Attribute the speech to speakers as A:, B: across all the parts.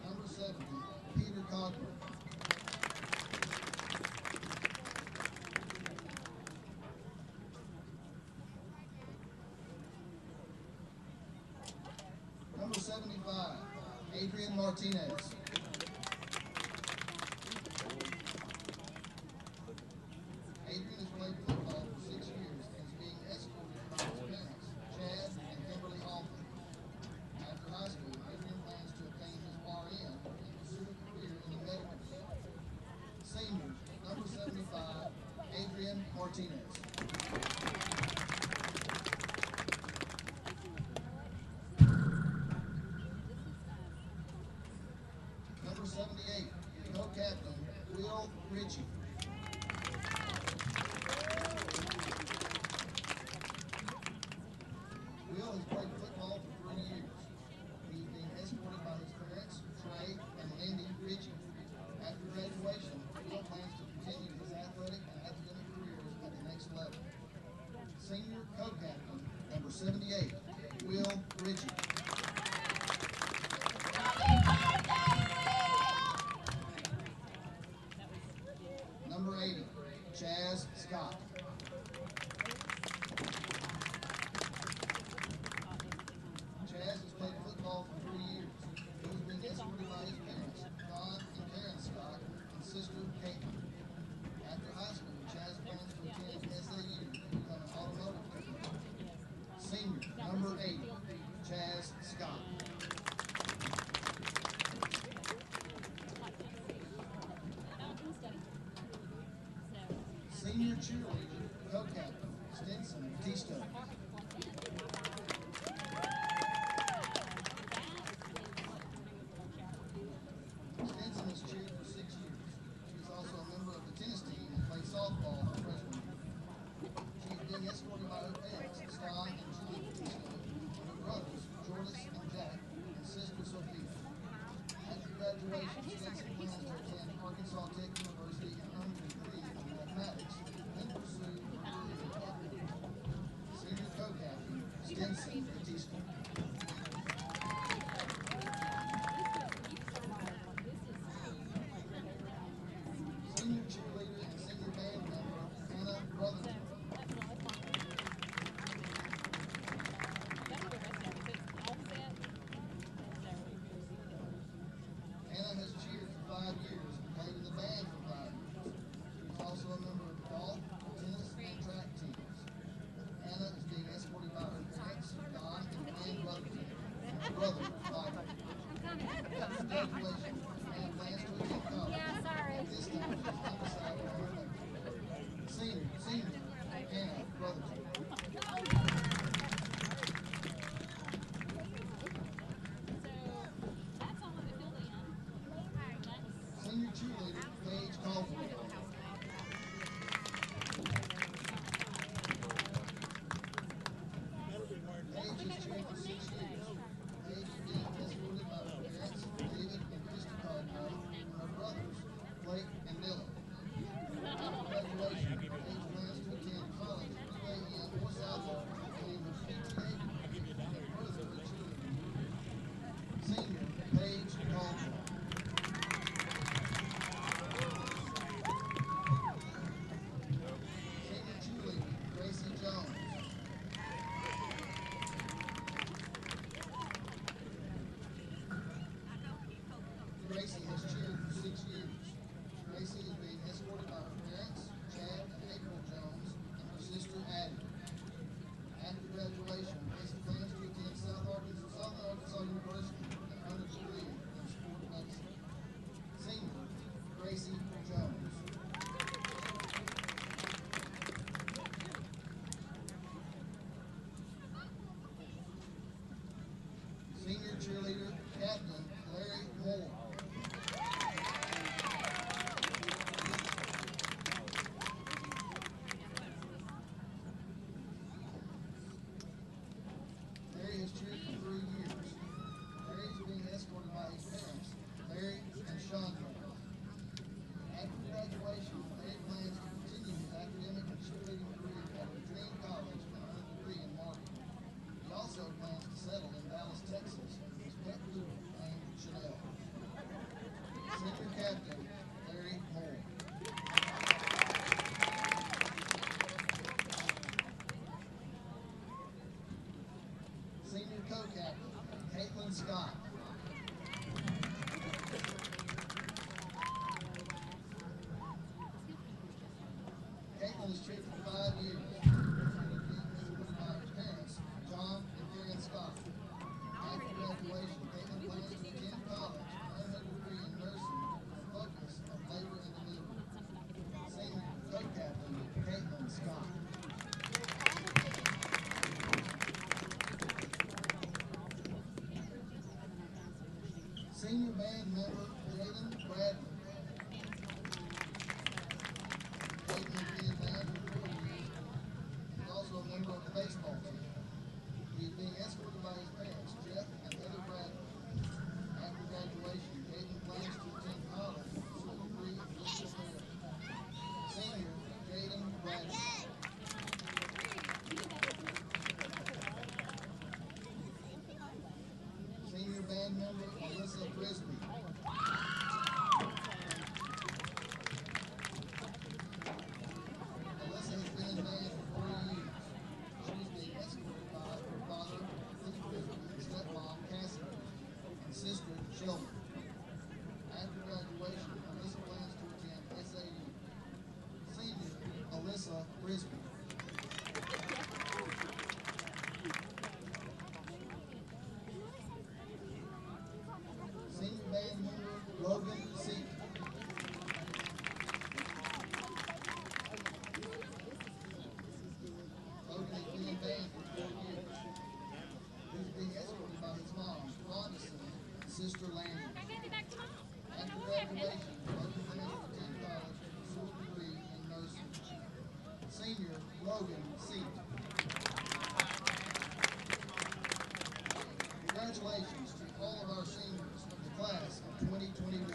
A: Number 70, Peter Cogburn. Number 75, Adrian Martinez. Adrian has played football for 6 years and is being escorted by his parents, Chad and Kimberly Alton. After high school, Adrian plans to obtain his RN and pursue a career in the medical field. Senior, number 75, Adrian Martinez. Number 78, co-captain Will Ritchie. Will has played football for 3 years. He's being escorted by his parents, Trey and Lindy Ritchie. After graduation, Will plans to continue his athletic and academic careers at the next level. Senior co-captain, number 78, Will Ritchie. Number 80, Chaz Scott. Chaz has played football for 3 years. He has been escorted by his parents, Don and Karen Scott, and sister Kate. After high school, Chaz plans to attend SAU to become an automotive technician. Senior, number 80, Chaz Scott. Senior cheerleader, co-captain, Stinson Batista. Stinson has cheered for 6 years. She is also a member of the tennis team and plays softball her freshman year. She is being escorted by her parents, Stan and Julie Batista, and her brothers, Jordan and Jack, and sister Sophia. After graduation, Stinson plans to attend Arkansas Tech University and earn a degree in mathematics, then pursue a career in marketing. Senior co-captain, Stinson Batista. Senior cheerleader and senior band member, Anna Brotherton. Anna has cheered for 5 years and played in the band for 5 years. She is also a member of golf, tennis, and track teams. Anna is being escorted by her parents, Don and Glenn Brotherton, and her brother, Michael. After graduation, Anna plans to attend college.
B: Yeah, sorry.
A: This time she is undecided on her major. Senior, Anna Brotherton. Senior cheerleader, Paige Caldwell. Paige has cheered for 6 years. Paige is being escorted by her parents, David and Krista Caldwell, and her brothers, Blake and Dylan. After graduation, Paige plans to attend college at UAM or Southern, obtain her PTA degree, and further her cheerleading career. Senior, Paige Caldwell. Senior cheerleader, Gracie Jones. Gracie has cheered for 6 years. Gracie is being escorted by her parents, Chad and April Jones, and her sister Addie. After graduation, Gracie plans to attend Southern Arkansas University and earn a degree in sport medicine. Senior, Gracie Jones. Senior cheerleader, Captain Larry Moore. captain, Larry Moore. Senior co-captain, Caitlin Scott. Caitlin was treated for 5 years. By her parents, John and Karen Scott. After graduation, Caitlin plans to attend college, earn her degree in nursing with a focus of labor and delivery. Senior co-captain, Caitlin Scott. Senior band member, Jaden Bradley. Jaden has been in band for 4 years. He's also a member of the baseball team. He is being escorted by his parents, Jeff and Heather Bradley. After graduation, Jaden plans to attend college with a degree in physical therapy. Senior, Jaden Bradley. Senior band member, Melissa Frisbee. Melissa has been in band for 4 years. She is being escorted by her father, Lee Frisbee, and stepmom, Cassie, and sister, Shelby. After graduation, Melissa plans to attend SAU. Senior, Melissa Frisbee. Senior band member, Logan Seek. Logan has been in band for 4 years. He's being escorted by his mom, Robinson, and sister Landry. After graduation, Logan plans to attend college with a full degree in nursing. Senior, Logan Seek. Congratulations to all of our seniors of the class of 2021.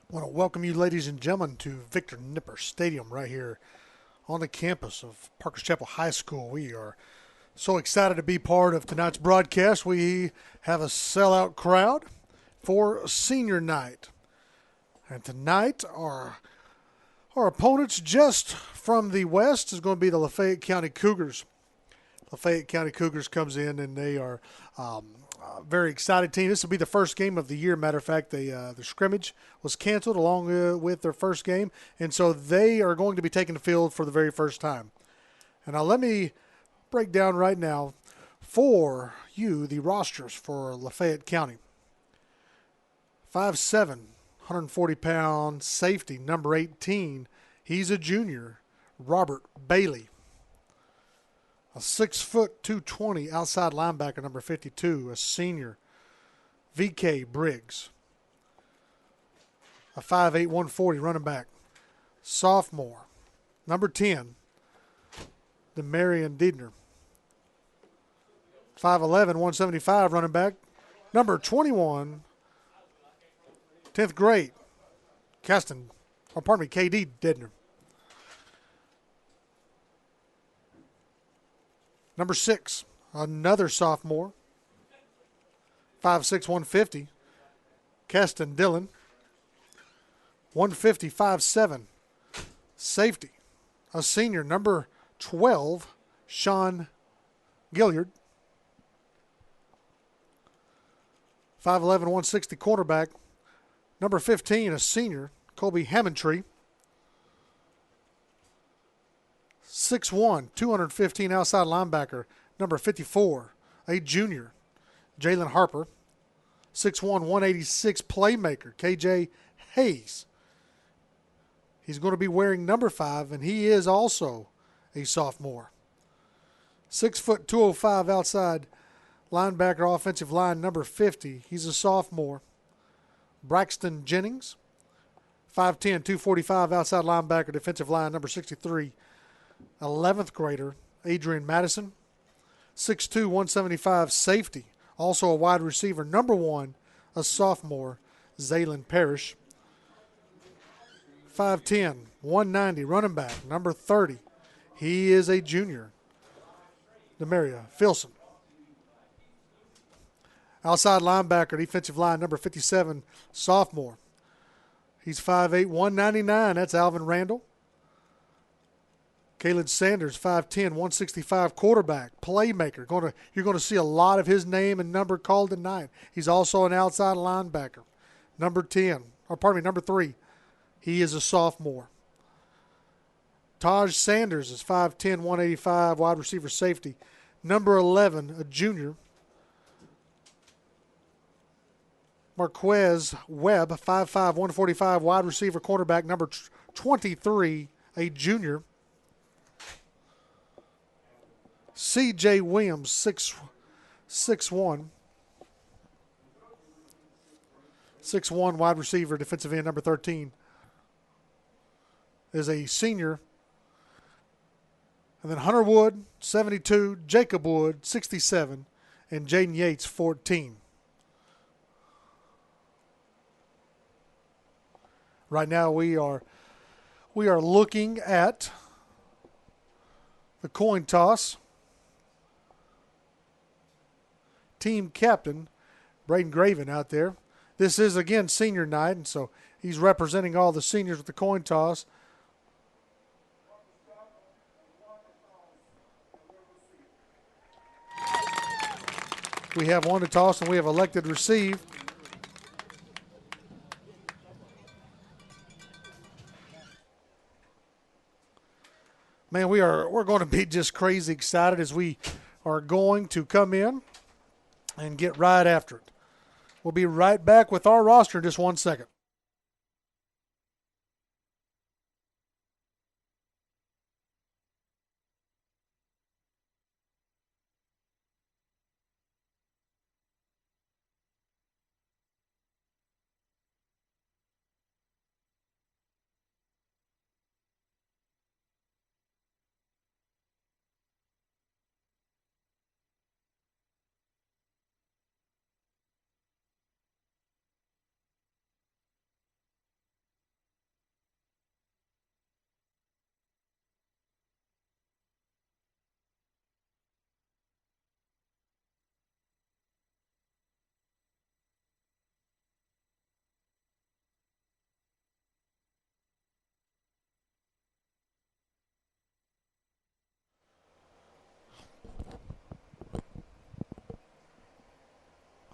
B: I want to welcome you, ladies and gentlemen, to Victor Nipper Stadium right here on the campus of Parkers Chapel High School. We are so excited to be part of tonight's broadcast. We have a sellout crowd for senior night. And tonight, our opponents just from the west is going to be the Lafayette County Cougars. Lafayette County Cougars comes in and they are a very excited team. This will be the first game of the year. Matter of fact, the scrimmage was canceled along with their first game, and so they are going to be taking the field for the very first time. And now let me break down right now for you the rosters for Lafayette County. 5'7", 140-pound safety, number 18. He's a junior, Robert Bailey. A 6', 220 outside linebacker, number 52, a senior, V.K. Briggs. A 5'8", 140 running back, sophomore, number 10, Demarion Diedner. 5'11", 175 running back, number 21, 10th grade, K.D. Diedner. Number 6, another sophomore, 5'6", 150, Keston Dillon. 150, 5'7", safety, a senior, number 12, Sean Gilliard. 5'11", 160 quarterback, number 15, a senior, Colby Hammondtree. 6'1", 215 outside linebacker, number 54, a junior, Jalen Harper. 6'1", 186 playmaker, KJ Hayes. He's going to be wearing number 5, and he is also a sophomore. 6 foot 205 outside linebacker, offensive line, number 50. He's a sophomore. Braxton Jennings. 5'10", 245 outside linebacker, defensive line, number 63. 11th grader, Adrian Madison. 6'2", 175 safety, also a wide receiver, number 1, a sophomore, Zaylen Parrish. 5'10", 190 running back, number 30. He is a junior, Demaria Filson. Outside linebacker, defensive line, number 57, sophomore. He's 5'8", 199. That's Alvin Randall. Caleb Sanders, 5'10", 165 quarterback, playmaker. You're going to see a lot of his name and number called tonight. He's also an outside linebacker. Number 3. He is a sophomore. Taj Sanders is 5'10", 185, wide receiver safety. Number 11, a junior. Marquez Webb, 5'5", 145, wide receiver quarterback. Number 23, a junior. C.J. Williams, 6'1", wide receiver, defensive end, number 13, is a senior. And then Hunter Wood, 72, Jacob Wood, 67, and Jaden Yates, 14. Right now we are looking at the coin toss. Team captain, Braden Graven, out there. This is, again, senior night, and so he's representing all the seniors with the coin toss. We have one to toss, and we have elected receive. Man, we're going to be just crazy excited as we are going to come in and get right after it. We'll be right back with our roster in just 1 second.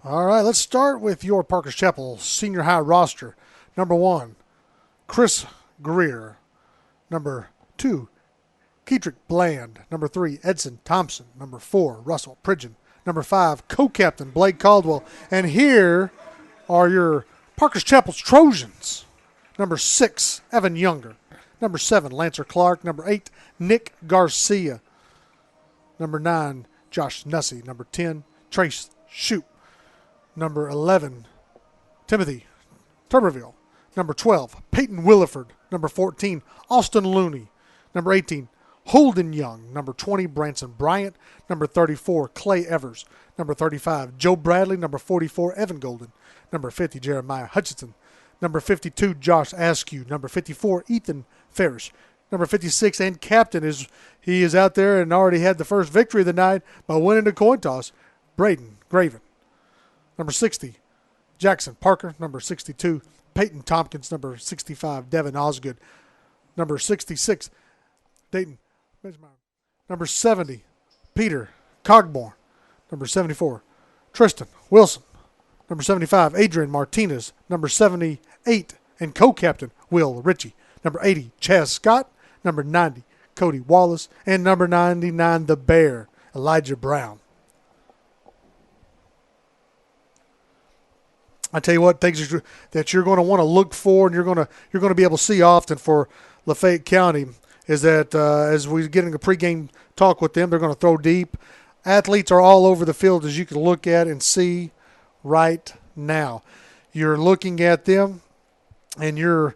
B: All right, let's start with your Parker's Chapel senior high roster. Number 1, Chris Greer. Number 2, Keetrick Bland. Number 3, Edson Thompson. Number 4, Russell Pridgeon. Number 5, co-captain Blake Caldwell. And here are your Parker's Chapel's Trojans. Number 6, Evan Younger. Number 7, Lancer Clark. Number 8, Nick Garcia. Number 9, Josh Nussey. Number 10, Trace Shoup. Number 11, Timothy Tuberville. Number 12, Peyton Williford. Number 14, Austin Looney. Number 18, Holden Young. Number 20, Branson Bryant. Number 34, Clay Evers. Number 35, Joe Bradley. Number 44, Evan Golden. Number 50, Jeremiah Hutchinson. Number 52, Josh Askew. Number 54, Ethan Farish. Number 56 and captain he is out there and already had the first victory of the night by winning the coin toss, Braden Graven. Number 60, Jackson Parker. Number 62, Peyton Tompkins. Number 65, Devin Osgood. Number 66, Dayton Benjamin. Number 70, Peter Cogborn. Number 74, Tristan Wilson. Number 75, Adrian Martinez. Number 78 and co-captain Will Ritchie. Number 80, Chaz Scott. Number 90, Cody Wallace. And number 99, the Bear, Elijah Brown. I tell you what, things that you're going to want to look for and you're going to be able to see often for Lafayette County is that as we get into pregame talk with them, they're going to throw deep. Athletes are all over the field, as you can look at and see right now. You're looking at them, and you're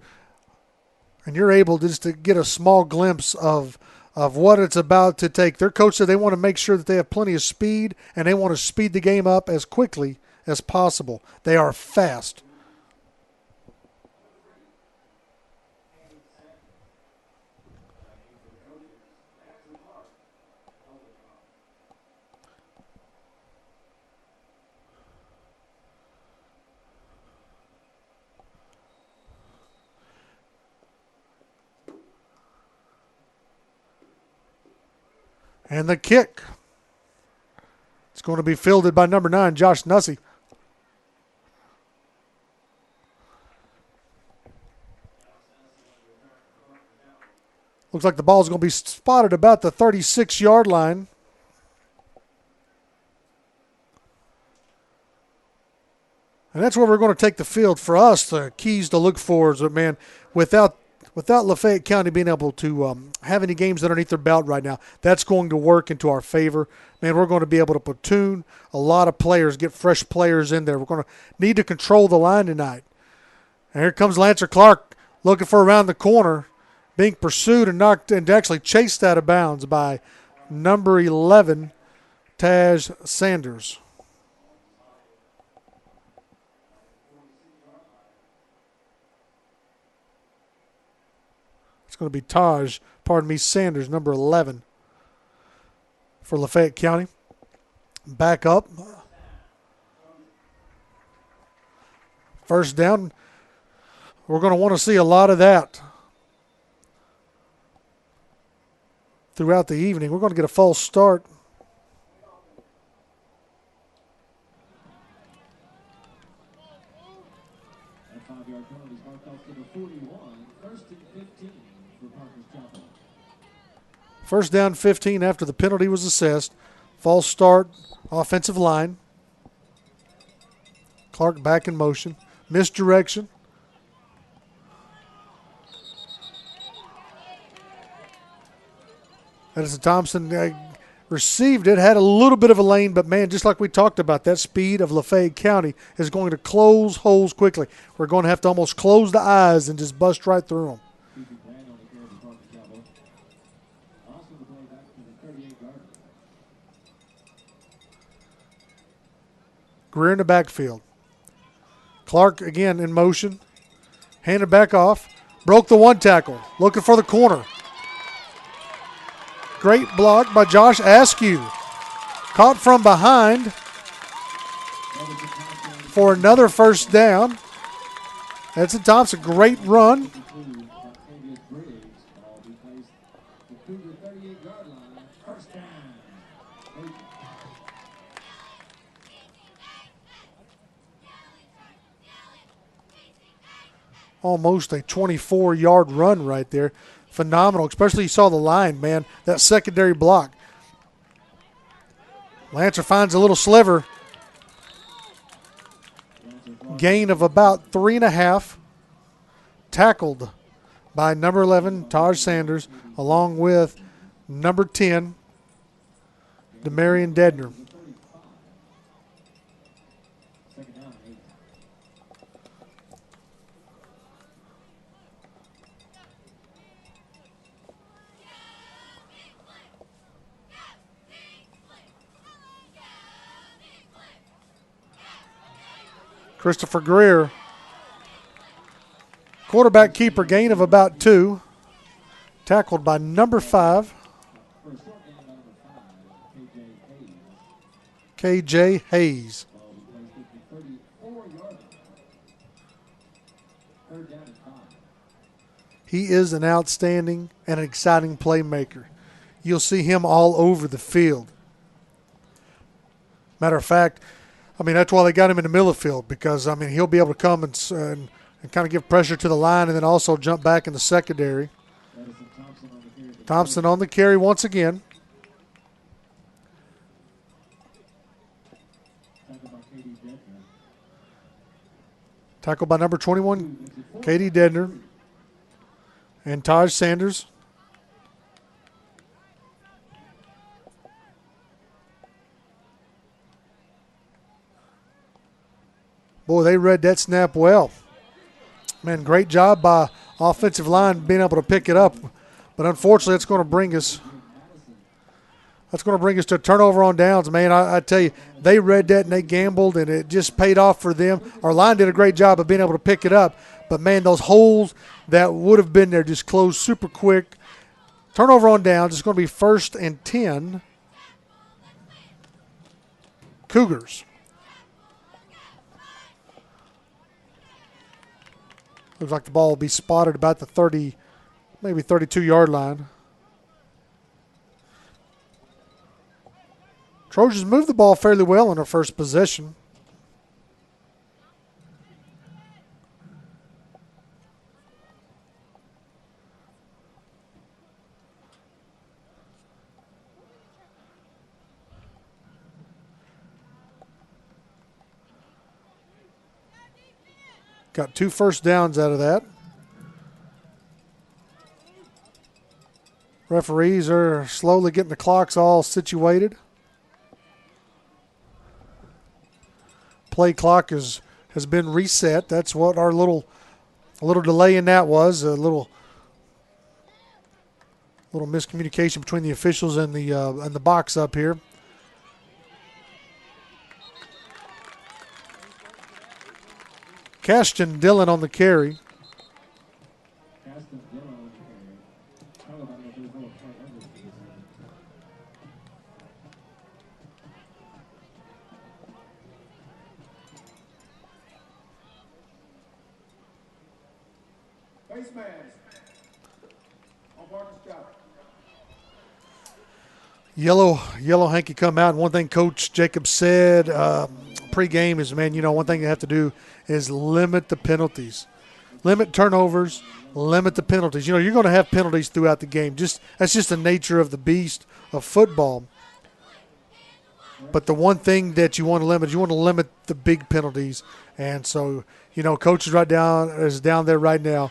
B: able just to get a small glimpse of what it's about to take. Their coach said they want to make sure that they have plenty of speed, and they want to speed the game up as quickly as possible. They are fast. And the kick. It's going to be fielded by number 9, Josh Nussey. Looks like the ball is going to be spotted about the 36-yard line. And that's where we're going to take the field. For us, the keys to look for is that, man, without Lafayette County being able to have any games underneath their belt right now, that's going to work into our favor. Man, we're going to be able to platoon a lot of players, get fresh players in there. We're going to need to control the line tonight. And here comes Lancer Clark looking for around the corner, being pursued and knocked and actually chased out of bounds by number 11, Taj Sanders. It's going to be Sanders, number 11 for Lafayette County. Back up. First down. We're going to want to see a lot of that throughout the evening. We're going to get a false start.
C: That 5-yard penalty is marked off to the 41. First and 15 for Parker's Chapel.
B: First down 15 after the penalty was assessed. False start, offensive line. Clark back in motion. Misdirection. Edison Thompson received it, had a little bit of a lane, but, man, just like we talked about, that speed of Lafayette County is going to close holes quickly. We're going to have to almost close the eyes and just bust right through them. Greer in the backfield. Clark again in motion. Handed back off. Broke the one tackle. Looking for the corner. Great block by Josh Askew. Caught from behind for another first down. Edson Thompson, great run. almost a 24-yard run right there. Phenomenal, especially you saw the line, man, that secondary block. Lancer finds a little sliver. Gain of about 3.5. Tackled by number 11, Taj Sanders, along with number 10, Demarion Dedner.
C: Second down, 8.
B: Christopher Greer. Quarterback keeper, gain of about 2. Tackled by number 5,
C: For a short gain by number 5, KJ Hayes.
B: KJ Hayes.
C: Ball was placed at the 34-yard line. Third down and 5.
B: He is an outstanding and exciting playmaker. You'll see him all over the field. Matter of fact, I mean, that's why they got him in the middle of the field, because, I mean, he'll be able to come and kind of give pressure to the line and then also jump back in the secondary. Thompson on the carry once again. Tackled by number 21, Katie Dedner. And Taj Sanders. Boy, they read that snap well. Man, great job by offensive line being able to pick it up. But unfortunately, it's going to bring us to a turnover on downs, man. I tell you, they read that and they gambled, and it just paid off for them. Our line did a great job of being able to pick it up. But, man, those holes that would have been there just closed super quick. Turnover on downs. It's going to be 1st and 10. Cougars. Looks like the ball will be spotted about the 30, maybe 32-yard line. Trojans moved the ball fairly well in their first possession. Got 2 first downs out of that. Referees are slowly getting the clocks all situated. Play clock has been reset. That's what our little delay in that was. A little miscommunication between the officials and the box up here. Caston Dillon on the carry.
D: Face mask. On Parker's job.
B: Yellow hanky come out, and one thing Coach Jacobs said pregame is, man, one thing you have to do is limit the penalties. Limit turnovers, limit the penalties. You're going to have penalties throughout the game. That's just the nature of the beast of football. But the one thing that you want to limit the big penalties. And so, Coach is down there right now,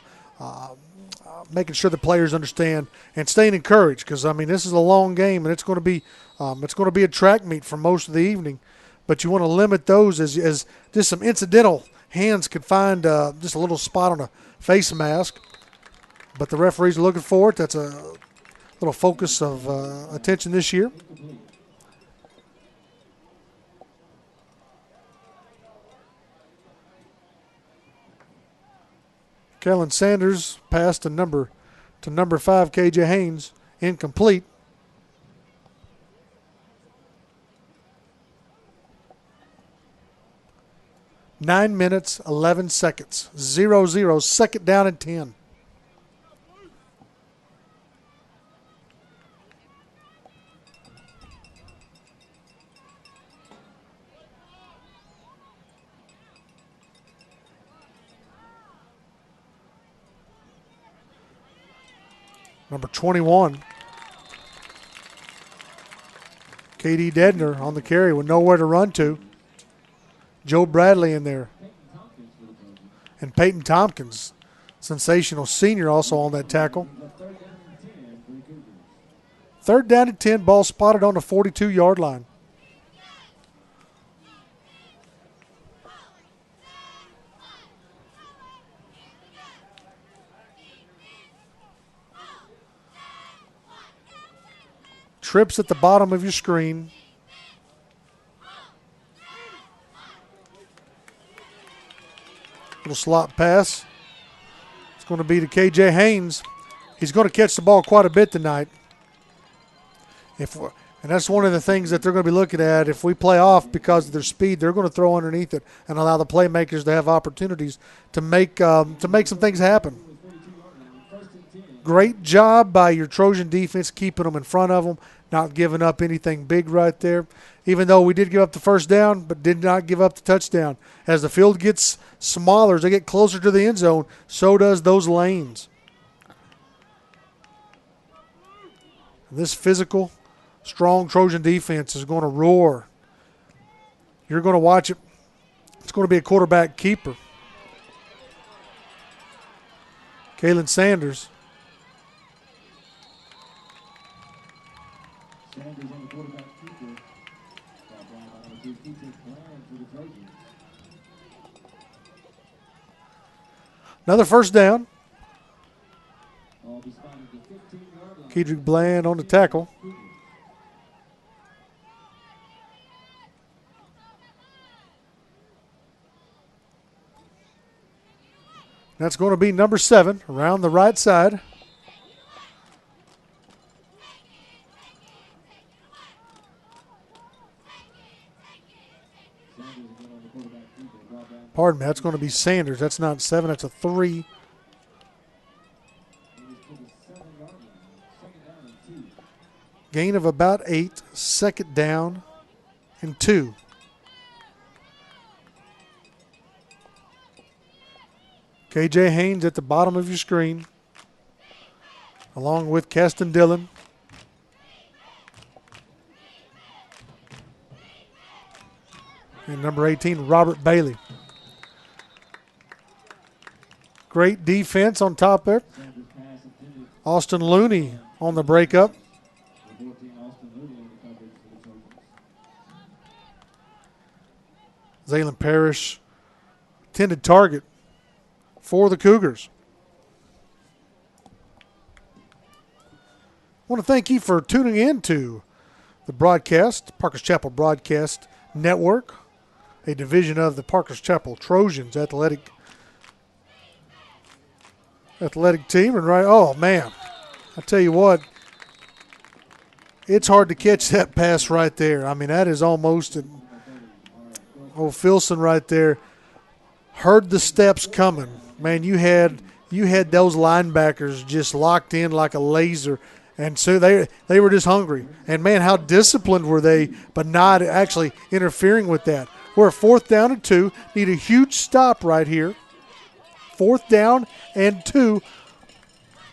B: making sure the players understand and staying encouraged, because this is a long game and it's going to be a track meet for most of the evening. But you want to limit those as just some incidental hands could find just a little spot on a face mask. But the referees are looking for it. That's a little focus of attention this year. Kellen Sanders passed to number 5, KJ Haynes, incomplete. Nine minutes, 11 seconds. 0-0, second down and 10. Number 21. K.D. Dedner on the carry with nowhere to run to. Joe Bradley in there. And Peyton Tompkins, sensational senior, also on that tackle. 3rd down and 10, ball spotted on the 42-yard line. Trips at the bottom of your screen. Little slot pass. It's going to be to K.J. Haynes. He's going to catch the ball quite a bit tonight. And that's one of the things that they're going to be looking at. If we play off because of their speed, they're going to throw underneath it and allow the playmakers to have opportunities to make some things happen. Great job by your Trojan defense keeping them in front of them, not giving up anything big right there. Even though we did give up the first down, but did not give up the touchdown. As the field gets smaller, as they get closer to the end zone, so does those lanes. This physical, strong Trojan defense is going to roar. You're going to watch it. It's going to be a quarterback keeper. Kalen Sanders.
C: Sanders on the quarterback keeper. For the Trojans.
B: Another first down.
C: Ball be spotted at the 15-yard line.
B: Kedrick Bland on the tackle. That's going to be number 7 around the right side. Pardon me, that's going to be Sanders. That's not 7, that's a 3. Gain of about 8, 2nd down and 2. K.J. Haynes at the bottom of your screen, along with Keston Dillon. And number 18, Robert Bailey. Great defense on top there. Austin Looney on the breakup. Zaylen Parrish, intended target for the Cougars. I want to thank you for tuning in to the broadcast, Parkers Chapel Broadcast Network, a division of the Parkers Chapel Trojans athletic team. And oh man, I tell you what, it's hard to catch that pass right there. I mean, that is almost Filson right there. Heard the steps coming. Man, you had those linebackers just locked in like a laser, and so they were just hungry. And man, how disciplined were they, but not actually interfering with that. We're at 4th down and 2. Need a huge stop right here. 4th down and 2.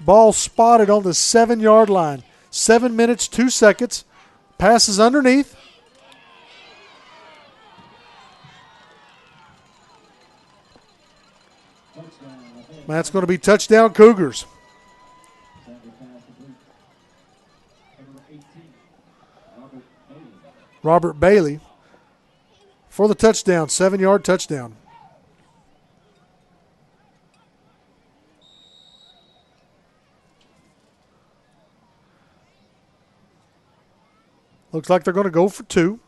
B: Ball spotted on the 7-yard line. 7 minutes, 2 seconds. Passes underneath. That's going to be touchdown Cougars. Robert Bailey for the touchdown, 7-yard touchdown. Looks like they're going to go for 2.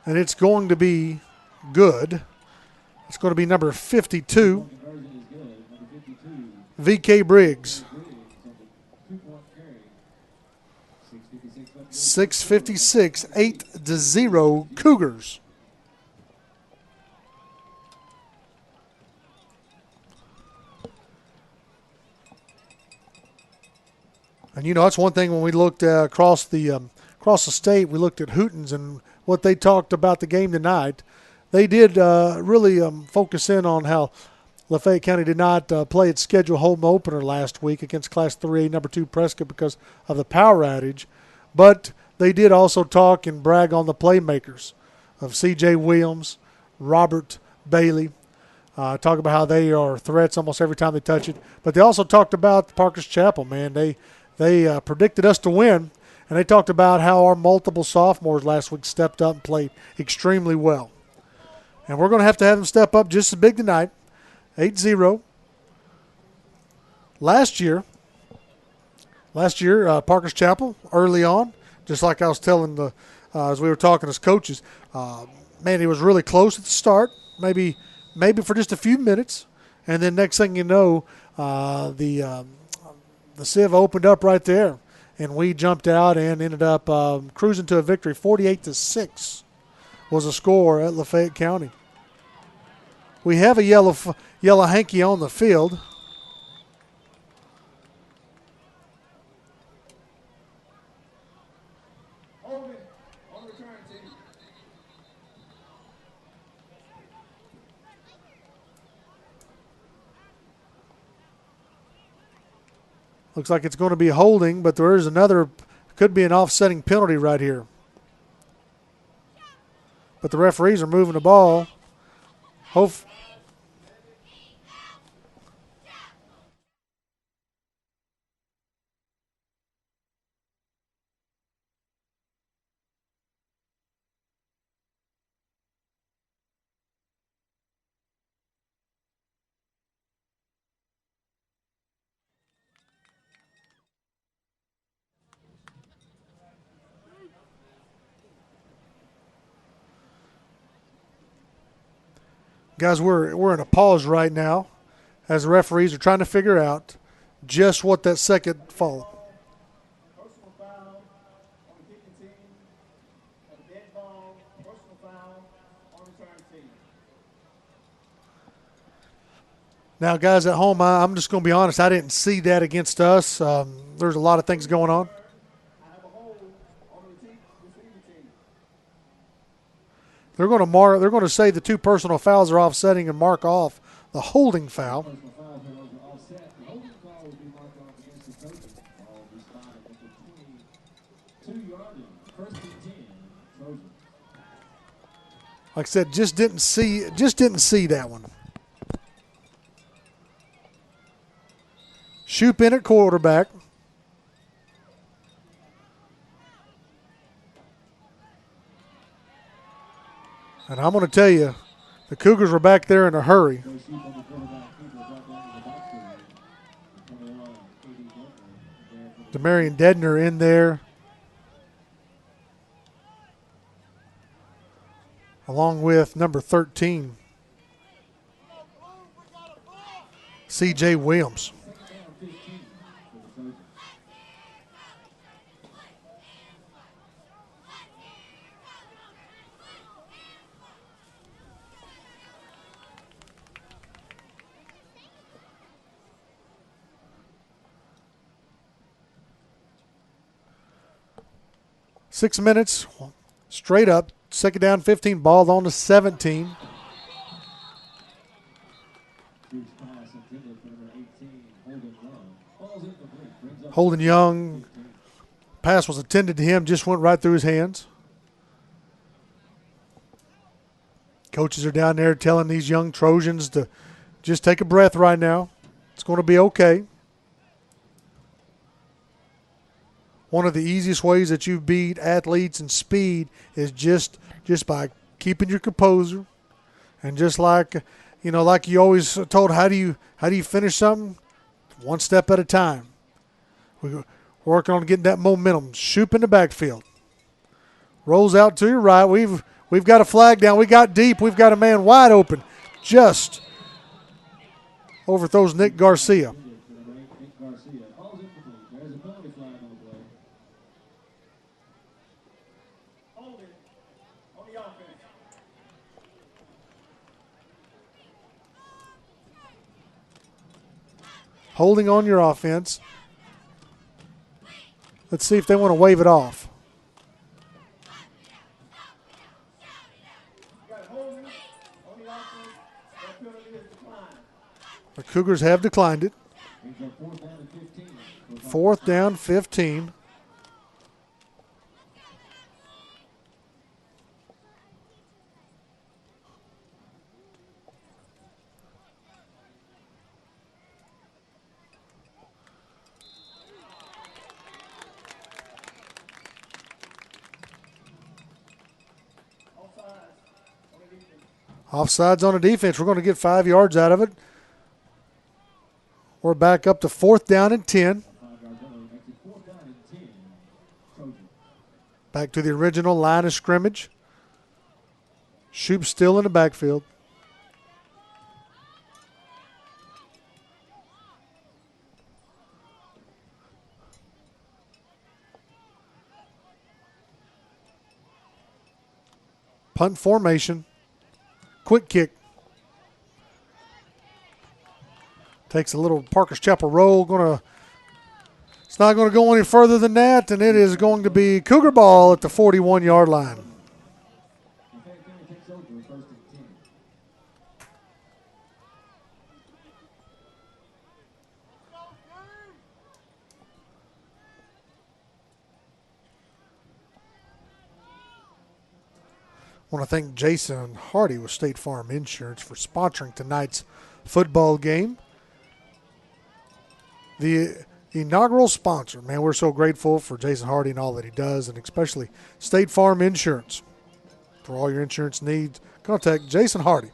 B: And it's going to be good. It's going to be number 52, V.K. Briggs. 6:56, 8-0 Cougars. And, you know, that's one thing when we looked across the state, we looked at Hootens, and what they talked about the game tonight. They did really focus in on how Lafayette County did not play its scheduled home opener last week against Class 3A number 2 Prescott because of the power outage. But they did also talk and brag on the playmakers of C.J. Williams, Robert Bailey. Talk about how they are threats almost every time they touch it. But they also talked about Parker's Chapel, man. They predicted us to win, and they talked about how our multiple sophomores last week stepped up and played extremely well. And we're going to have them step up just as big tonight. 8-0. Last year, Parker's Chapel, early on, just like I was telling as we were talking as coaches, man, it was really close at the start, maybe for just a few minutes, and then next thing you know, the sieve opened up right there, and we jumped out and ended up cruising to a victory. 48-6 was the score at Lafayette County. We have a yellow hanky on the field.
D: Hold it. On the return, team.
B: Looks like it's going to be holding, but there is could be an offsetting penalty right here. But the referees are moving the ball. Guys, we're in a pause right now as the referees are trying to figure out just what that second fall.
D: Personal foul on the kicking team. A dead ball. Personal foul on the return team.
B: Now, guys at home, I'm just going to be honest. I didn't see that against us. There's a lot of things going on.
D: I have a hold on the receiving team.
B: They're going to say the two personal fouls are offsetting and mark off the holding foul.
C: Personal fouls are offset. The holding foul will be marked off against the Trojans. Ball will be spotted at the 22-yard line. First and 10, Trojans.
B: Like I said, just didn't see that one. Shoop in at quarterback. And I'm going to tell you, the Cougars were back there in a hurry. Demarion Dedner in there, along with number 13, C.J. Williams. 6 minutes, straight up, second down, 15, ball on to 17. Holden Young, pass was intended to him, just went right through his hands. Coaches are down there telling these young Trojans to just take a breath right now. It's going to be okay. One of the easiest ways that you beat athletes in speed is just by keeping your composure, and just like you always told, how do you finish something? One step at a time. We're working on getting that momentum. Shoop in the backfield. Rolls out to your right. We've got a flag down. We got deep. We've got a man wide open. Just overthrows Nick Garcia. Holding on your offense. Let's see if they want to wave it off. The Cougars have declined it.
C: Brings up 4th down and 15.
B: 4th down, 15. Offsides on the defense. We're going to get 5 yards out of it. We're back up to 4th down and 10.
C: 5-yard penalty makes it 4th down and 10. Trojans.
B: Back to the original line of scrimmage. Shoop still in the backfield. Punt formation. Quick kick. Takes a little Parker's Chapel roll. It's not going to go any further than that, and it is going to be Cougar ball at the 41-yard line.
C: Lafayette County takes over 1st and 10.
B: I want to thank Jason Hardy with State Farm Insurance for sponsoring tonight's football game. The inaugural sponsor. Man, we're so grateful for Jason Hardy and all that he does, and especially State Farm Insurance. For all your insurance needs, contact Jason Hardy.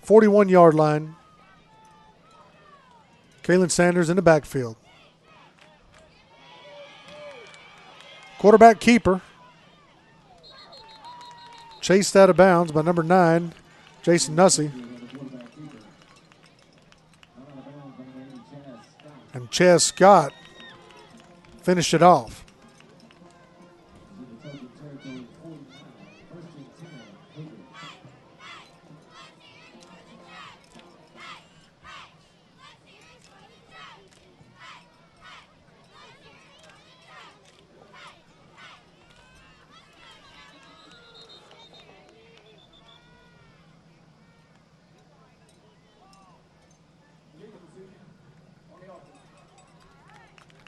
B: "41-yard line." Kalen Sanders in the backfield. Quarterback keeper. Chased out of bounds by number 9, Jason Nussey. And Chaz Scott finished it off.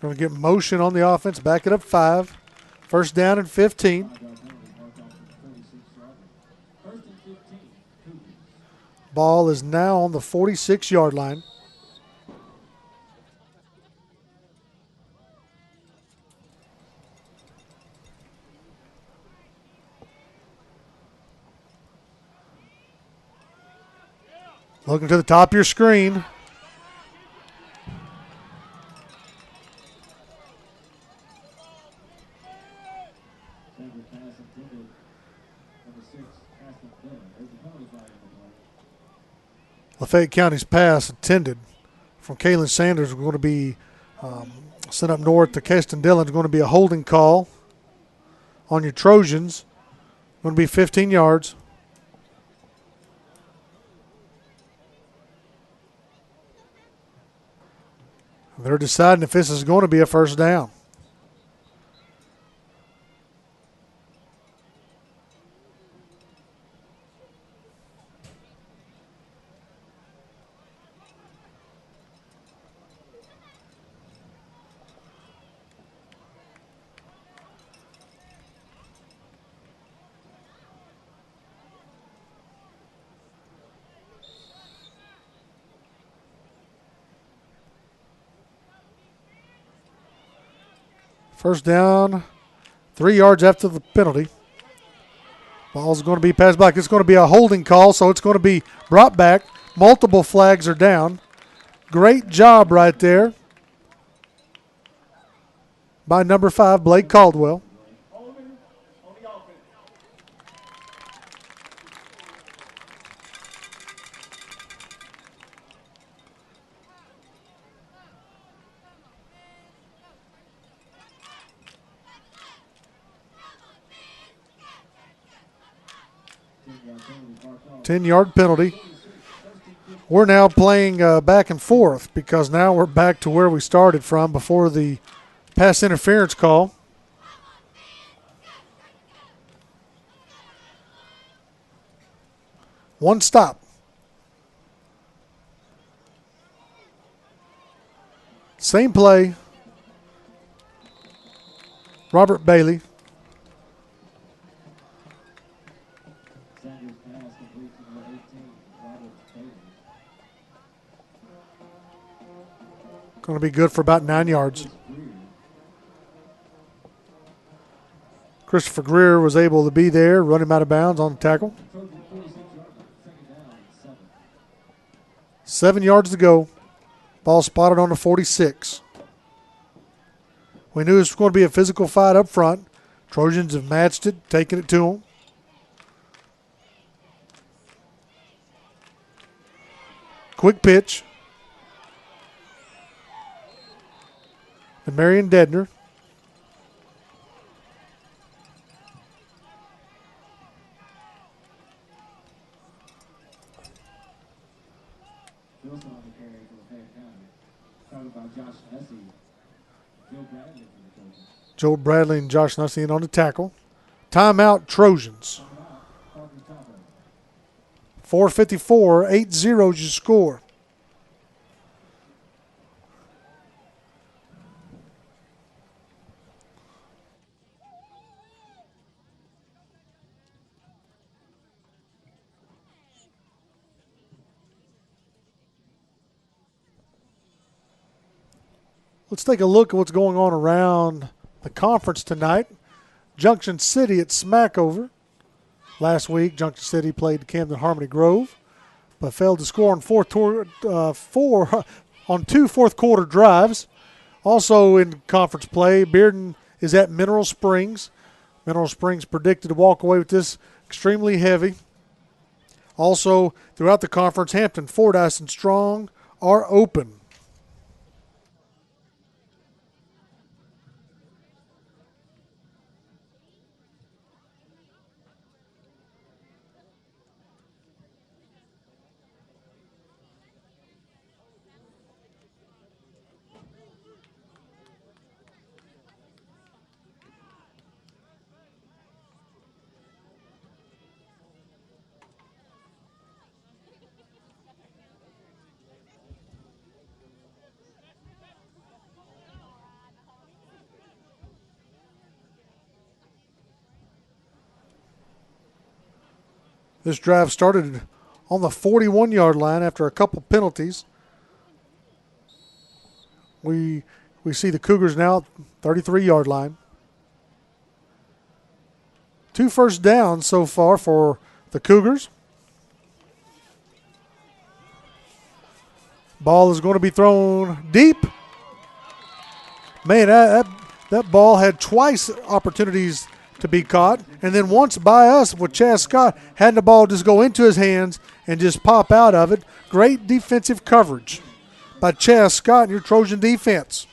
B: Going to get motion on the offense, back it up 5. 1st down and 15. Ball is now on the 46-yard line. Looking to the top of your screen. Lafayette County's pass intended from Kalen Sanders. We're going to be sent up north to Keston Dillon. It's going to be a holding call on your Trojans. Going to be 15 yards. They're deciding if this is going to be a 1st down. First down, 3 yards after the penalty. Ball's going to be passed back. It's going to be a holding call, so it's going to be brought back. Multiple flags are down. Great job right there by number 5, Blake Caldwell.
D: Holding on the offense.
B: 10-yard penalty. We're now playing back and forth because now we're back to where we started from before the Pass interference call. One stop. Same play. Robert Bailey.
C: Sanders pass complete to number 18, Robert Bailey.
B: Going to be good for about 9 yards. Christopher Greer was able to be there, run him out of bounds on the tackle. 7 yards to go. Ball spotted on the 46. We knew this was going to be a physical fight up front. Trojans have matched it, taken it to them. Quick pitch. To Marion Dedner.
C: Wilson on the carry for Lafayette County. Covered by Josh Nessie. Joe Bradley for the Trojans.
B: Joe Bradley and Josh Nussey in on the tackle. Timeout, Trojans. 4:54, 8-0 is your score. Let's take a look at what's going on around the conference tonight. Junction City at Smackover. Last week, Junction City played Camden Harmony Grove, but failed to score on two fourth quarter drives. Also in conference play, Bearden is at Mineral Springs. Mineral Springs predicted to walk away with this extremely heavy. Also, throughout the conference, Hampton, Fordyce, and Strong are open. This drive started on the 41-yard line after a couple penalties. We see the Cougars now at 33-yard line. 2 first downs so far for the Cougars. Ball is going to be thrown deep. Man, that ball had twice opportunities to be caught, and then once by us with Chaz Scott, had the ball just go into his hands and just pop out of it. Great defensive coverage by Chaz Scott and your Trojan defense.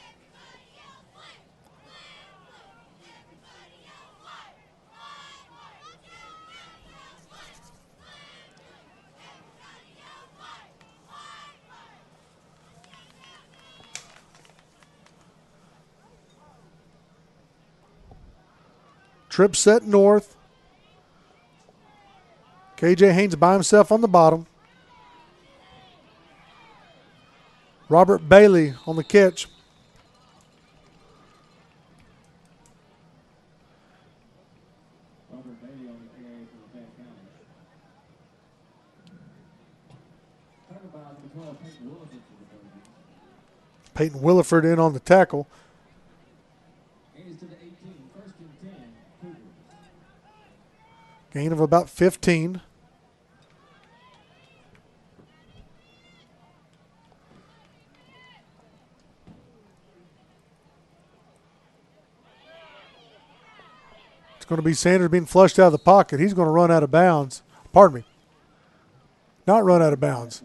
B: Trip set north. KJ Haynes by himself on the bottom. Robert Bailey on the catch.
C: Robert Bailey on the carry for Lafayette County. Covered by number 12, Peyton Williford for the Trojans.
B: Peyton Williford in on the tackle.
C: Gains to the 18, first and 10, Cougars.
B: Gain of about 15. It's going to be Sanders being flushed out of the pocket. He's going to run out of bounds. Pardon me. Not run out of bounds.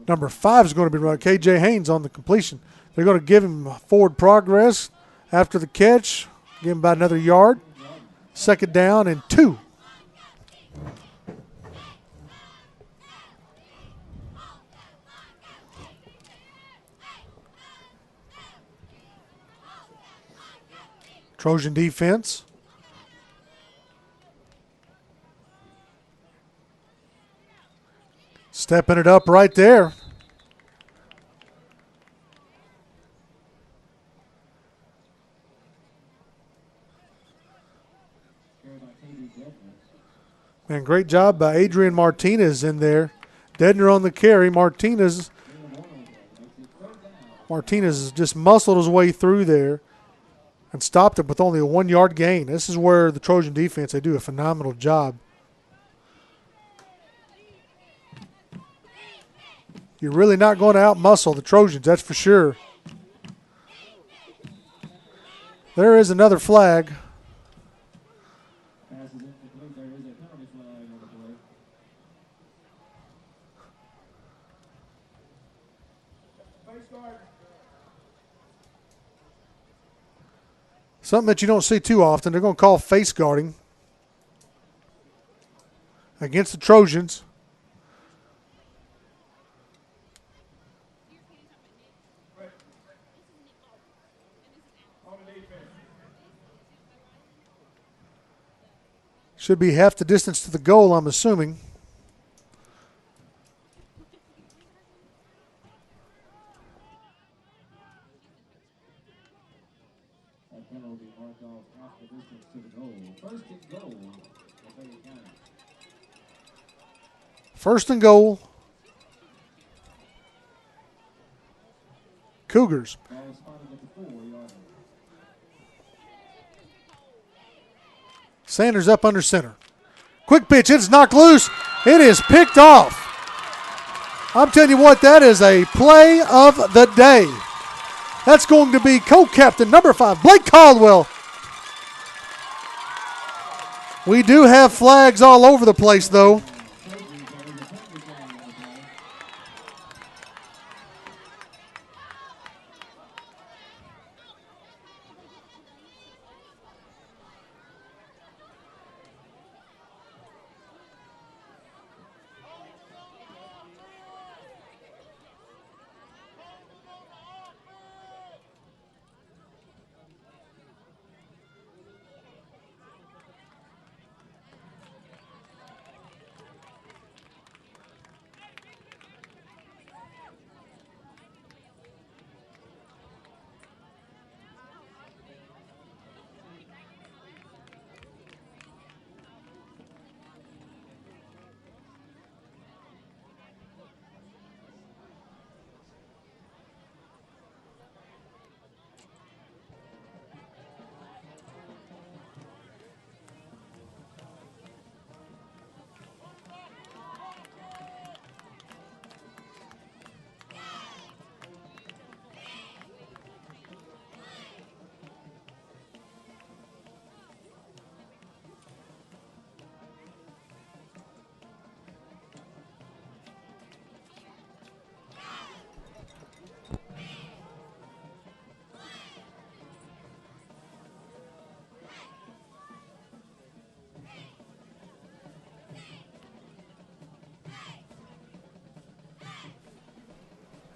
B: Number 5 is going to be run. KJ Haynes on the completion. They're going to give him forward progress after the catch. Give him about another yard. Second down and 2. Trojan defense. Stepping it up right there. Man, great job by Adrian Martinez in there. Dedner on the carry. Martinez just muscled his way through there and stopped it with only a 1 yard gain. This is where the Trojan defense, they do a phenomenal job. You're really not going to out-muscle the Trojans, that's for sure. There is another flag. Something that you don't see too often. They're going to call face guarding against the Trojans. Should be half the distance to the goal, I'm assuming. First and goal. Cougars. Sanders up under center. Quick pitch. It's knocked loose. It is picked off. I'm telling you what, that is a play of the day. That's going to be co-captain number 5, Blake Caldwell. We do have flags all over the place, though.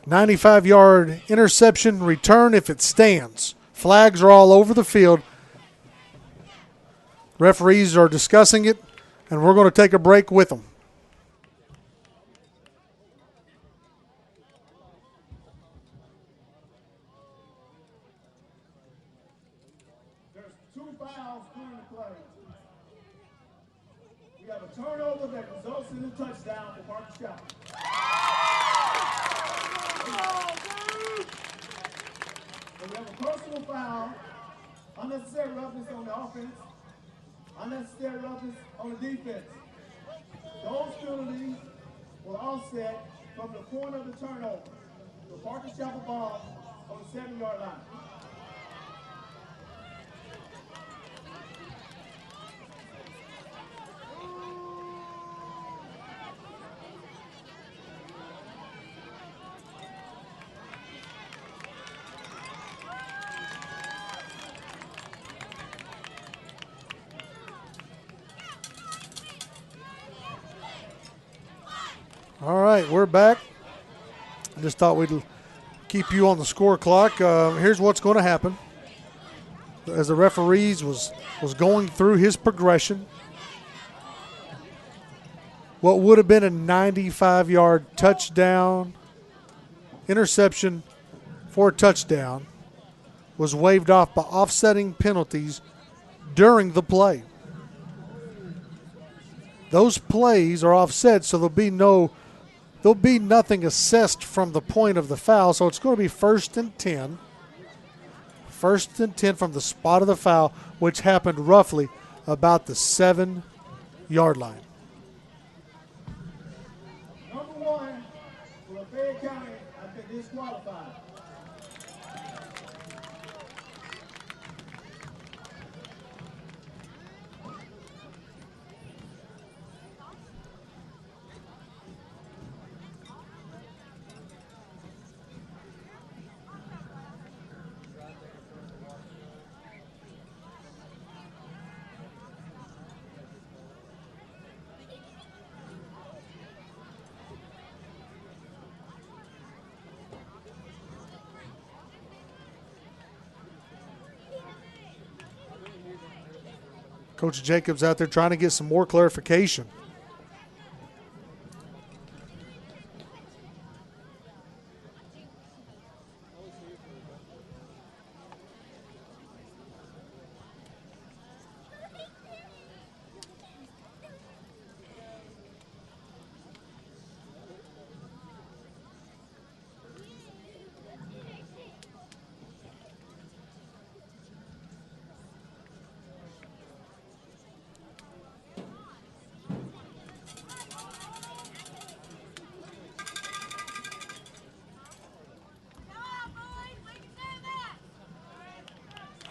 B: "95-yard interception return if it stands." Flags are all over the field. Referees are discussing it, and we're going to take a break with them.
D: There's 2 fouls during the play. We have a turnover that results in a touchdown for Parker Chapel. So we have a personal foul, unnecessary roughness on the offense, unnecessary roughness on the defense. Those penalties were offset from the point of the turnover. The Parker Chapel ball on the 7-yard line.
B: All right, we're back. I just thought we'd keep you on the score clock. Here's what's going to happen. as the referees was going through his progression. What would have been a 95-yard touchdown interception for a touchdown was waved off by offsetting penalties during the play. Those plays are offset, so there'll be nothing assessed from the point of the foul, so it's going to be 1st and 10. 1st and 10 from the spot of the foul, which happened roughly about the 7-yard line.
D: Number 1 for Lafayette County has been disqualified.
B: Coach Jacobs out there trying to get some more clarification.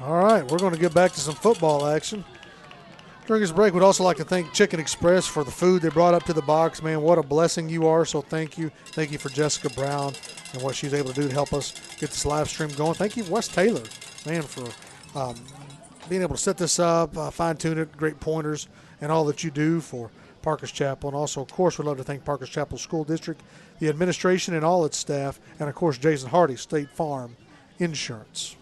B: All right, we're going to get back to some football action. During this break, we'd also like to thank Chicken Express for the food they brought up to the box. Man, what a blessing you are, so thank you. Thank you for Jessica Brown and what she's able to do to help us get this live stream going. Thank you, Wes Taylor, man, for being able to set this up, fine-tune it, great pointers, and all that you do for Parker's Chapel. And also, of course, we'd love to thank Parker's Chapel School District, the administration and all its staff, and, of course, Jason Hardy, State Farm Insurance.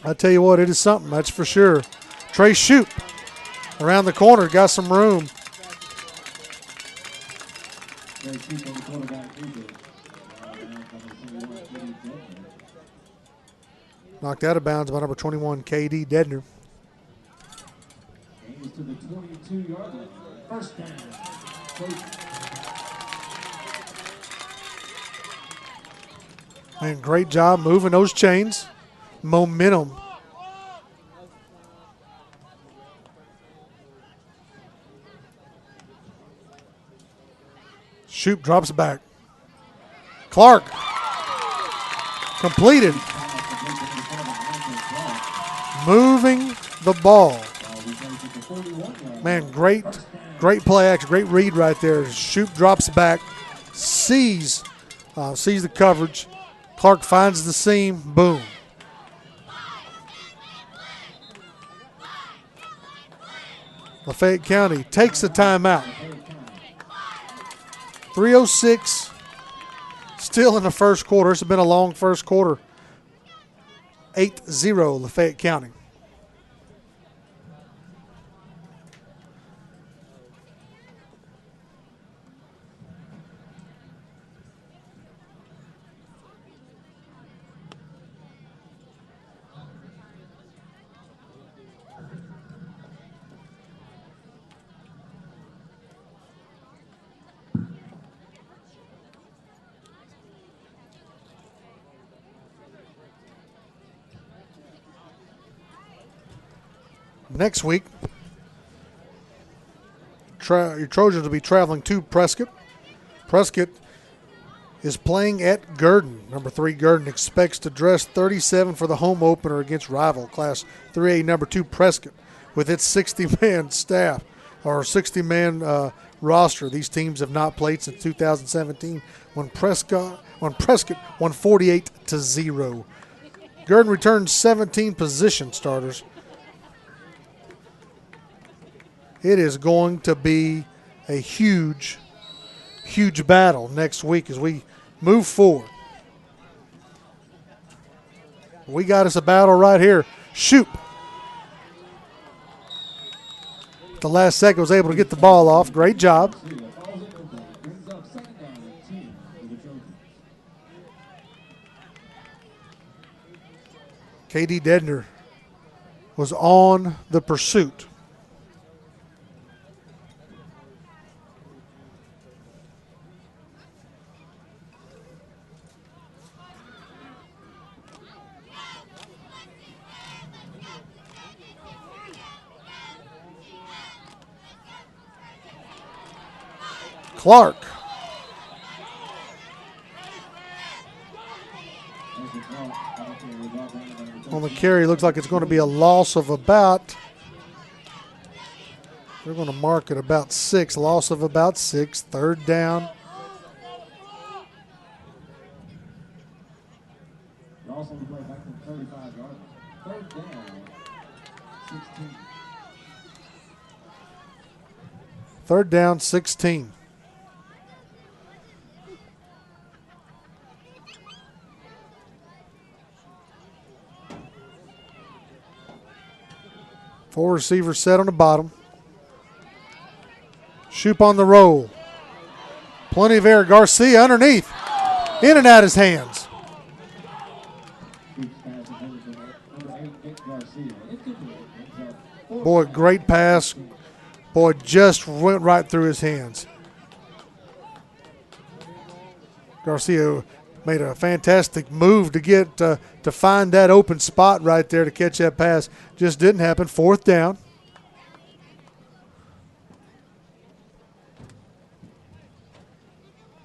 B: I tell you what, it is something, that's for sure. Trey Shoup around the corner, got some room. Knocked out of bounds by number 21, KD Dedner.
C: Gains to the 22-yard line. First down.
B: And great job moving those chains. Momentum. Shoup drops back. Clark completed. Moving the ball. Man, great play action, great read right there. Shoup drops back, sees the coverage. Clark finds the seam, boom. Lafayette County takes the timeout. 3:06 still in the first quarter. It's been a long first quarter. 8-0 Lafayette County. Next week, your Trojans will be traveling to Prescott. Prescott is playing at Gurdon. Number 3 Gurdon expects to dress 37 for the home opener against rival Class 3A number 2 Prescott with its 60-man staff or 60-man roster. These teams have not played since 2017 when Prescott won 48-0. Gurdon returns 17 position starters. It is going to be a huge, huge battle next week as we move forward. We got us a battle right here. Shoot. The last second was able to get the ball off. Great job. KD Dedner was on the pursuit. Clark. On the carry, looks like it's going to be a loss of about, they're going to mark it about 6, loss of about 6, third down.
C: Also the play back from 35 yards. Third down, 16.
B: Third down, 16. Four receivers set on the bottom. Shoop on the roll. Plenty of air. Garcia underneath. In and out his hands. Boy, great pass. Boy, just went right through his hands. Garcia made a fantastic move to get to find that open spot right there to catch that pass. Just didn't happen. Fourth down.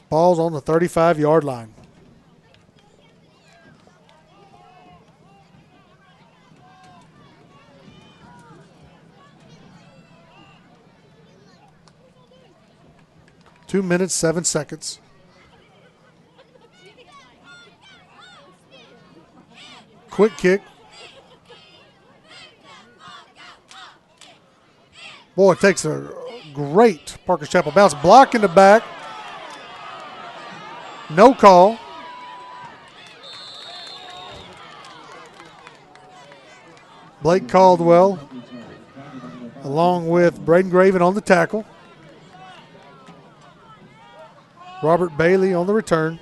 B: Ball's on the 35-yard line. Two minutes, 7 seconds. Quick kick. Boy, it takes a great Parker Chapel bounce. Block in the back. No call. Blake Caldwell along with Braden Graven on the tackle. Robert Bailey on the return.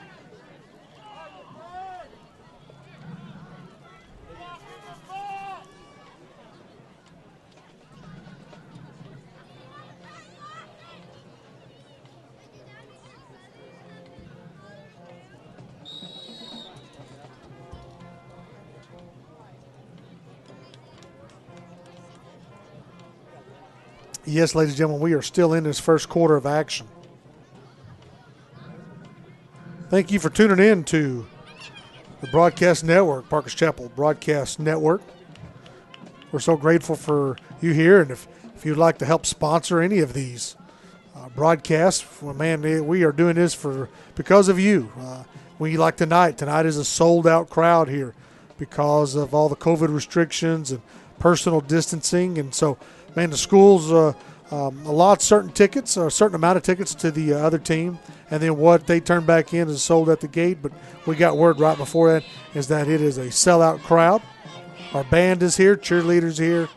B: Yes, ladies and gentlemen, we are still in this first quarter of action. Thank you for tuning in to the Broadcast Network, Parker's Chapel Broadcast Network. We're so grateful for you here, and if you'd like to help sponsor any of these broadcasts, well, man, we are doing this because of you. We like tonight is a sold-out crowd here because of all the COVID restrictions and personal distancing, and so, man, the schools allot certain tickets, or a certain amount of tickets to the other team, and then what they turn back in is sold at the gate. But we got word right before that is that it is a sellout crowd. Our band is here, cheerleaders here.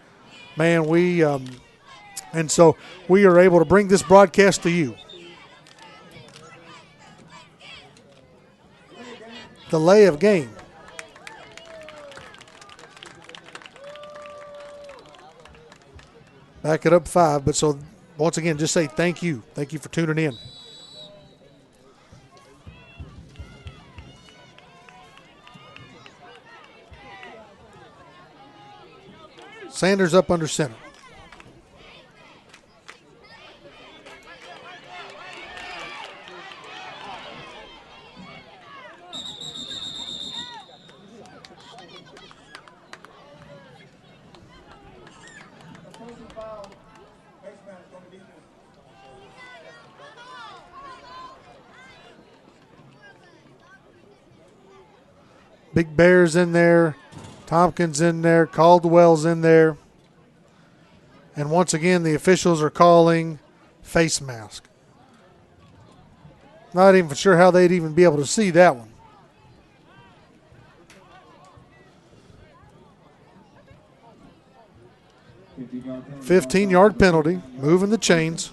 B: Man, and so we are able to bring this broadcast to you. Delay of game. Back it up 5. But so once again, just say thank you. Thank you for tuning in. Sanders up under center. Big Bear's in there. Tompkins in there. Caldwell's in there. And once again, the officials are calling face mask. Not even sure how they'd even be able to see that one.
C: Penalty.
B: 15-yard penalty, moving the chains.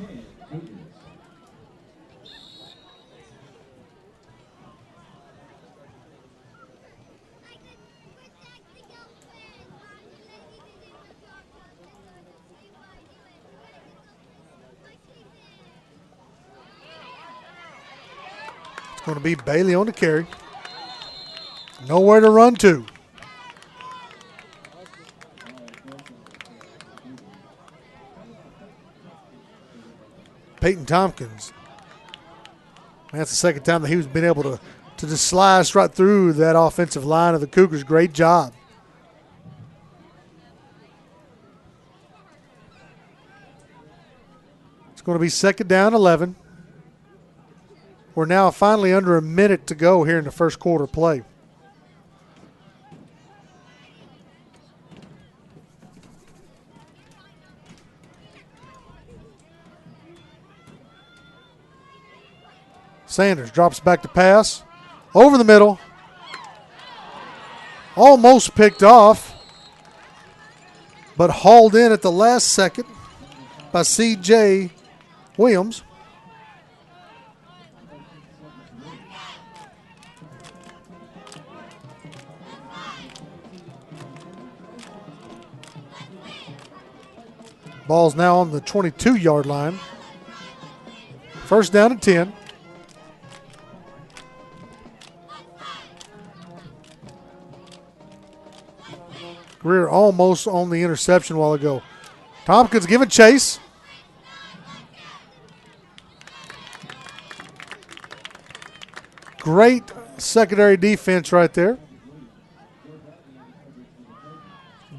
B: It's going to be Bailey on the carry. Nowhere to run to. Peyton Tompkins. That's the second time that he was been able to just slice right through that offensive line of the Cougars. Great job. It's going to be second down 11. We're now finally under a minute to go here in the first quarter play. Sanders drops back to pass. Over the middle. Almost picked off, but hauled in at the last second by C.J. Williams. Ball's now on the 22-yard line. First down and 10. Greer almost on the interception a while ago. Tompkins giving chase. Great secondary defense right there.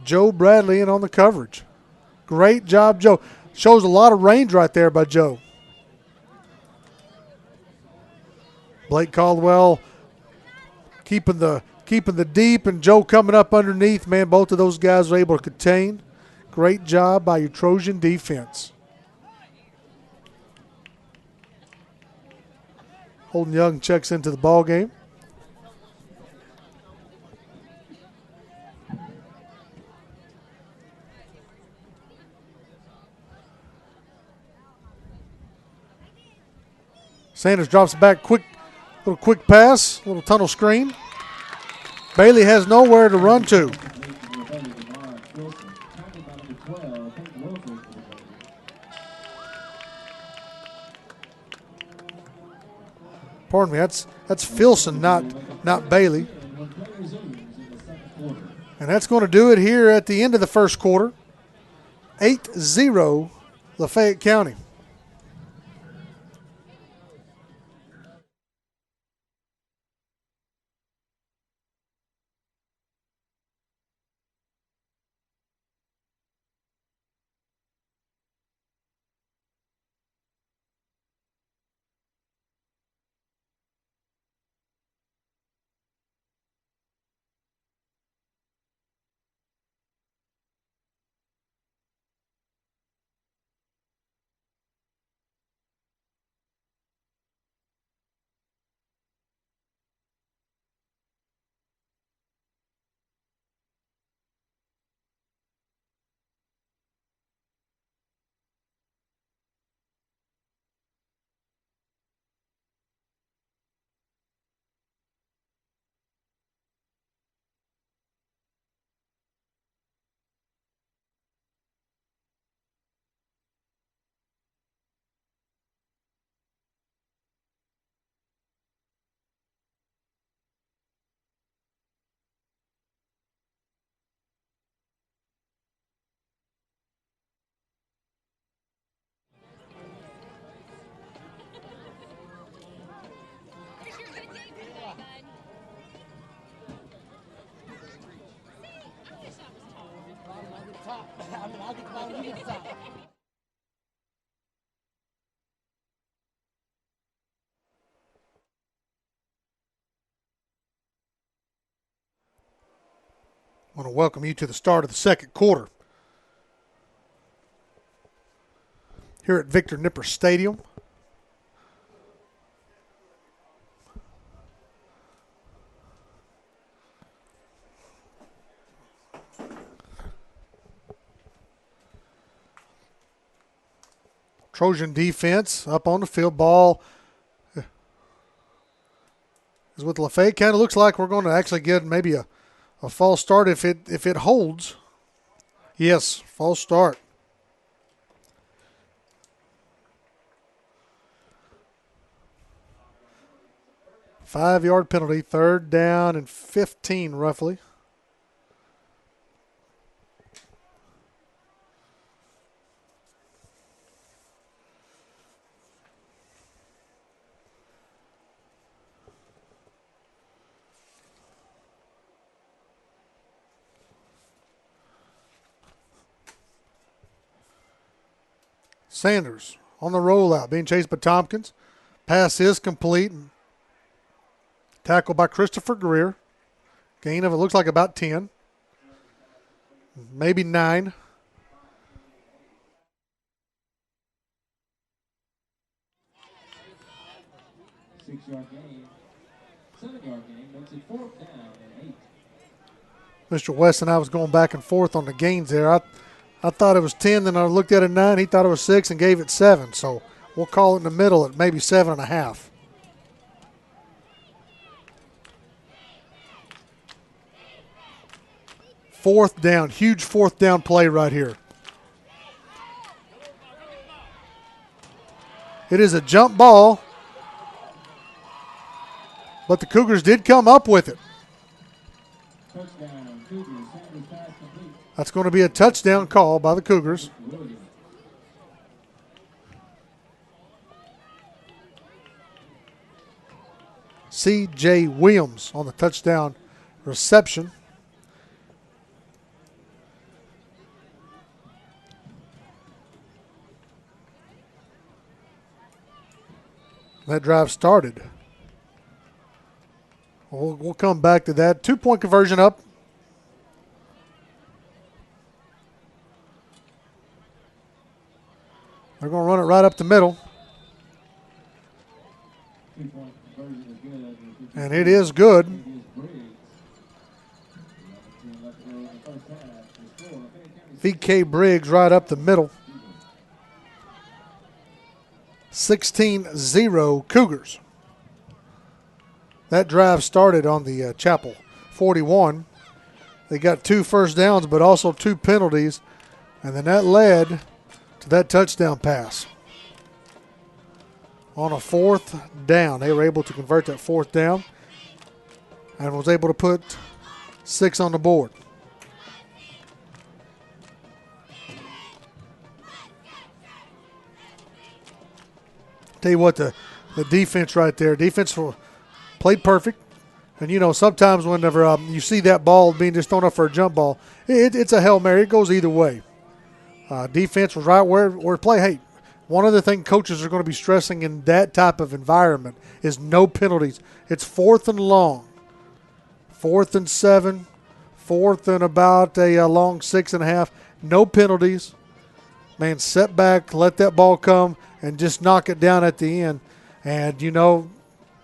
B: Joe Bradley in on the coverage. Great job, Joe. Shows a lot of range right there by Joe. Blake Caldwell keeping the deep, and Joe coming up underneath. Man, both of those guys were able to contain. Great job by your Trojan defense. Holden Young checks into the ball game. Sanders drops back quick, little quick pass, little tunnel screen. Bailey has nowhere to run to. Pardon me, that's Filson, not Bailey. And that's going to do it here at the end of the first quarter. 8-0 Lafayette County. I want to welcome you to the start of the second quarter. here at Victor Nipper Stadium. Trojan defense up on the field. Ball is with Lafayette. Kind of looks like we're going to actually get maybe a false start if it holds. Yes, false start. Five-yard penalty, 3rd down and 15 roughly. Sanders on the rollout, being chased by Tompkins. Pass is complete. Tackled by Christopher Greer. Gain of it looks like about 10. Maybe 9.
C: Six-yard gain. 7-yard gain makes it 4th down and 8.
B: Mr. West and I was going back and forth on the gains there. I thought it was 10, then I looked at it 9. He thought it was 6 and gave it 7. So we'll call it in the middle at maybe 7.5. Fourth down, huge 4th down play right here. It is a jump ball, but the Cougars did come up with it.
C: Touchdown, Cougars. Sanders pass complete.
B: That's going to be a touchdown call by the Cougars.
C: Williams.
B: C.J. Williams on the touchdown reception. That drive started. We'll come back to that. 2-point conversion up. They're going to run it right up the middle.
C: 2-point conversion is good.
B: And it is good.
C: It is Briggs. Left to go in the first half. To score.
B: V.K. Briggs right up the middle. 16-0 Cougars. That drive started on the Chapel 41. They got 2 first downs, but also 2 penalties. And then that led to that touchdown pass. On a 4th down, they were able to convert that 4th down and was able to put 6 on the board. Tell you what, the defense right there, defense played perfect. And, you know, sometimes whenever you see that ball being just thrown up for a jump ball, it's a Hail Mary. It goes either way. Defense was right where it play. Hey, one other thing coaches are going to be stressing in that type of environment is no penalties. It's 4th and long, 4th and 7, 4th and about a long 6.5. No penalties. Man, set back, let that ball come, and just knock it down at the end. And, you know,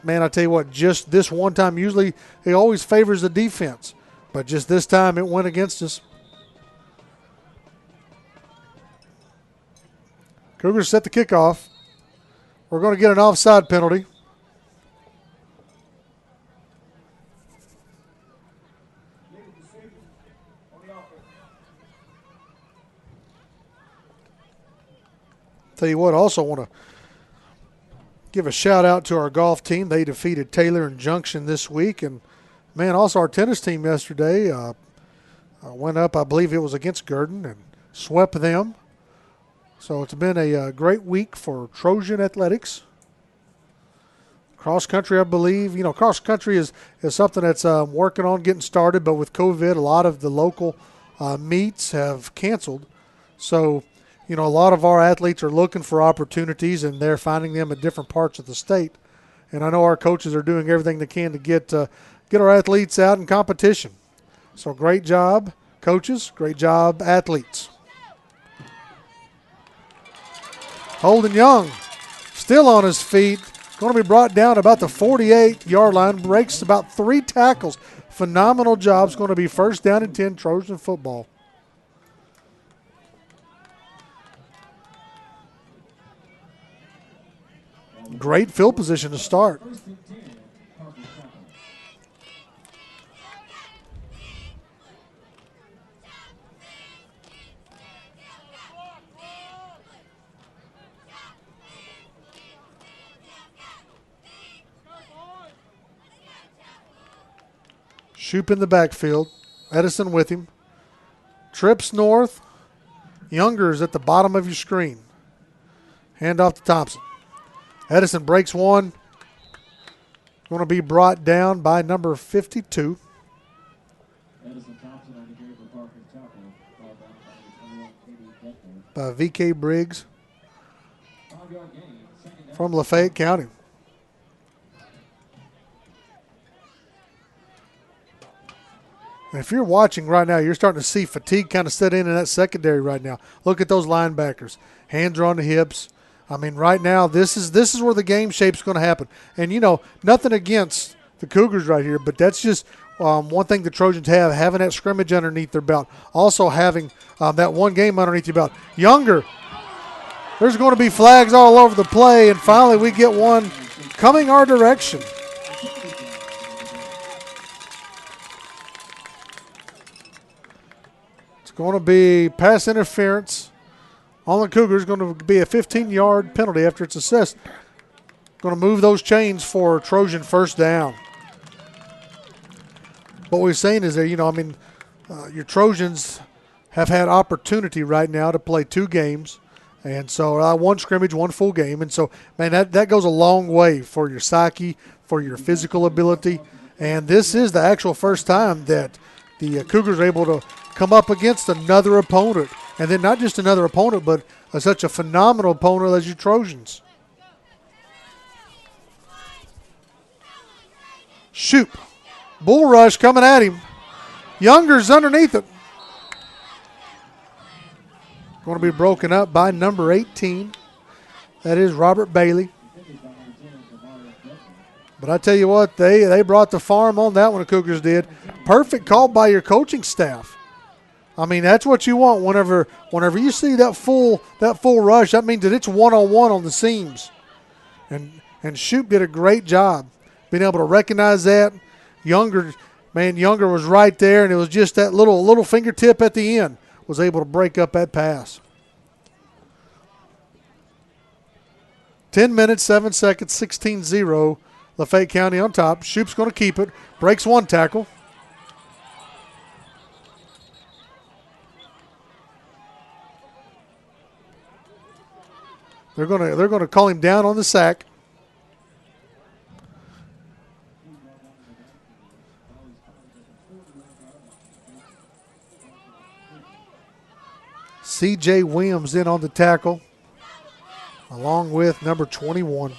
B: man, I tell you what, just this one time, usually he always favors the defense. But just this time it went against us. Cougars set the kickoff. We're going to get an offside penalty. Tell you what, I also want to give a shout out to our golf team. They defeated Taylor and Junction this week. And, man, also our tennis team yesterday went up, I believe it was against Gurdon, and swept them. So it's been a great week for Trojan athletics. Cross country, I believe. You know, cross country is something that's working on getting started, but with COVID, a lot of the local meets have canceled. So, you know, a lot of our athletes are looking for opportunities, and they're finding them at different parts of the state. And I know our coaches are doing everything they can to get our athletes out in competition. So great job, coaches. Great job, athletes. Holden Young still on his feet. Going to be brought down about the 48-yard line. Breaks about 3 tackles. Phenomenal job. It's going to be first down and 10, Trojan football. Great field position to start. Shoop in the backfield. Edison with him. Trips north. Younger's at the bottom of your screen. Hand off to Thompson. Edison breaks one. Going to be brought down by number 52.
C: Edison Thompson on the game for Parker Chapel. Ball down by 21,
B: By V.K. Briggs
C: 5-yard gain. Second down.
B: from Lafayette County. And if you're watching right now, you're starting to see fatigue kind of set in that secondary right now. Look at those linebackers. Hands are on the hips. I mean, right now, this is where the game shape's going to happen. And, you know, nothing against the Cougars right here, but that's just one thing the Trojans have, having that scrimmage underneath their belt. Also having that one game underneath your belt. Younger, there's going to be flags all over the play, and finally we get one coming our direction. It's going to be pass interference on the Cougars. Going to be a 15-yard penalty after it's assessed. Going to move those chains for Trojan first down. What we're saying is that, you know, I mean, your Trojans have had opportunity right now to play 2 games. And so one scrimmage, one full game. And so, man, that goes a long way for your psyche, for your physical ability. And this is the actual first time that the Cougars are able to come up against another opponent. And then not just another opponent, but such a phenomenal opponent as your Trojans. Shoot. Bull rush coming at him. Younger's underneath it. Going to be broken up by number 18. That is Robert Bailey. But I tell you what, they brought the farm on that one, the Cougars did. Perfect call by your coaching staff. I mean, that's what you want whenever you see that full rush. That means that it's one-on-one on the seams. And Shoop did a great job being able to recognize that. Younger was right there, and it was just that little fingertip at the end was able to break up that pass. 10 minutes, 7 seconds, 16-0. Lafayette County on top. Shoop's going to keep it. Breaks one tackle. They're going to call him down on the sack. C.J. Williams in on the tackle, along with number 21,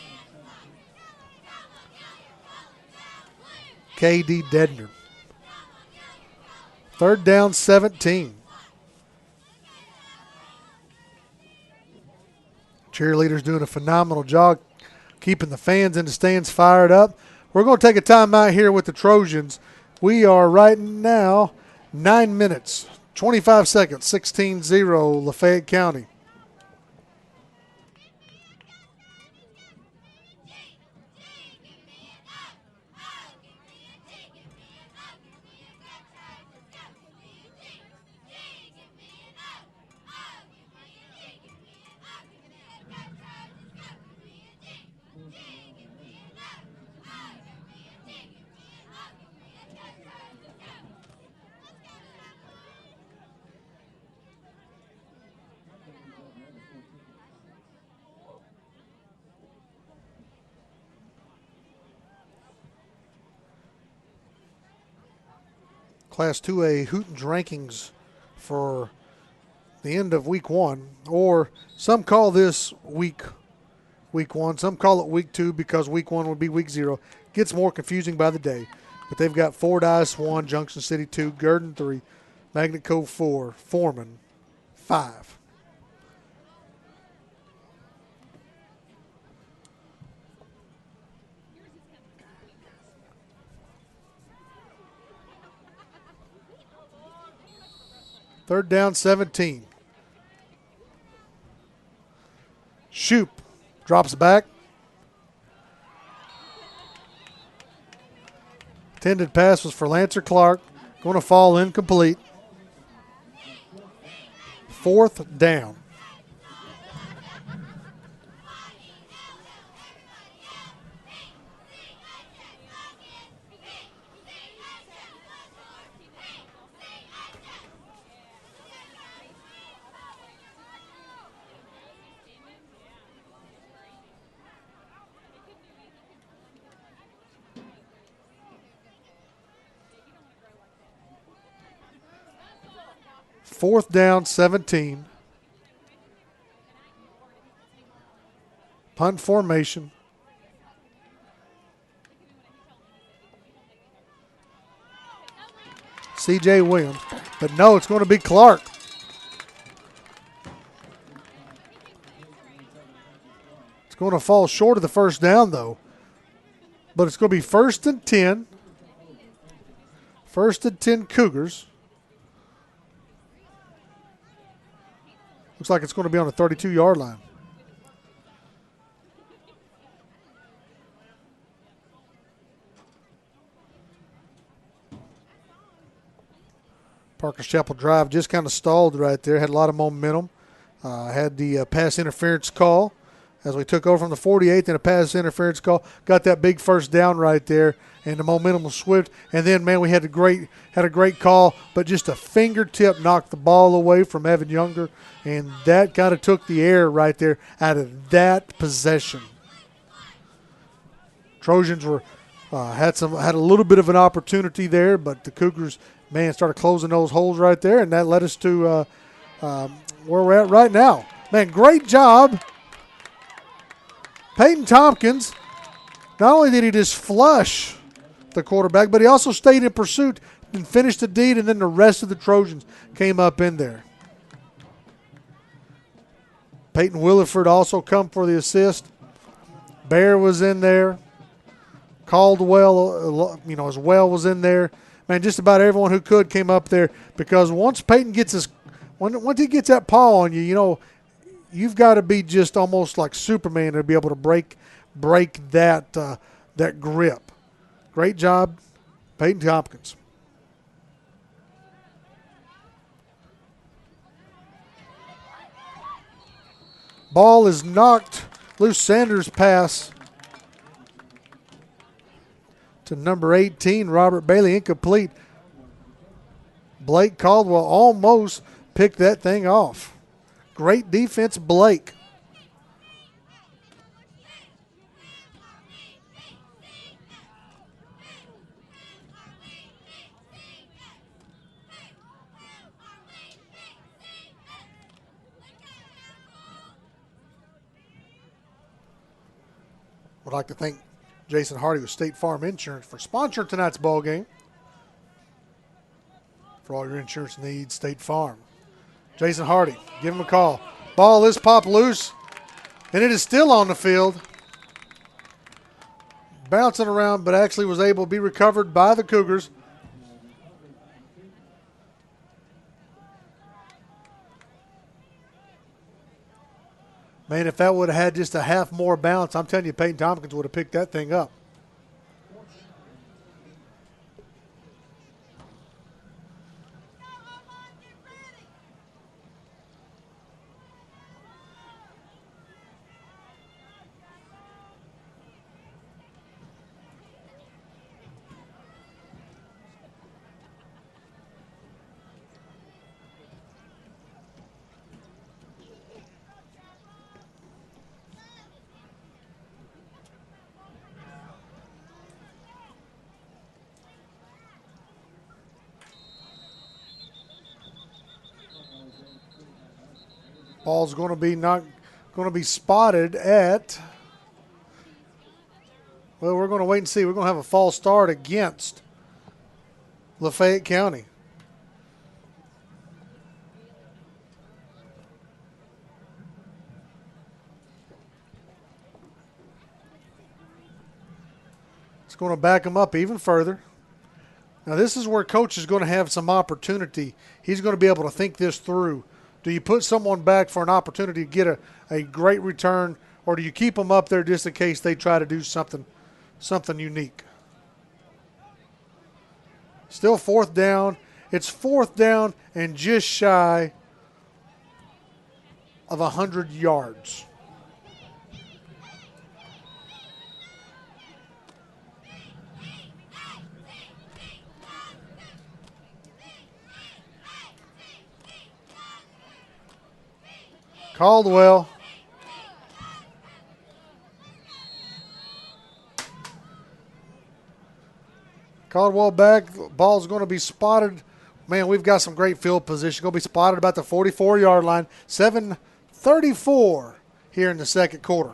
B: K.D. Dedner. Third down, 17. Cheerleaders doing a phenomenal job keeping the fans in the stands fired up. We're going to take a timeout here with the Trojans. We are right now 9 minutes, 25 seconds, 16-0 Lafayette County. Class 2A Hooten's rankings for the end of week 1, or some call this week 1, some call it week 2 because week 1 would be week 0. Gets more confusing by the day. But they've got Fordyce 1, Junction City 2, Gurdon 3, Magnet Cove 4, Foreman 5. Third down, 17. Shoop drops back. Intended pass was for Lancer Clark. Going to fall incomplete. Fourth down. Fourth down, 17. Punt formation. C.J. Williams. But no, it's going to be Clark. It's going to fall short of the first down, though. But it's going to be 1st and 10. 1st and 10 Cougars. Looks like it's going to be on the 32-yard line. Parker's Chapel drive just kind of stalled right there. Had a lot of momentum. Had the pass interference call as we took over from the 48th, and a pass interference call. Got that big first down right there, and the momentum was swift. And then, man, we had a great call, but just a fingertip knocked the ball away from Evan Younger, and that kind of took the air right there out of that possession. Trojans were had a little bit of an opportunity there, but the Cougars, man, started closing those holes right there, and that led us to where we're at right now. Man, great job. Peyton Tompkins, not only did he just flush the quarterback, but he also stayed in pursuit and finished the deed, and then the rest of the Trojans came up in there. Peyton Williford also come for the assist. Bear was in there. Caldwell, as well was in there. Man, just about everyone who could came up there, because once Peyton gets once he gets that paw on you, you've got to be just almost like Superman to be able to break that grip. Great job, Peyton Tompkins. Ball is knocked loose. Sanders' pass to number 18, Robert Bailey, incomplete. Blake Caldwell almost picked that thing off. Great defense, Blake. Would like to thank Jason Hardy with State Farm Insurance for sponsoring tonight's ball game. For all your insurance needs, State Farm. Jason Hardy, give him a call. Ball is popped loose, and it is still on the field. Bouncing around, but actually was able to be recovered by the Cougars. Man, if that would have had just a half more bounce, I'm telling you, Peyton Tompkins would have picked that thing up. Ball's going to be spotted at. Well, we're going to wait and see. We're going to have a false start against Lafayette County. It's going to back them up even further. Now, this is where Coach is going to have some opportunity. He's going to be able to think this through. Do you put someone back for an opportunity to get a great return, or do you keep them up there just in case they try to do something unique? Still fourth down. It's fourth down and just shy of 100 yards. Caldwell. Caldwell back. Ball's going to be spotted. Man, we've got some great field position. Going to be spotted about the 44-yard line. 7:34 here in the second quarter.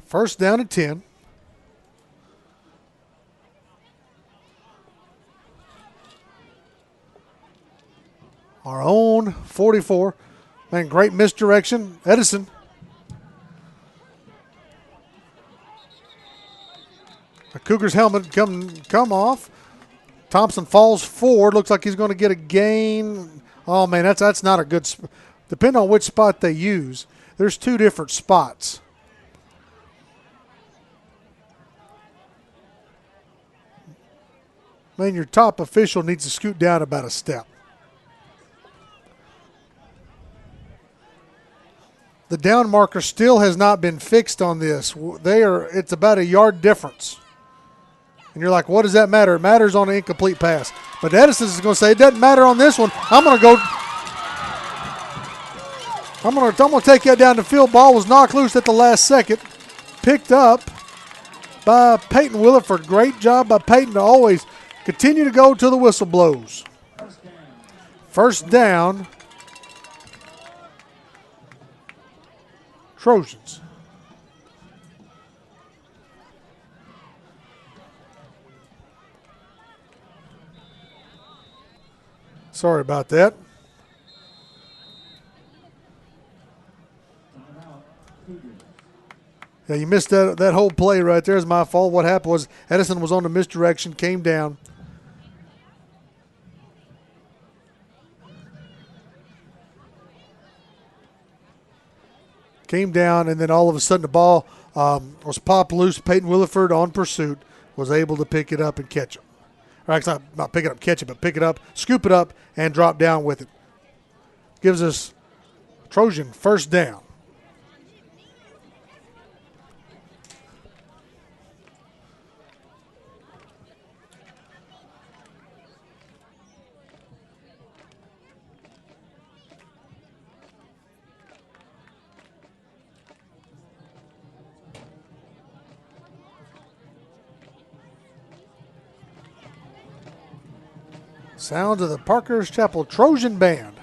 B: First down and 10. Our own 44. Man, great misdirection. Edison. The Cougars helmet come off. Thompson falls forward. Looks like he's going to get a gain. Oh, man, that's not a good spot. Depending on which spot they use, there's two different spots. Man, your top official needs to scoot down about a step. The down marker still has not been fixed on this. It's about a yard difference. And you're like, what does that matter? It matters on an incomplete pass. But Edison is going to say, it doesn't matter on this one. I'm going to take that down the field. Ball was knocked loose at the last second. Picked up by Peyton Williford. Great job by Peyton to always continue to go till the whistle blows. First down. Trojans. Sorry about that. Yeah, you missed that whole play right there. It's my fault. What happened was Edison was on the misdirection, came down. And then all of a sudden the ball was popped loose. Peyton Williford on pursuit was able to pick it up and catch it. Or actually, not pick it up, catch it, but pick it up, scoop it up, and drop down with it. Gives us Trojan first down. Sounds of the Parker's Chapel Trojan Band.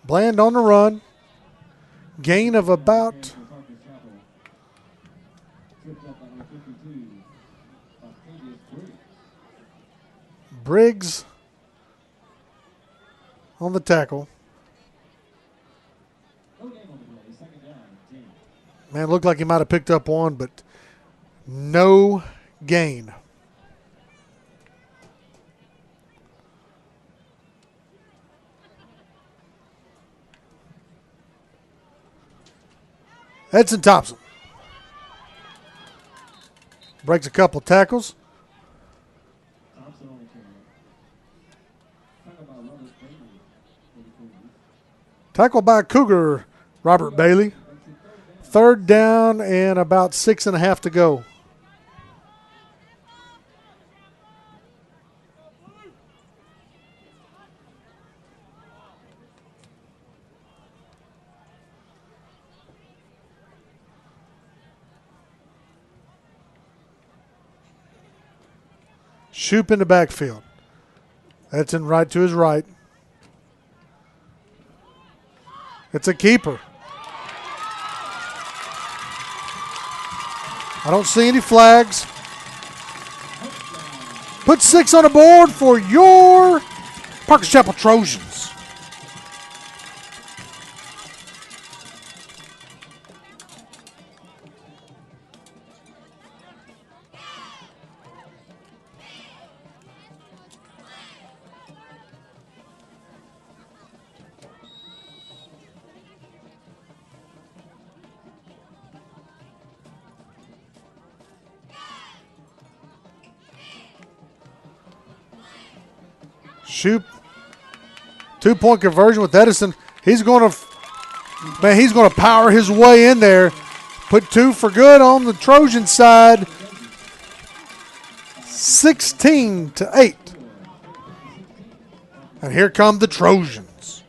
B: Bland on the run. Gain of about Briggs on the tackle. Man, looked like he might have picked up one, but no gain. Edson Thompson breaks a couple tackles. Tackle by Cougar, Robert Bailey. Third down and about 6.5 to go. Shoop in the backfield. Edson right to his right. It's a keeper. I don't see any flags. Put 6 on the board for your Parkers Chapel Trojans. Shoop. 2-point conversion with Edison. He's going to power his way in there. Put 2 for good on the Trojan side. 16-8. And here come the Trojans.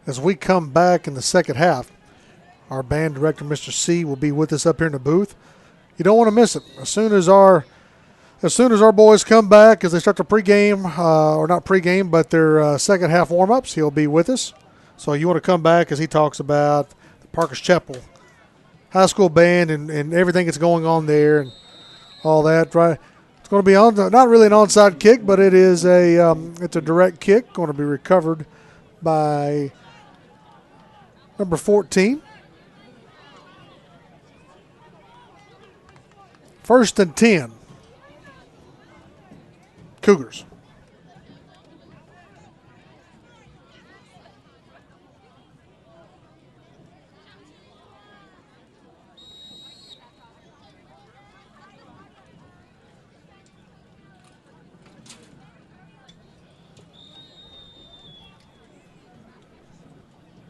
B: As we come back in the second half, our band director, Mr. C, will be with us up here in the booth. You don't want to miss it. As soon as our boys come back, as they start the pregame, or not pregame, but their second half warm-ups, he'll be with us. So you want to come back as he talks about the Parkers Chapel High School band and everything that's going on there and all that. Right? It's going to be not really an onside kick, but it is it's a direct kick, going to be recovered by number 14. 1st and 10. Cougars.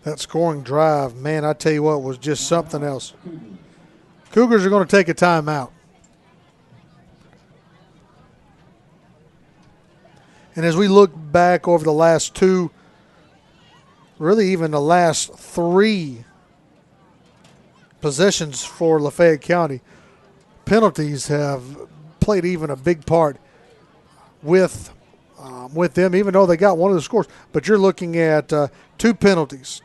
B: That scoring drive, man, I tell you what, was just something else. Cougars are going to take a timeout. And as we look back over the last 2, really even the last 3 possessions for Lafayette County, penalties have played even a big part with them, even though they got one of the scores. But you're looking at 2 penalties,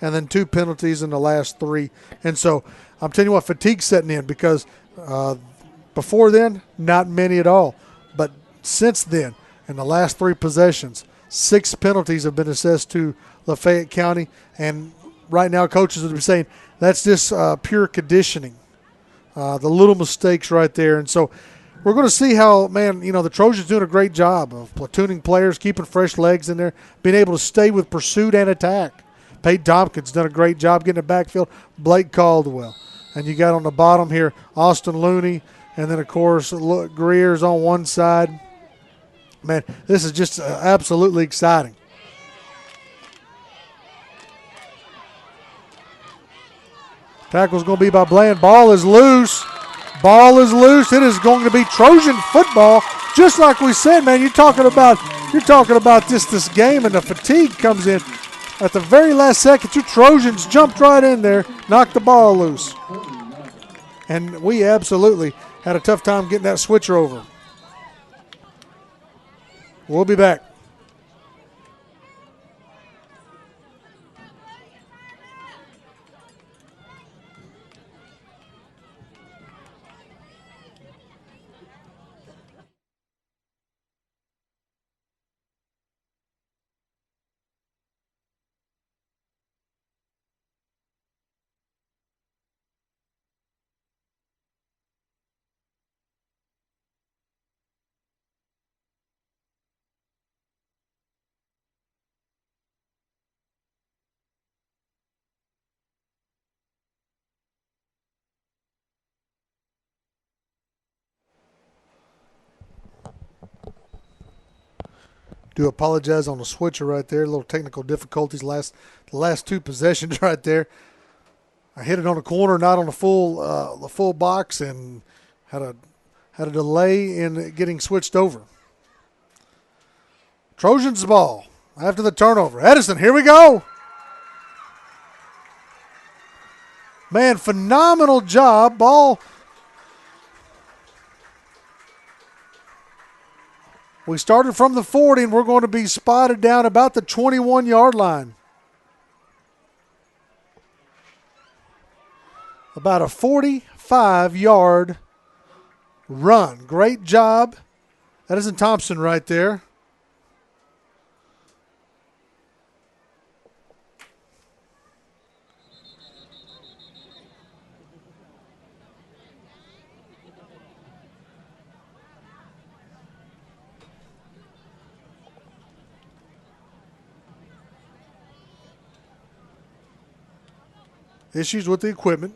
B: and then 2 penalties in the last 3. And so I'm telling you what, fatigue's setting in because before then, not many at all. But since then, in the last 3 possessions, 6 penalties have been assessed to Lafayette County. And right now, coaches are saying that's just pure conditioning, the little mistakes right there. And so we're going to see how, the Trojans doing a great job of platooning players, keeping fresh legs in there, being able to stay with pursuit and attack. Peyton Tompkins done a great job getting the backfield. Blake Caldwell. And you got on the bottom here Austin Looney, and then, of course, Greer's on one side. Man, this is just absolutely exciting. Tackle's going to be by Bland. Ball is loose. It is going to be Trojan football, just like we said, man. You're talking about this game, and the fatigue comes in at the very last second. 2 Trojans jumped right in there, knocked the ball loose, and we absolutely had a tough time getting that switcher over. We'll be back. Do apologize on the switcher right there. A little technical difficulties the last two possessions right there. I hit it on the corner, not on the full box, and had a delay in getting switched over. Trojans ball after the turnover. Edison, here we go. Man, phenomenal job. Ball. We started from the 40, and we're going to be spotted down about the 21-yard line. About a 45-yard run. Great job. Edison Thompson right there. Issues with the equipment.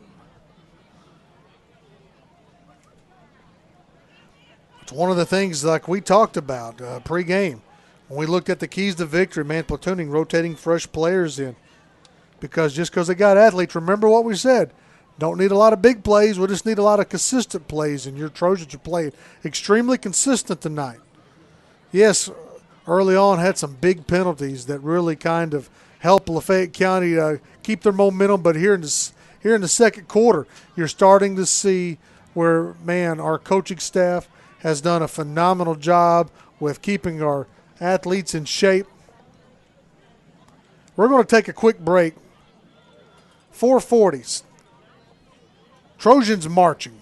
B: It's one of the things like we talked about pre-game. When we looked at the keys to victory, man, platooning, rotating fresh players in. Because just because they got athletes, remember what we said. Don't need a lot of big plays. We just need a lot of consistent plays, and your Trojans are playing extremely consistent tonight. Yes, early on had some big penalties that really kind of helped Lafayette County keep their momentum, but here in the second quarter, you're starting to see where, man, our coaching staff has done a phenomenal job with keeping our athletes in shape. We're going to take a quick break. 4:40. Trojans marching.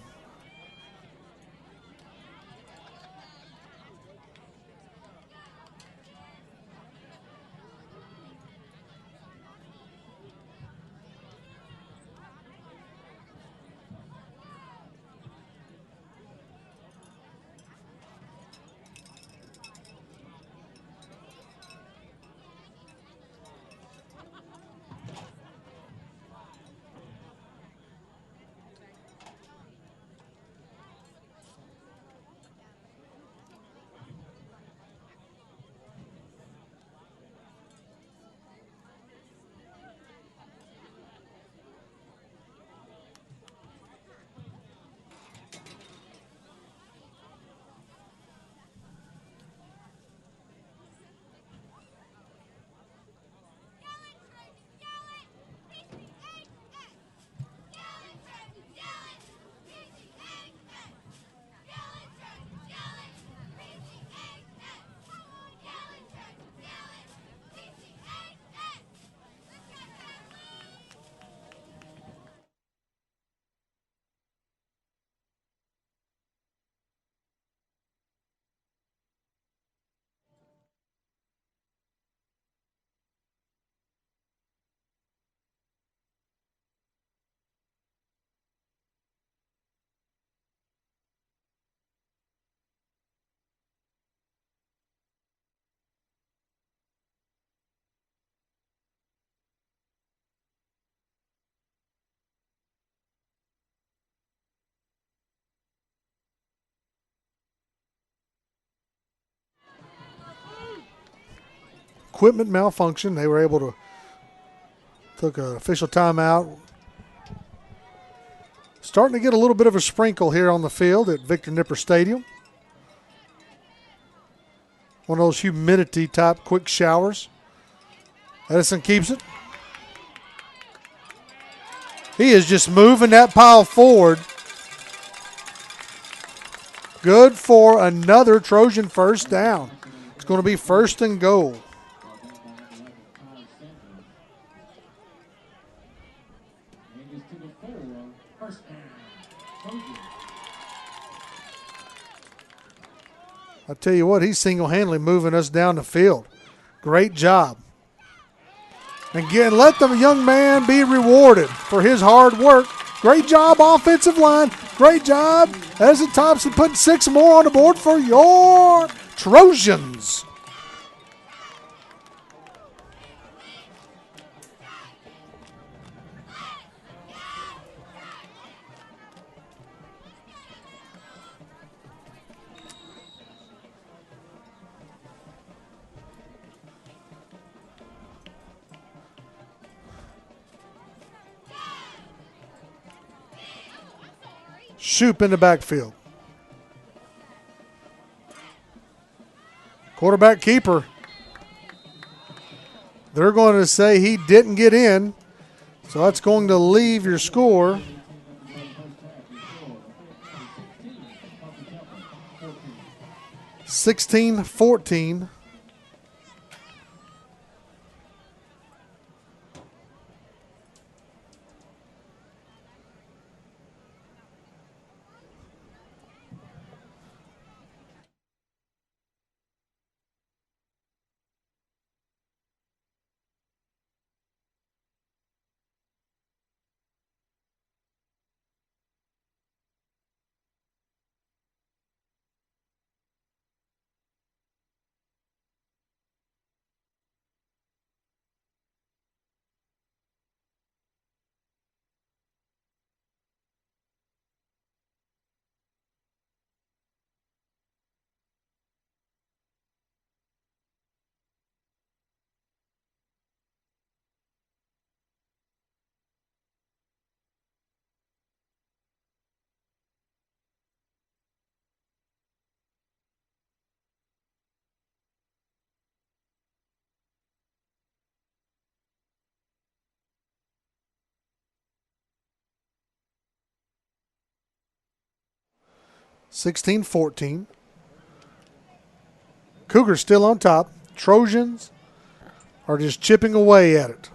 B: Equipment malfunction. They were able to took an official timeout. Starting to get a little bit of a sprinkle here on the field at Victor Nipper Stadium. One of those humidity type quick showers. Edison keeps it. He is just moving that pile forward. Good for another Trojan first down. going to be first and goal. I tell you what, he's single-handedly moving us down the field. Great job. Again, let the young man be rewarded for his hard work. Great job, offensive line. Great job. Ezra Thompson putting 6 more on the board for your Trojans. Shoop in the backfield. Quarterback keeper. They're going to say he didn't get in, so that's going to leave your score. (16-14). Cougars still on top. Trojans are just chipping away at it.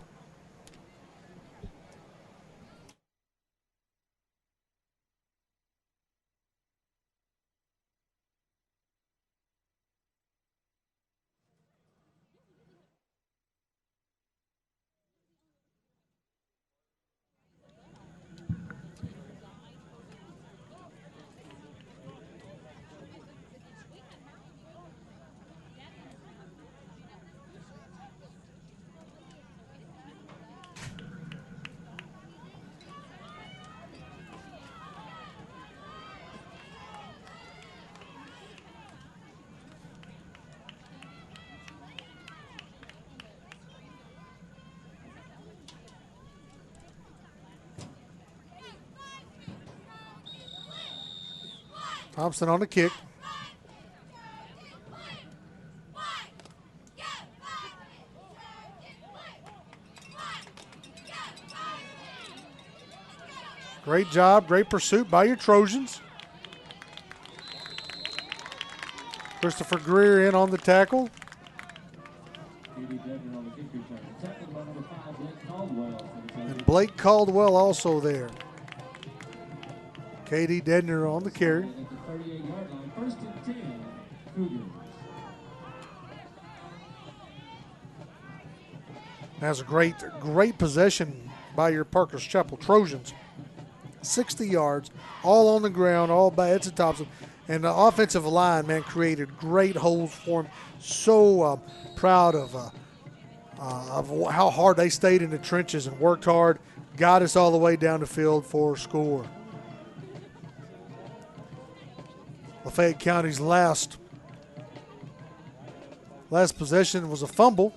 B: Thompson on the kick. Great job, great pursuit by your Trojans. Christopher Greer in on the tackle. And Blake Caldwell also there. K.D. Dedner on the carry. That's a great possession by your Parker's Chapel Trojans. 60 yards, all on the ground, all by Edson Thompson. And the offensive line, man, created great holes for him. So proud of how hard they stayed in the trenches and worked hard. Got us all the way down the field for a score. Lafayette County's last possession was a fumble.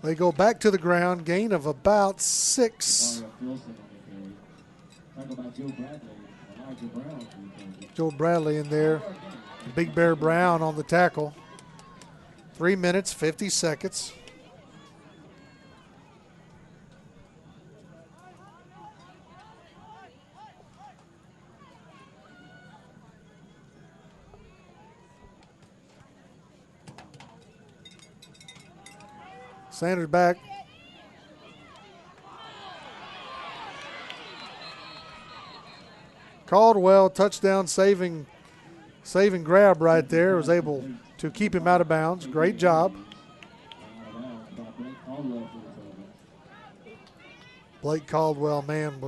B: They go back to the ground, gain of about 6. Joe Bradley in there. Big Bear Brown on the tackle. 3 minutes, 50 seconds. Sanders back. Caldwell, touchdown saving grab right there. Was able to keep him out of bounds. Great job. Blake Caldwell, man,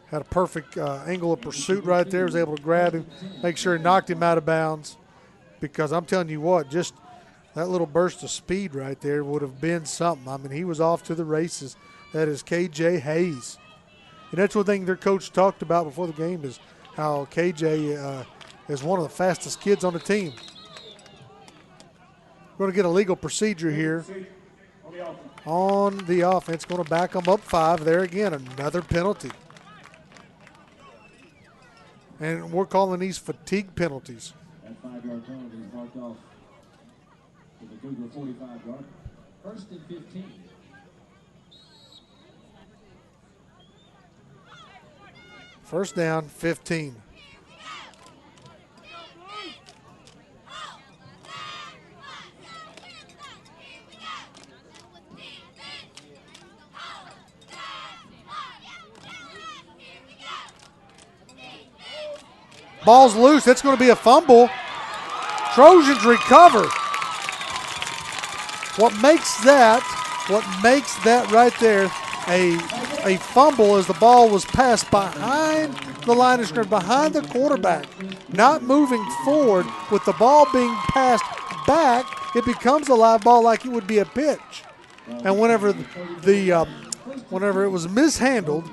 B: had a perfect angle of pursuit right there. Was able to grab him, make sure he knocked him out of bounds. Because I'm telling you what, just that little burst of speed right there would have been something. I mean, he was off to the races. That is KJ Hayes. And that's one thing their coach talked about before the game is how KJ is one of the fastest kids on the team. We're going to get a legal procedure here on the offense. Going to back them up 5. There again, another penalty. And we're calling these fatigue penalties.
C: That 5-yard penalty is marked off to the Cougar 45-yard. 1st and 15.
B: First down, 15. Ball's loose. That's going to be a fumble. Trojans recover. What makes that right there a fumble is the ball was passed behind the line of scrimmage, behind the quarterback, not moving forward. With the ball being passed back, it becomes a live ball like it would be a pitch. And whenever it was mishandled,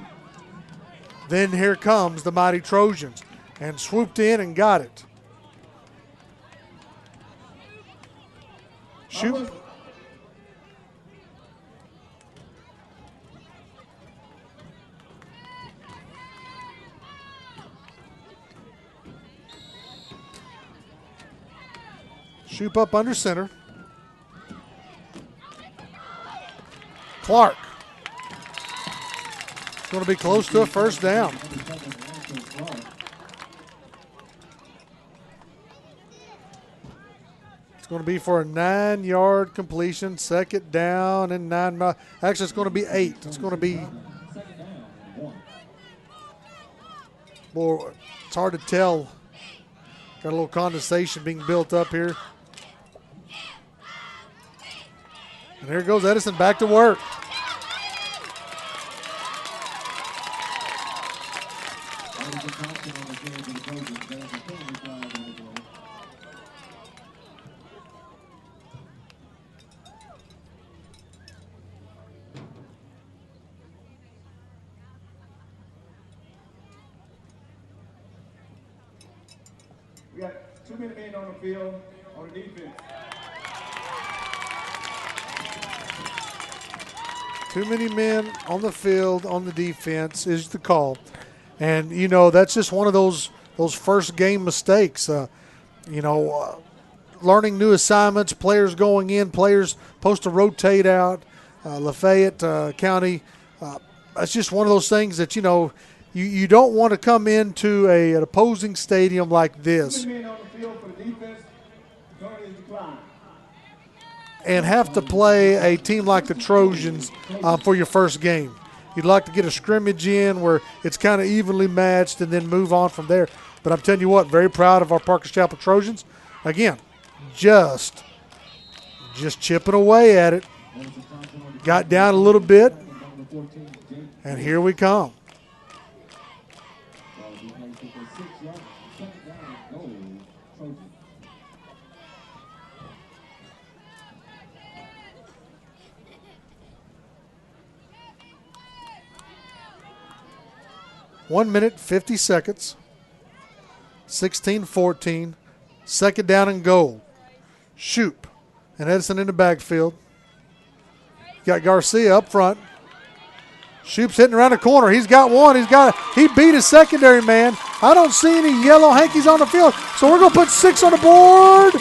B: then here comes the mighty Trojans and swooped in and got it. Shoot. Shoop up under center. Clark. It's going to be close to a first down. It's going to be for a 9-yard completion, 2nd down and 9. Actually, it's going to be 8. It's going to be. Boy, it's hard to tell. Got a little condensation being built up here. And there goes Edison back to work.
D: We got too many men on the field on the defense.
B: Too many men on the field on the defense is the call. And, you know, that's just one of those first game mistakes. Learning new assignments, players going in, players supposed to rotate out. Lafayette County, that's just one of those things that, you don't want to come into an opposing stadium like this and have to play a team like the Trojans for your first game. You'd like to get a scrimmage in where it's kind of evenly matched and then move on from there. But I'm telling you what, very proud of our Parkers Chapel Trojans. Again, just chipping away at it. Got down a little bit, and here we come. One minute, 50 seconds. 16-14. 2nd down and goal. Shoop and Edison in the backfield. Got Garcia up front. Shoop's hitting around the corner. He's got one. He beat his secondary man. I don't see any yellow hankies on the field, so we're going to put 6 on the board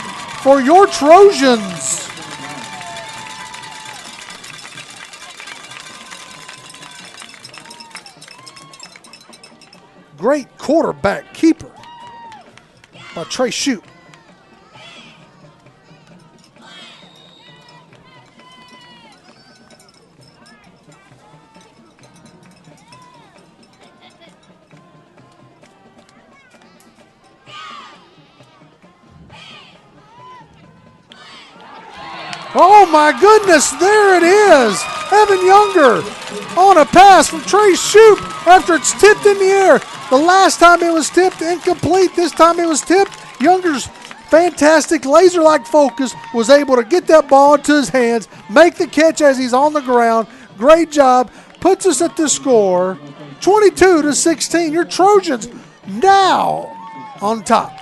B: for your Trojans. Great quarterback keeper by Trey Shoop. Oh my goodness, there it is. Evan Younger on a pass from Trey Shoup after it's tipped in the air. The last time it was tipped, incomplete. This time it was tipped. Younger's fantastic laser-like focus was able to get that ball into his hands, make the catch as he's on the ground. Great job. Puts us at the score, 22-16. Your Trojans now on top.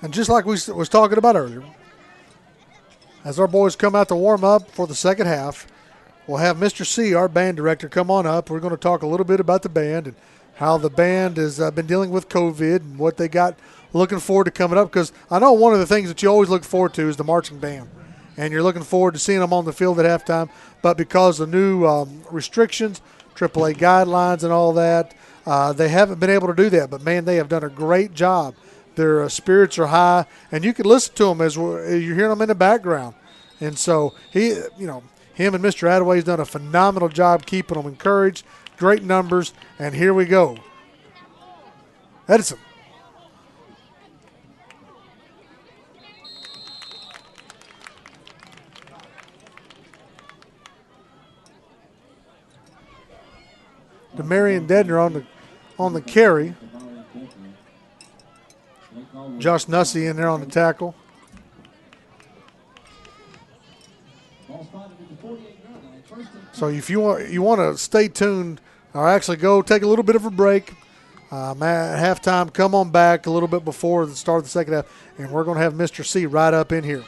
B: And just like we was talking about earlier, as our boys come out to warm up for the second half, we'll have Mr. C, our band director, come on up. We're going to talk a little bit about the band and how the band has been dealing with COVID and what they got looking forward to coming up. Because I know one of the things that you always look forward to is the marching band. And you're looking forward to seeing them on the field at halftime. But because of new restrictions, AAA guidelines and all that, they haven't been able to do that. But, man, they have done a great job. Their spirits are high, and you can listen to them as you're hearing them in the background. And so him and Mr. Attaway's done a phenomenal job keeping them encouraged. Great numbers, and here we go. Edison. DeMarion Dedner on the carry. Josh Nussey in there on the tackle. So if you want to stay tuned, or actually go take a little bit of a break at halftime, come on back a little bit before the start of the second half, and we're going to have Mr. C right up in here.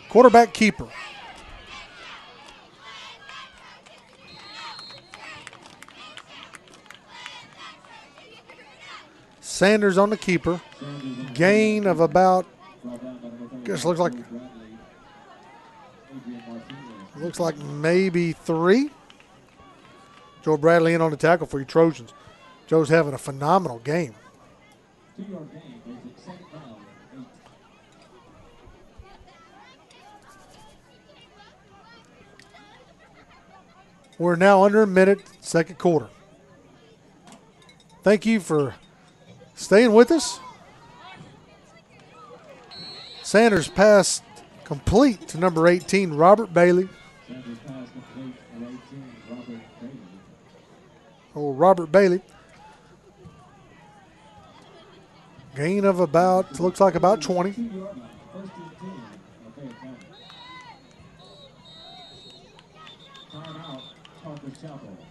B: Quarterback keeper. Sanders on the keeper. Gain of about, looks like maybe 3. Joe Bradley in on the tackle for you Trojans. Joe's having a phenomenal game. We're now under a minute, second quarter. Thank you for staying with us. Sanders pass complete to number 18, Robert Bailey. Robert Bailey. Gain of about, looks like about 20.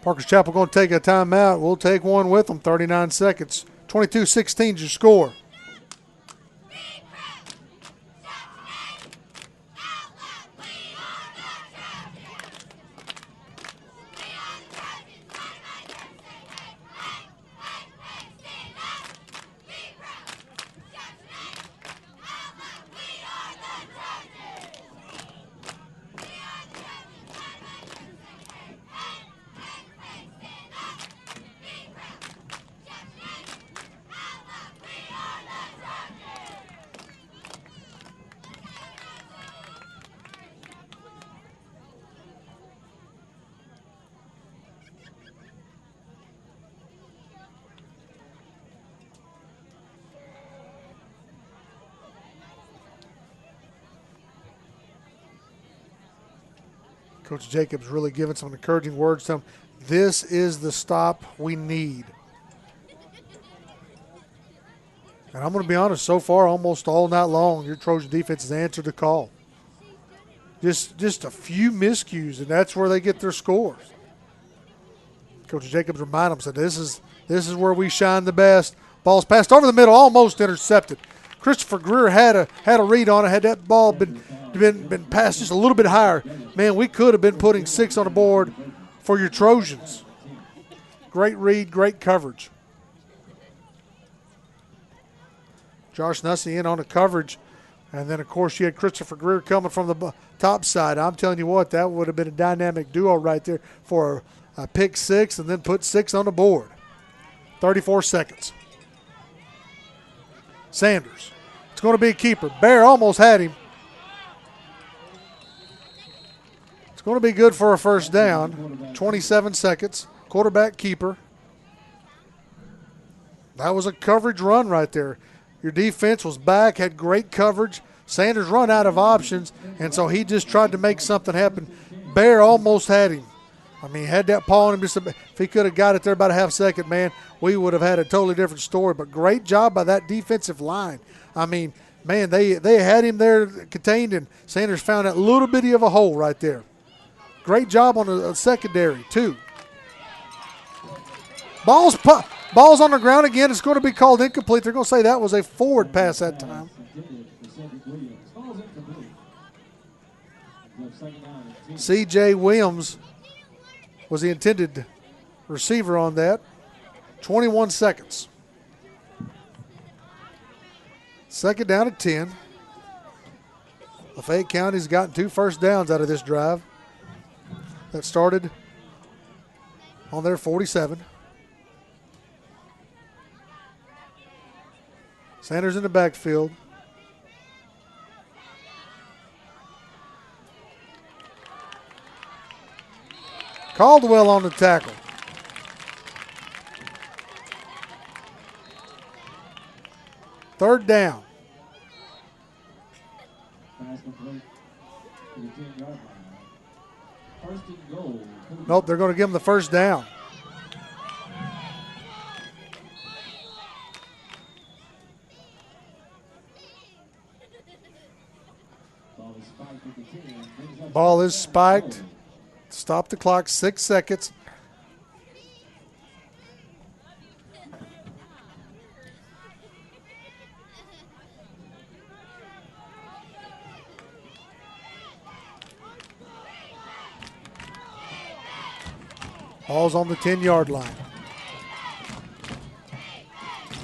B: Parker's Chapel going to take a timeout. We'll take one with them, 39 seconds. 22-16 is your score. Coach Jacobs really giving some encouraging words to him. This is the stop we need. And I'm going to be honest, so far, almost all night long, your Trojan defense has answered the call. Just a few miscues, and that's where they get their scores. Coach Jacobs reminded them, said, this is where we shine the best. Ball's passed over the middle, almost intercepted. Christopher Greer had a read on it. Had that ball been passed just a little bit higher, man, we could have been putting 6 on the board for your Trojans. Great read, great coverage. Josh Nussey in on the coverage. And then, of course, you had Christopher Greer coming from the top side. I'm telling you what, that would have been a dynamic duo right there for a pick six and then put 6 on the board. 34 seconds. Sanders. It's going to be a keeper. Bear almost had him. It's going to be good for a first down. 27 seconds. Quarterback keeper. That was a coverage run right there. Your defense was back, had great coverage. Sanders run out of options, and so he just tried to make something happen. Bear almost had him. I mean, had that paw on him. If he could have got it there about a half second, man, we would have had a totally different story. But great job by that defensive line. I mean, man, they had him there contained, and Sanders found that little bitty of a hole right there. Great job on the secondary, too. Ball's on the ground again. It's going to be called incomplete. They're going to say that was a forward pass that time. C.J. Williams was the intended receiver on that. 21 seconds. Second down at 10. Lafayette County's gotten 2 first downs out of this drive. That started on their 47. Sanders in the backfield. Caldwell on the tackle. Third down. Nope, they're going to give him the first down. Ball is spiked. Stop the clock, 6 seconds. Ball's on the 10-yard line.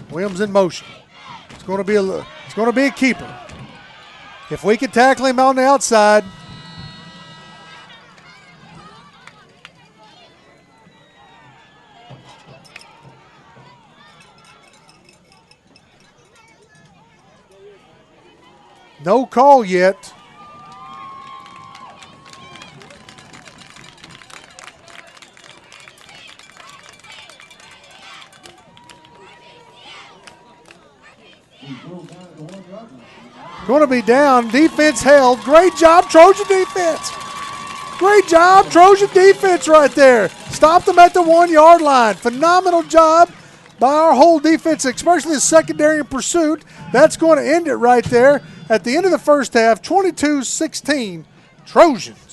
B: Williams in motion. It's going to be a keeper. If we can tackle him on the outside. No call yet. Going to be down. Defense held. Great job, Trojan defense. Great job, Trojan defense right there. Stopped them at the 1-yard line. Phenomenal job by our whole defense, especially the secondary in pursuit. That's going to end it right there at the end of the first half, 22-16, Trojans.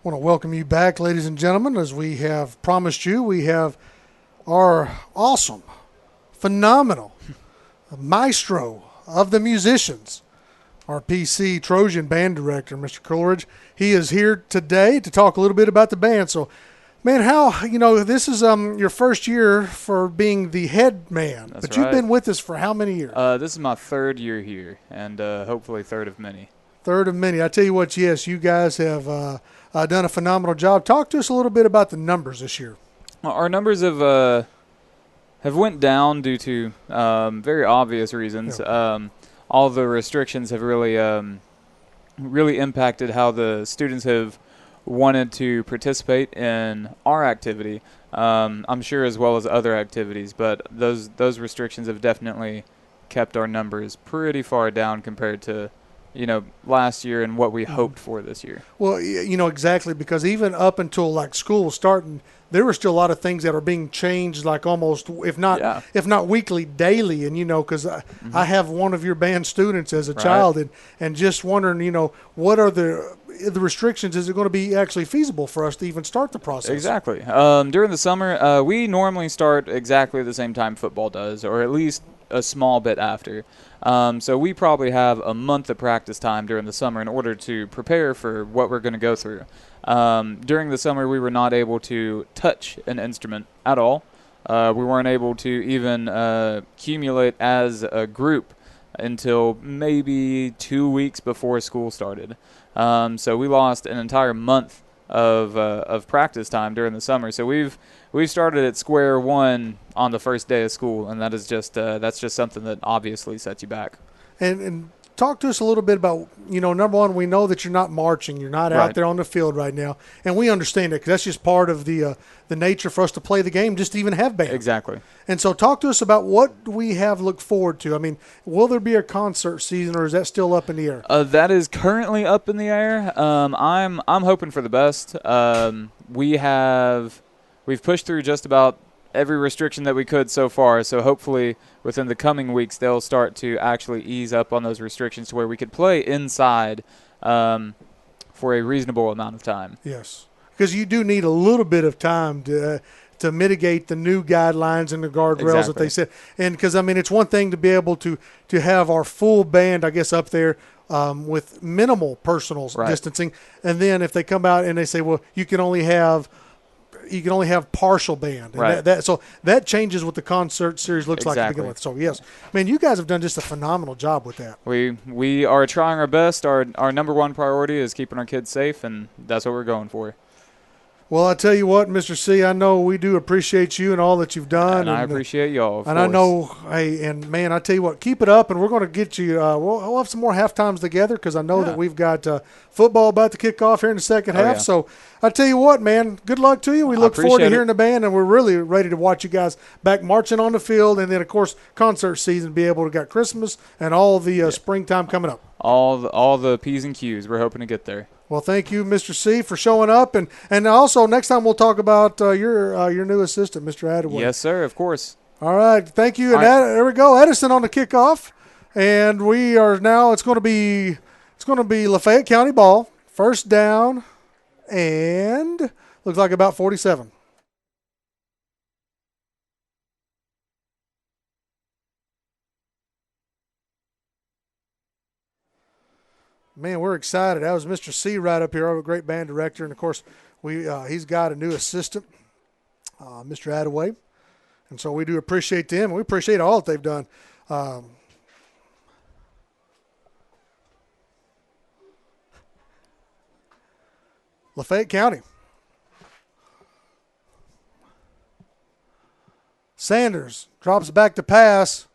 B: want to welcome you back, ladies and gentlemen. As we have promised you, we have our awesome, phenomenal maestro of the musicians, our PC Trojan band director, Mr. Coleridge. He is here today to talk a little bit about the band. So, man, this is your first year for being the head man.
E: That's
B: but you've
E: right.
B: been with us for how many years?
E: This is my third year here, and hopefully third of many.
B: Third of many. I tell you what, yes, you guys have done a phenomenal job. Talk to us a little bit about the numbers this year.
E: Our numbers have went down due to very obvious reasons.
B: Yeah.
E: All the restrictions have really impacted how the students have wanted to participate in our activity. I'm sure as well as other activities, but those restrictions have definitely kept our numbers pretty far down compared to last year and what we hoped for this year.
B: Well, exactly, because even up until like school was starting, there were still a lot of things that are being changed, like almost, if not weekly, daily. And, because I have one of your band students as a child and just wondering, what are the restrictions? Is it going to be actually feasible for us to even start the process?
E: Exactly. During the summer, we normally start exactly the same time football does, or at least a small bit after. So we probably have a month of practice time during the summer in order to prepare for what we're going to go through. During the summer, we were not able to touch an instrument at all. We weren't able to even accumulate as a group until maybe 2 weeks before school started. So we lost an entire month of practice time during the summer. So we've started at square one on the first day of school, and that is that's just something that obviously sets you back.
B: And talk to us a little bit about, number one, we know that you're not marching, you're not out there on the field right now, and we understand that because that's just part of the nature for us to play the game, just to even have band.
E: Exactly.
B: And so talk to us about what we have looked forward to. I mean, will there be a concert season, or is that still up in the air?
E: That is currently up in the air. I'm hoping for the best. We've pushed through just about every restriction that we could so far, so hopefully within the coming weeks they'll start to actually ease up on those restrictions to where we could play inside for a reasonable amount of time.
B: Yes, because you do need a little bit of time to mitigate the new guidelines and the guardrails that they set. And because, it's one thing to be able to have our full band, I guess, up there with minimal personal distancing, and then if they come out and they say, well, you can only have partial band. And so that changes what the concert series looks like to begin with. So, yes, man, you guys have done just a phenomenal job with that.
E: We are trying our best. Our number one priority is keeping our kids safe, and that's what we're going for.
B: Well, I tell you what, Mr. C, I know we do appreciate you and all that you've done.
E: And I appreciate y'all, of
B: and
E: course.
B: I know, hey, and man, I tell you what, keep it up, and we're going to get you, we'll have some more halftimes together because I know that we've got football about to kick off here in the second half.
E: Yeah.
B: So I tell you what, man, good luck to you. We look forward to hearing the band, and we're really ready to watch you guys back marching on the field, and then, of course, concert season, be able to get Christmas and all the springtime coming up.
E: All the P's and Q's. We're hoping to get there.
B: Well, thank you, Mr. C, for showing up, and also next time we'll talk about your new assistant, Mr. Adaway.
E: Yes, sir. Of course.
B: All right, thank you. And there we go, Edison on the kickoff, and we are now. It's going to be Lafayette County ball, first down, and looks like about 47. Man, we're excited. That was Mr. C right up here, our great band director. And, of course, he's got a new assistant, Mr. Adaway. And so we do appreciate them. We appreciate all that they've done. Lafayette County. Sanders drops back to pass.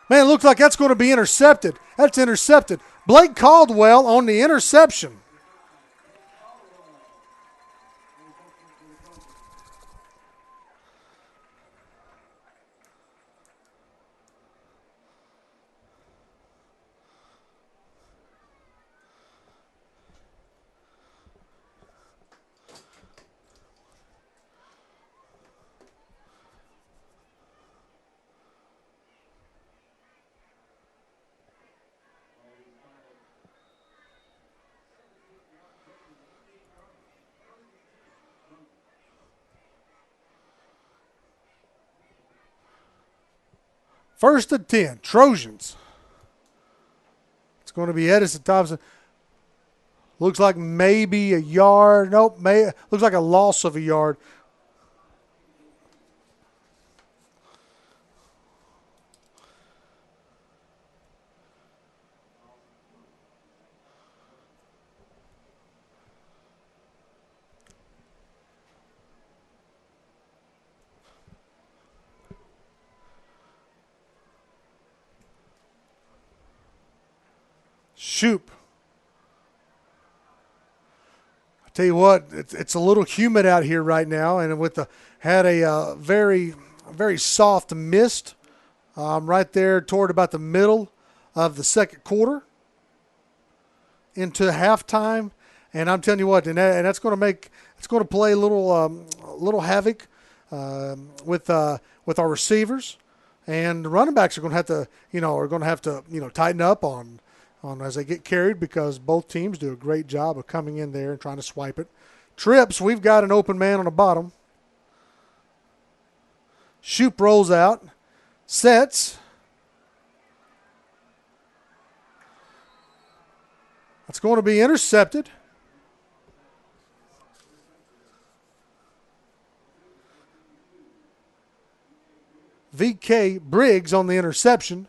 B: Man, it looks like that's going to be intercepted. That's intercepted. Blake Caldwell on the interception. First and 10, Trojans. It's going to be Edison Thompson. Looks like maybe a yard. Nope, looks like a loss of a yard. Shoop. I tell you what, it's a little humid out here right now, and had a very soft mist right there toward about the middle of the second quarter into halftime, and I'm telling you what, and that's going to play a little havoc with our receivers, and the running backs are going to have to tighten up on as they get carried, because both teams do a great job of coming in there and trying to swipe it. Trips, we've got an open man on the bottom. Shoop rolls out, sets. That's going to be intercepted. VK Briggs on the interception.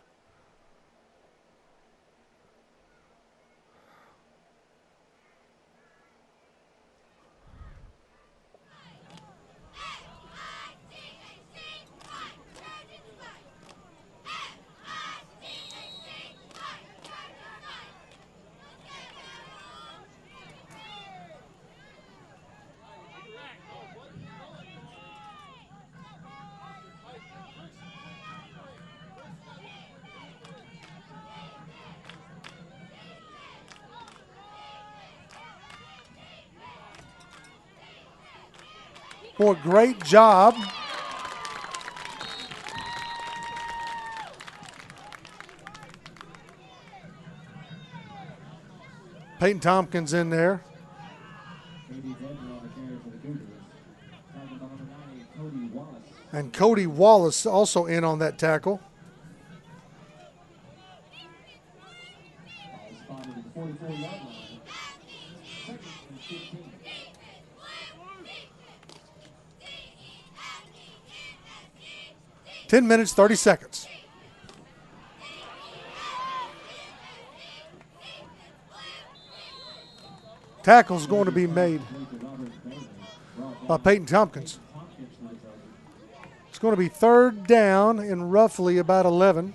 B: Boy, great job. Peyton Tompkins in there. And Cody Wallace also in on that tackle.
C: Spotted at the 44-yard line.
B: 10 minutes, 30 seconds. Tackle's going to be made by Peyton Tompkins. It's going to be third down in roughly about 11.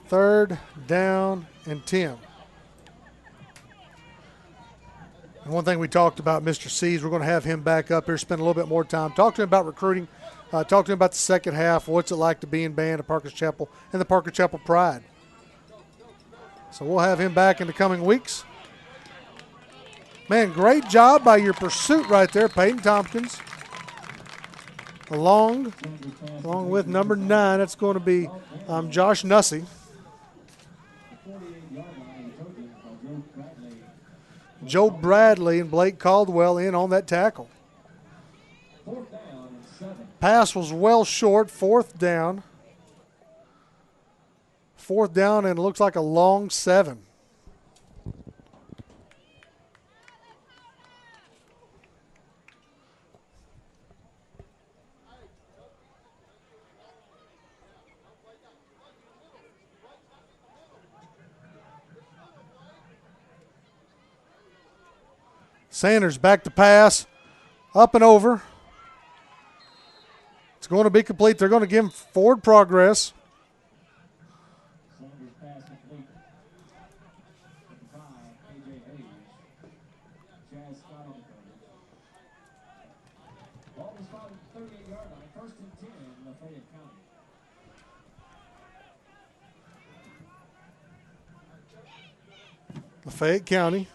B: Third down and 10. And one thing we talked about, Mr. C's, we're going to have him back up here, spend a little bit more time. Talk to him about recruiting. Talk to him about the second half. What's it like to be in band at Parker's Chapel and the Parker Chapel Pride. So we'll have him back in the coming weeks. Man, great job by your pursuit right there, Peyton Tompkins. Along with number 9, that's going to be Josh Nussey. Joe Bradley and Blake Caldwell in on that tackle. Pass was well short, fourth down. Fourth down, and it looks like a long 7. Sanders back to pass, up and over. It's going to be complete. They're going to give him forward progress.
C: Sanders pass complete. 5, A.J. Hayes. Jazz Scott on the coverage. Ball was spotted at the 38-yard line. First and 10, Lafayette County.
B: Lafayette County.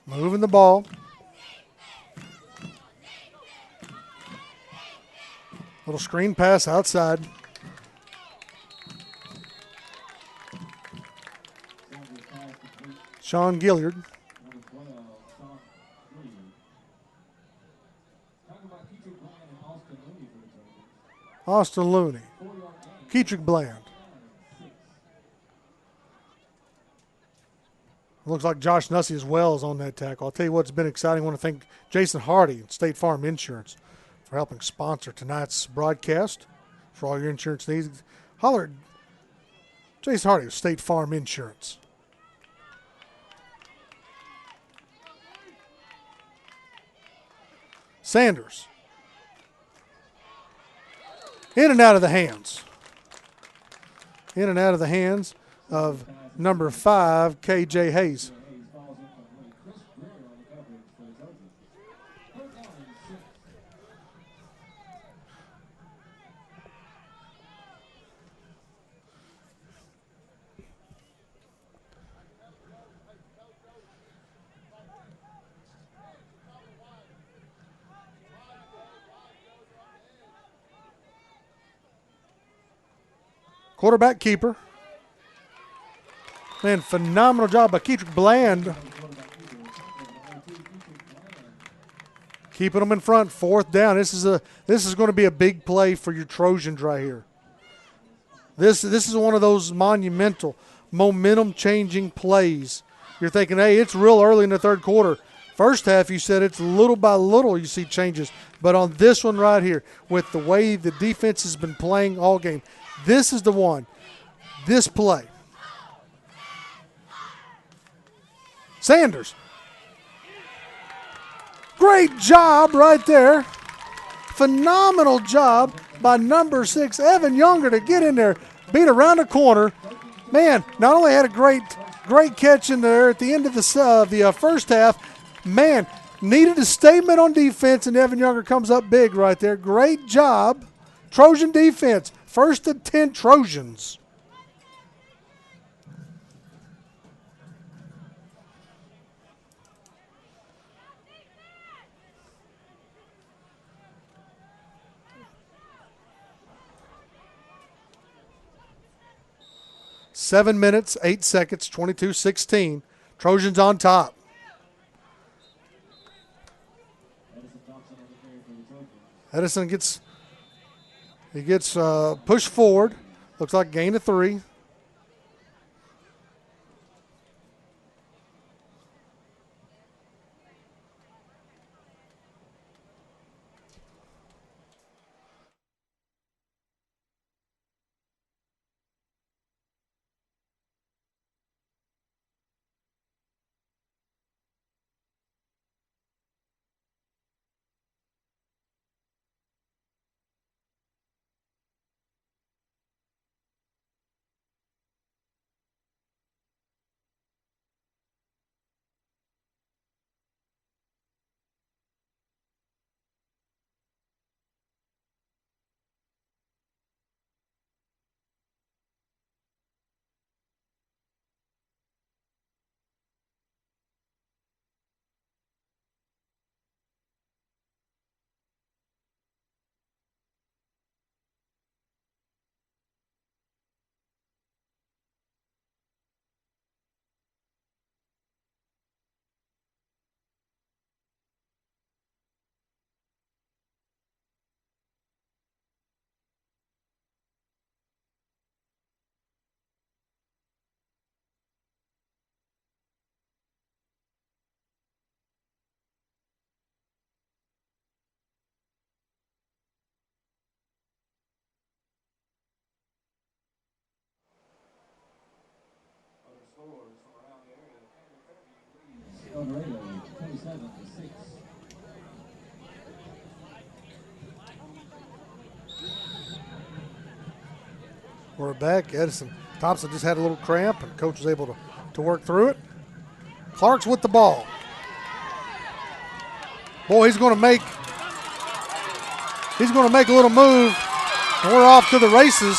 B: Moving the ball. Little screen pass outside.
C: complete.
B: Sean Gilliard.
C: Number 12, Sean Green. Talking about Keatrick Bland and Austin Looney for the Trojans.
B: Austin Looney.
C: 4-yard gain.
B: Keatrick Bland.
C: 6.
B: Looks like Josh Nussey as well is on that tackle. I'll tell you what's been exciting. I want to thank Jason Hardy and State Farm Insurance for helping sponsor tonight's broadcast. For all your insurance needs, holler at Jason Hardy of State Farm Insurance. Sanders. In and out of the hands. In and out of the hands of number 5, K.J. Hayes.
C: Hayes falls incomplete. Chris Greer on the coverage for the Trojans. 3rd down and 6.
B: Quarterback keeper. Man, phenomenal job by Keatrick Bland. Keeping them in front, 4th down. This is going to be a big play for your Trojans right here. This is one of those monumental, momentum-changing plays. You're thinking, hey, it's real early in the 3rd quarter. First half, you said it's little by little you see changes. But on this one right here, with the way the defense has been playing all game, this is the one. This play. Sanders. Great job right there. Phenomenal job by number 6, Evan Younger, to get in there, beat around the corner. Man, not only had a great catch in there at the end of the first half, man, needed a statement on defense, and Evan Younger comes up big right there. Great job. Trojan defense. 1st and 10 Trojans. Seven minutes, 8 seconds, 22-16. Trojans on top. Edison gets pushed forward. Looks like gain of 3.
C: El Dorado, 27-6.
B: We're back. Edison Thompson just had a little cramp, and coach was able to work through it. Clark's with the ball. Boy, he's going to make a little move, and we're off to the races.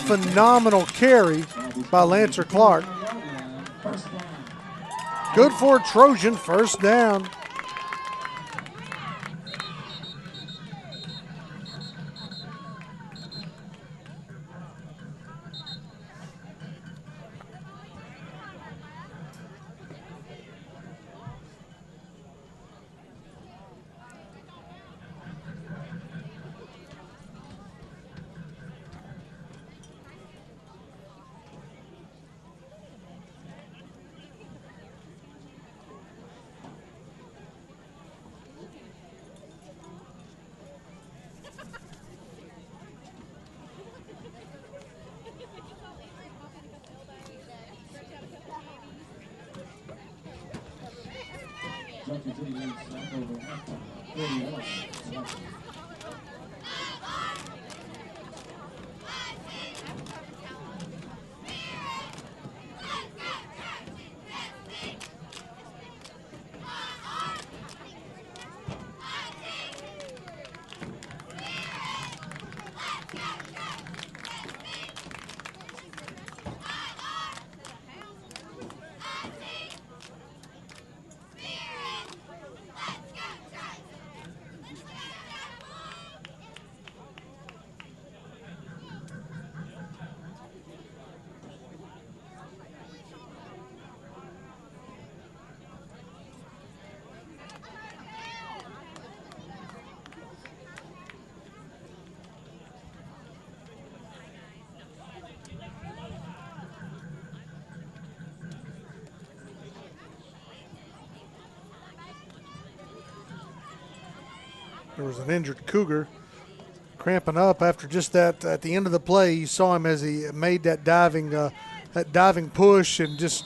B: Phenomenal carry by Lancer Clark. Good for a Trojan, 1st down.
C: Valley leads South over halftime, 41-0.
B: There was an injured Cougar cramping up after just that. At the end of the play, you saw him as he made that diving push and just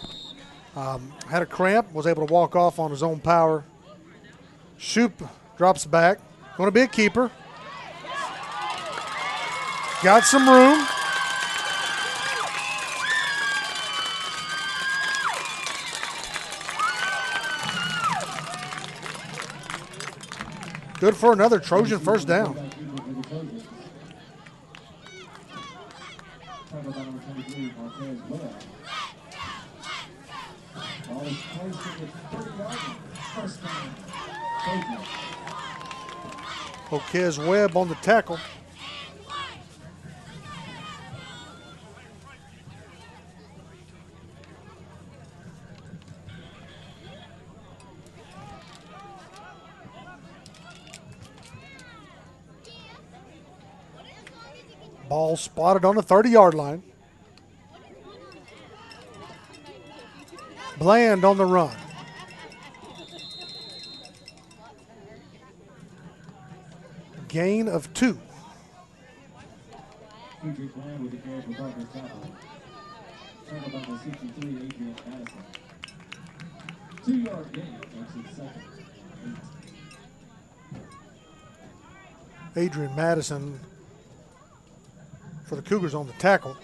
B: had a cramp, was able to walk off on his own power. Shoop drops back. Going to be a keeper. Got some room. Good for another Trojan first down. O'Kez Webb on the tackle. Ball spotted on the 30-yard line. Bland on the run. Gain of 2.
C: Bland with the carry for Parker Chapel. Tackled by the 63, Adrian Madison. 2-yard gain, exit second.
B: Adrian Madison for the Cougars on the tackle.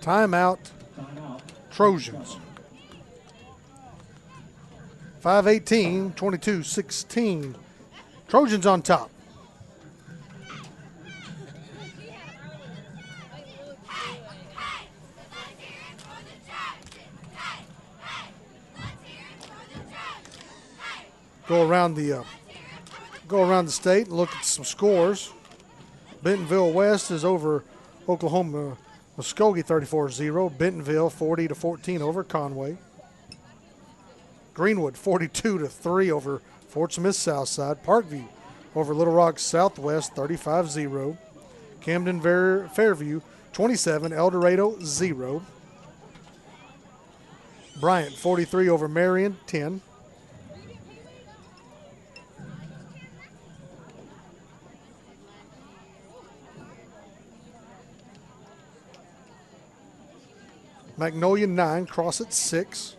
B: Timeout, Trojans. 5:18, 22-16. Trojans on top. Go around the state and look at some scores. Bentonville West is over Oklahoma Muskogee 34-0. Bentonville 40-14 over Conway. Greenwood 42-3 over Fort Smith Southside. Parkview over Little Rock Southwest 35-0. Camden Fairview 27, El Dorado 0. Bryant 43 over Marion 10. Magnolia 9, Crosset 6.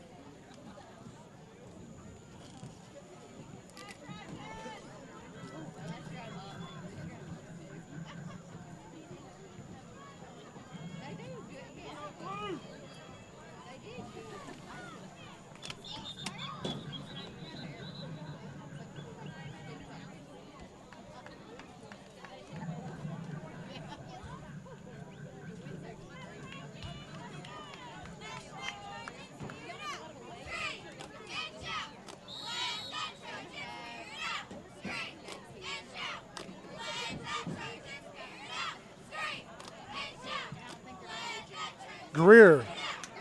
B: Greer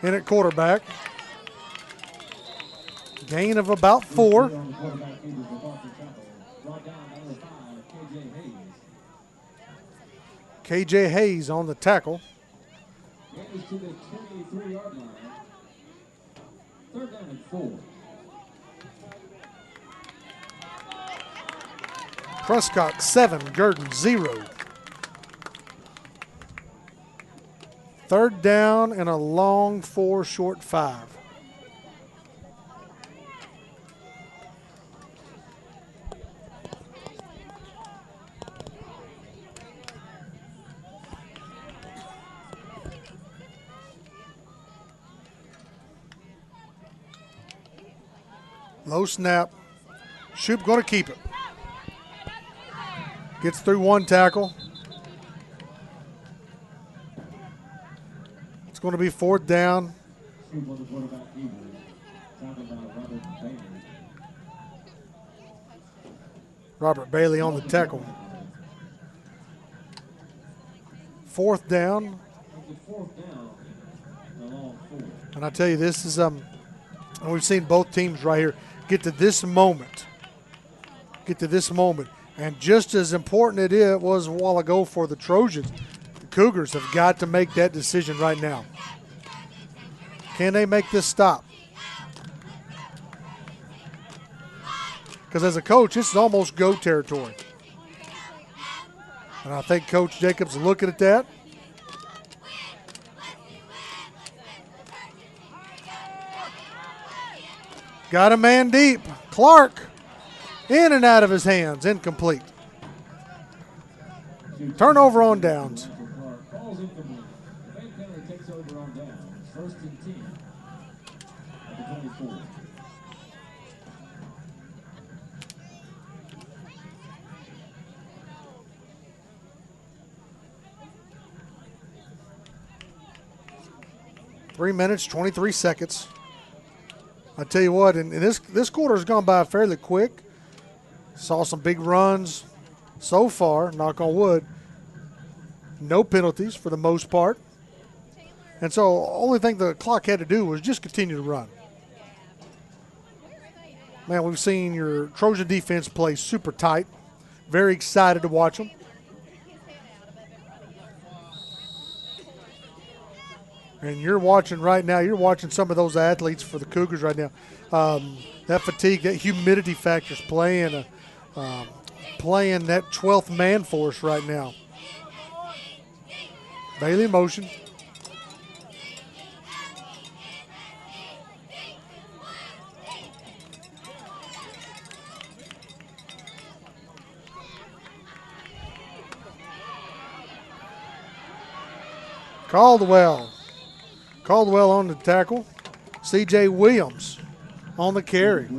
B: in at quarterback. Gain of about 4. KJ Hayes on the tackle.
C: And is to the 23-yard line. Third down and 4.
B: Prescott 7, Gurdon 0. Third down and a long 4, short 5. Low snap. Shoop going to keep it. Gets through one tackle. It's going to be fourth down. Robert Bailey on the tackle. Fourth down. And I tell you, this is and we've seen both teams right here get to this moment. And just as important it was a while ago for the Trojans, the Cougars have got to make that decision right now. Can they make this stop? Because as a coach, this is almost go territory. And I think Coach Jacobs is looking at that. Got a man deep. Clark in and out of his hands. Incomplete. Turnover on downs.
C: First and 10 at the 24.
B: Three minutes, 23 seconds. I tell you what, and this quarter's gone by fairly quick. Saw some big runs so far, knock on wood. No penalties for the most part. And so the only thing the clock had to do was just continue to run. Man, we've seen your Trojan defense play super tight. Very excited to watch them. And you're watching right now, you're watching some of those athletes for the Cougars right now. That fatigue, that humidity factor's playing that 12th man for us right now. Bailey in motion. Caldwell on the tackle. C.J. Williams on the carry.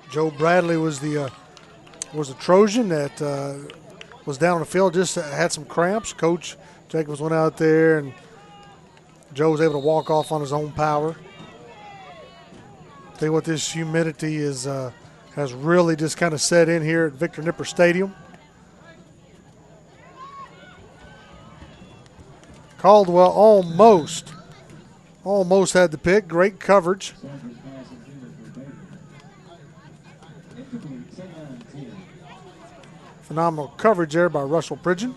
B: Joe Bradley was the Trojan that was down on the field, just had some cramps. Coach Jacobs went out there and Joe's able to walk off on his own power. Tell you what, this humidity has really just kind of set in here at Victor Nipper Stadium. Caldwell almost had the pick. Great coverage. Phenomenal coverage there by Russell Pridgeon.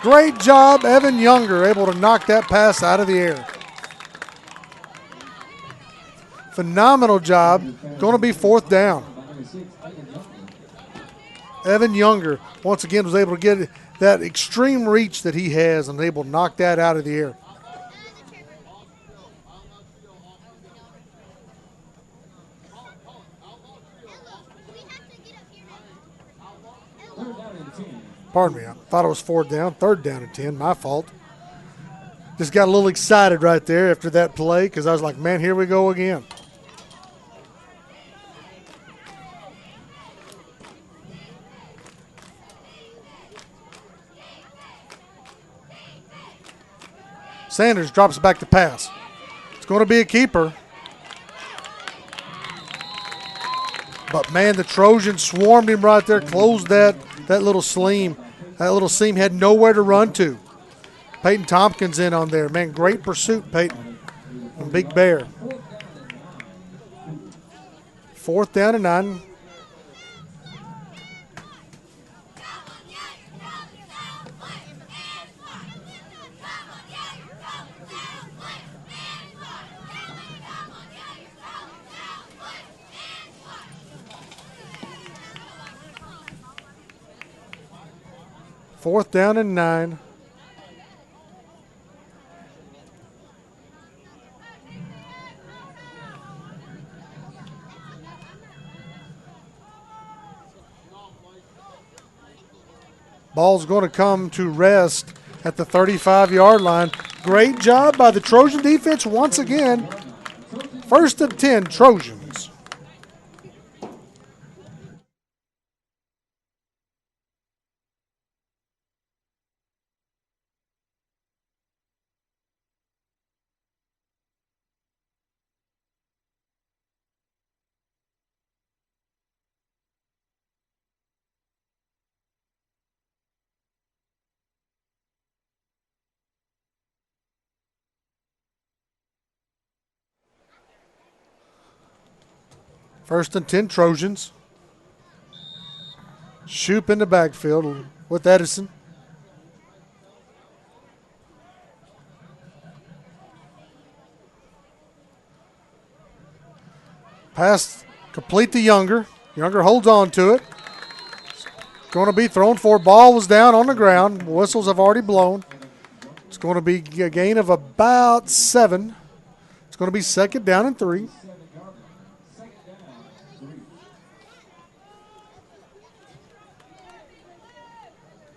B: Great job, Evan Younger, able to knock that pass out of the air. Phenomenal job. Going to be 4th down. Evan Younger, once again, was able to get that extreme reach that he has and able to knock that out of the air. Pardon me, I thought it was 4th down. 3rd down and 10, my fault. Just got a little excited right there after that play because I was like, man, here we go again. Sanders drops back to pass. It's going to be a keeper. But, man, the Trojans swarmed him right there, closed that little seam. That little seam had nowhere to run to. Peyton Tompkins in on there. Man, great pursuit, Peyton, from Big Bear. 4th down and 9. Fourth down and 9. Ball's going to come to rest at the 35-yard line. Great job by the Trojan defense once again. 1st and 10, Trojans. First and 10, Trojans. Shoop in the backfield with Edison. Pass complete to Younger. Younger holds on to it. Going to be thrown for. Ball was down on the ground. Whistles have already blown. It's going to be a gain of about 7. It's going to be 2nd down and 3.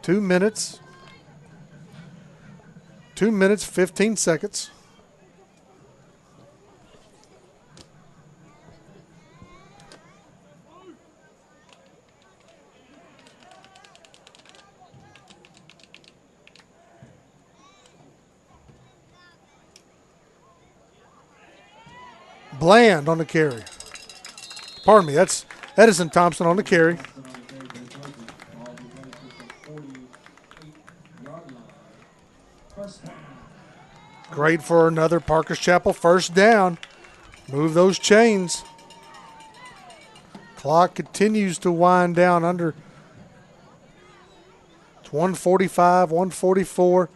B: Two minutes, 15 seconds. Bland on the carry. Pardon me, that's Edison Thompson on the carry. Great for another Parker's Chapel 1st down. Move those chains. Clock continues to wind down under. It's 145, 144.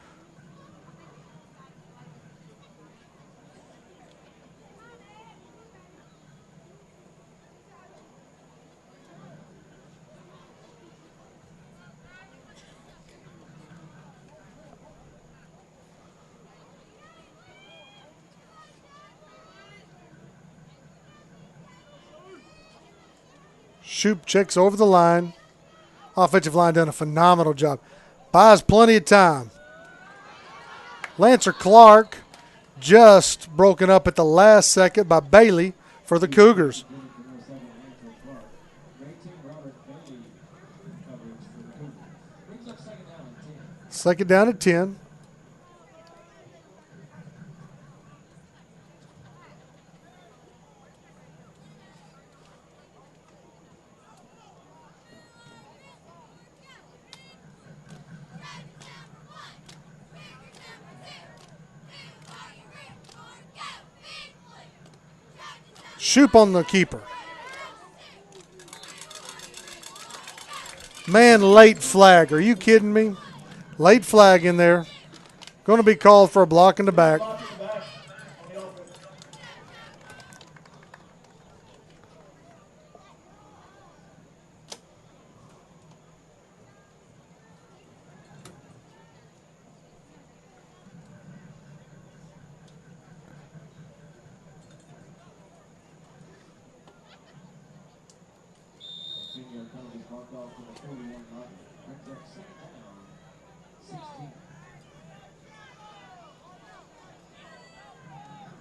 B: Shoop checks over the line. Offensive line done a phenomenal job. Buys plenty of time. Lancer Clark just broken up at the last second by Bailey for the Cougars. Second down at 10. Shoop on the keeper. Man, late flag. Are you kidding me? Late flag in there. Going to be called for a block in the back.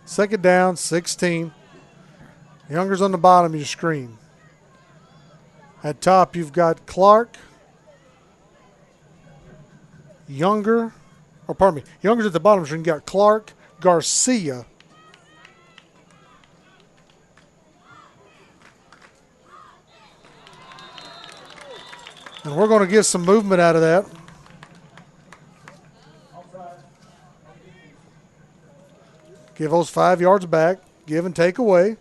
B: Second down, 16. Younger's on the bottom of your screen. At top, you've got Clark, Younger, or pardon me, Younger's at the bottom of the screen. You got Clark, Garcia. And we're going to get some movement out of that. Give those 5 yards back. Give and take away.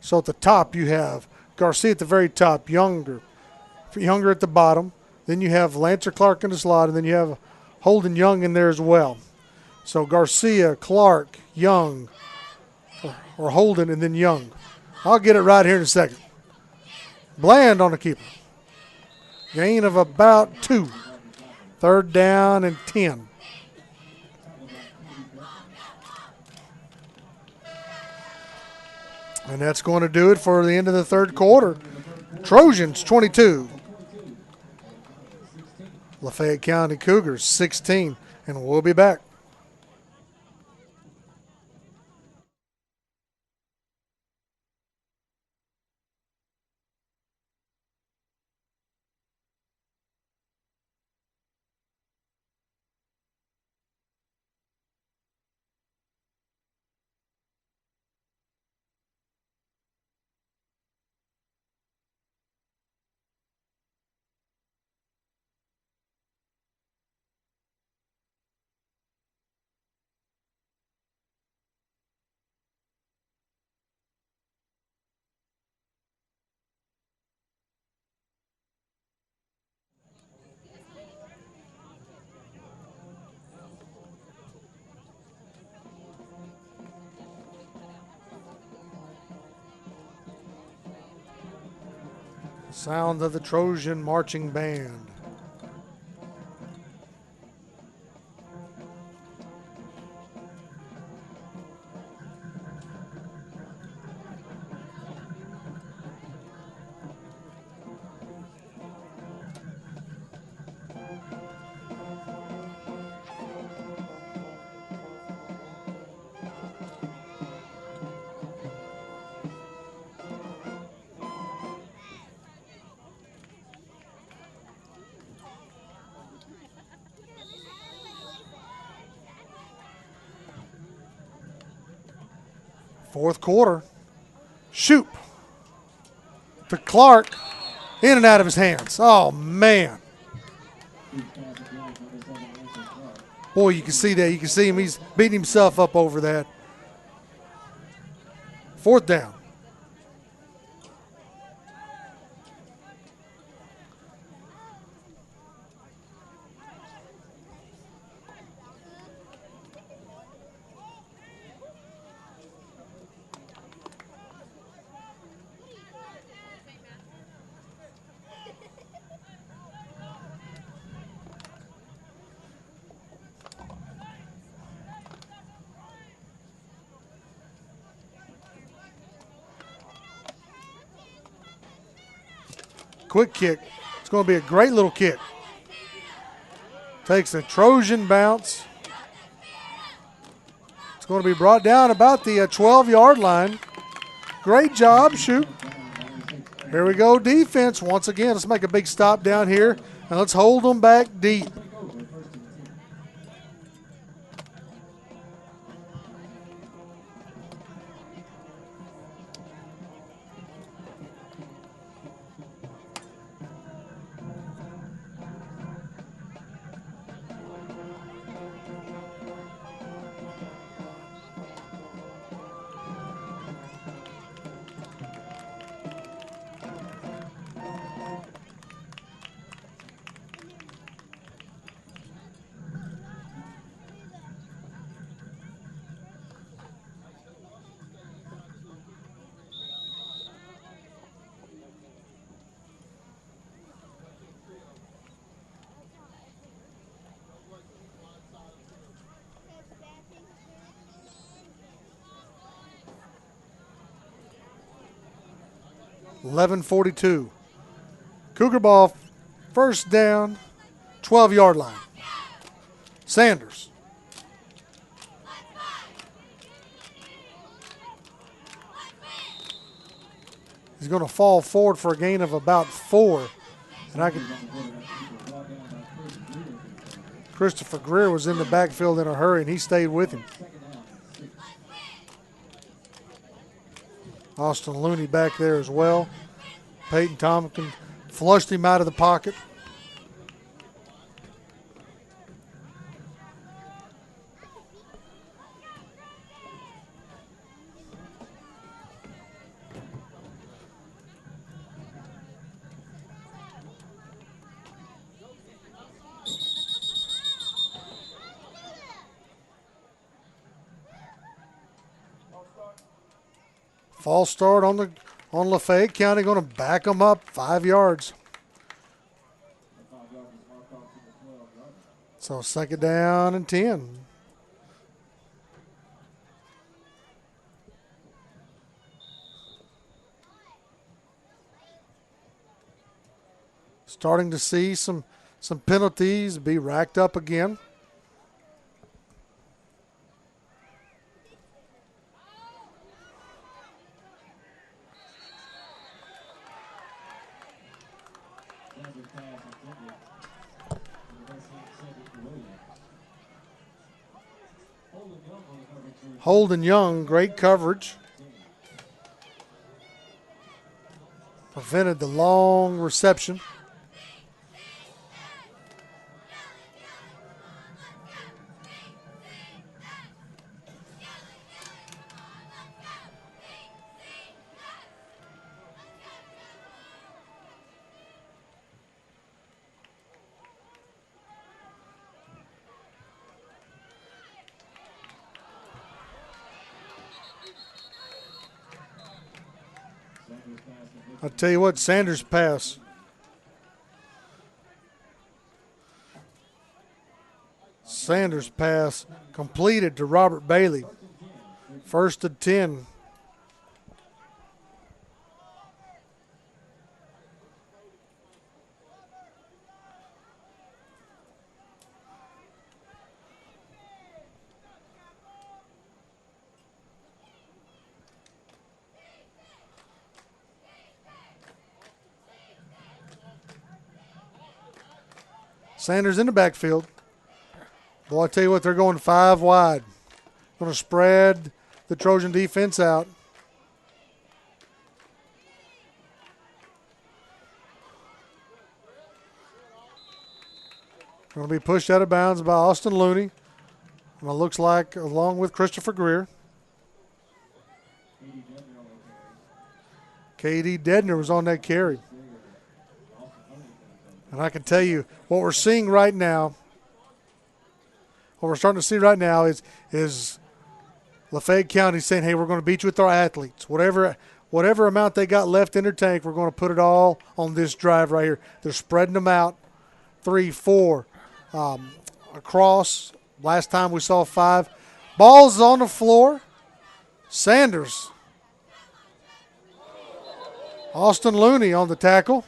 B: So at the top, you have Garcia at the very top, Younger at the bottom. Then you have Lancer Clark in the slot, and then you have Holden Young in there as well. So Garcia, Clark, Young, or Holden, and then Young. I'll get it right here in a second. Bland on the keeper. Gain of about 2. Third down and 10. And that's going to do it for the end of the third quarter. Trojans 22. Lafayette County Cougars 16. And we'll be back. Sound of the Trojan marching band. Fourth quarter. Shoop to Clark. In and out of his hands. Oh, man. Boy, you can see that. You can see him. He's beating himself up over that. Fourth down. quick kick. It's going to be a great little kick. Takes a Trojan bounce. It's going to be brought down about the 12-yard line. Great job, shoot. Here we go, defense. Once again, let's make a big stop down here, and let's hold them back deep. .11:42. Cougar ball, first down, 12-yard line. Sanders. He's going to fall forward for a gain of about 4. And Christopher Greer was in the backfield in a hurry, and he stayed with him. Austin Looney back there as well. Peyton Tompkins flushed him out of the pocket. False start on Lafayette County, going to back them up 5 yards. So second down and 10. Starting to see some penalties be racked up again. Holden Young, great coverage. Prevented the long reception. I'll tell you what, Sanders' pass. Sanders' pass completed to Robert Bailey. First and 10. Sanders in the backfield. Boy, I tell you what, they're going 5 wide. Going to spread the Trojan defense out. Going to be pushed out of bounds by Austin Looney. And it looks like along with Christopher Greer. K.D. Dedner was on that carry. And I can tell you what we're seeing right now, what we're starting to see right now is Lafayette County saying, hey, we're going to beat you with our athletes. Whatever amount they got left in their tank, we're going to put it all on this drive right here. They're spreading them out, 3, 4, across. Last time we saw 5. Ball's on the floor. Sanders. Austin Looney on the tackle.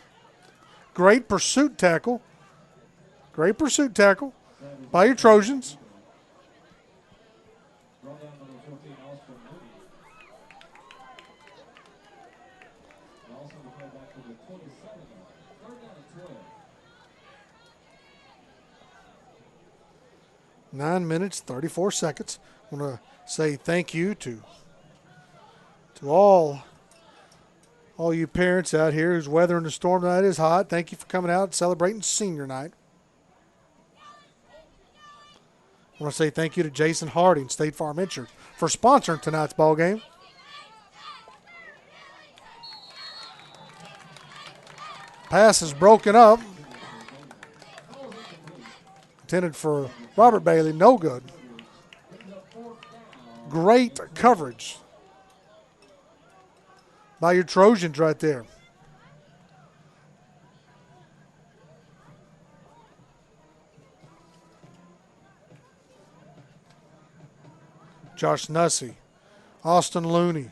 B: Great pursuit tackle. Great pursuit tackle by your Trojans.
C: Brought down number 14, Austin Mooney. And also the play back to the 27-yard. Third down and 12.
B: 9 minutes, 34 seconds. I want to say thank you to all you parents out here who's weathering the storm tonight. It is hot. Thank you for coming out and celebrating senior night. I want to say thank you to Jason Harding, State Farm Insurance, for sponsoring tonight's ball game. Pass is broken up. Intended for Robert Bailey, no good. Great coverage by your Trojans right there. Josh Nussey, Austin Looney.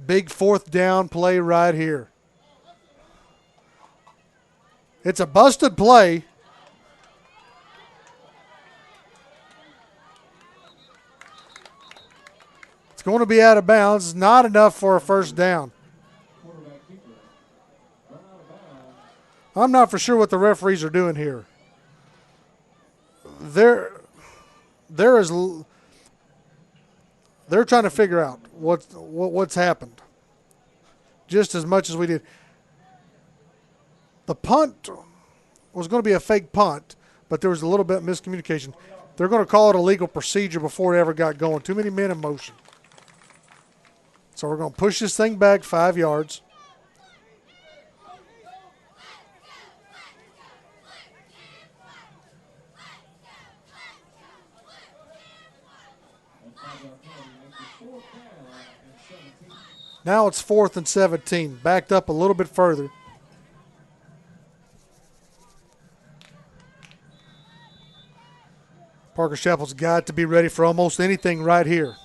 B: Big fourth down play right here. It's a busted play. It's going to be out of bounds. It's not enough for a first down. I'm not for sure what the referees are doing here. They're trying to figure out what's happened, just as much as we did. The punt was going to be a fake punt, but there was a little bit of miscommunication. They're going to call it a legal procedure before it ever got going. Too many men in motion. So we're going to push this thing back 5 yards. Now it's 4th and 17, backed up a little bit further. Parker Chapel's got to be ready for almost anything right here.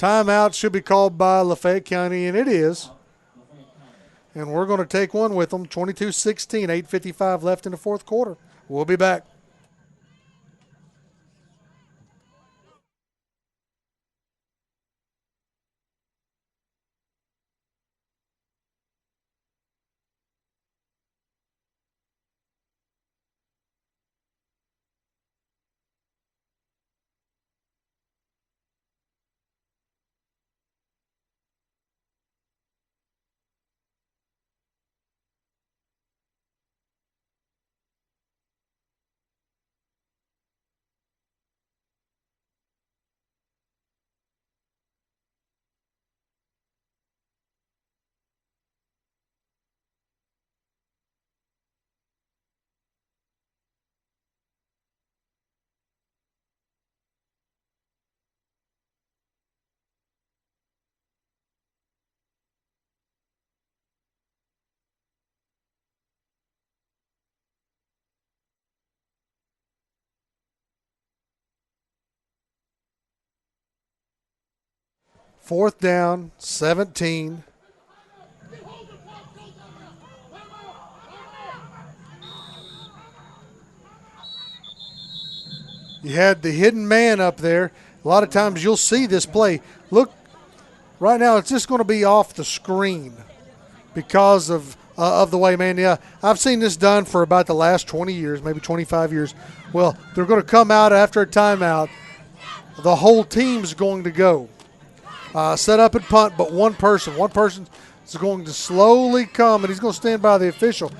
B: Timeout should be called by Lafayette County, and it is. And we're going to take one with them, 22-16, 8:55 left in the fourth quarter. We'll be back. Fourth down, 17. You had the hidden man up there. A lot of times you'll see this play. Look, right now it's just going to be off the screen because of the way, man. Yeah, I've seen this done for about the last 20 years, maybe 25 years. Well, they're going to come out after a timeout. The whole team's going to go. Set up and punt, but one person is going to slowly come, and he's going to stand by the official.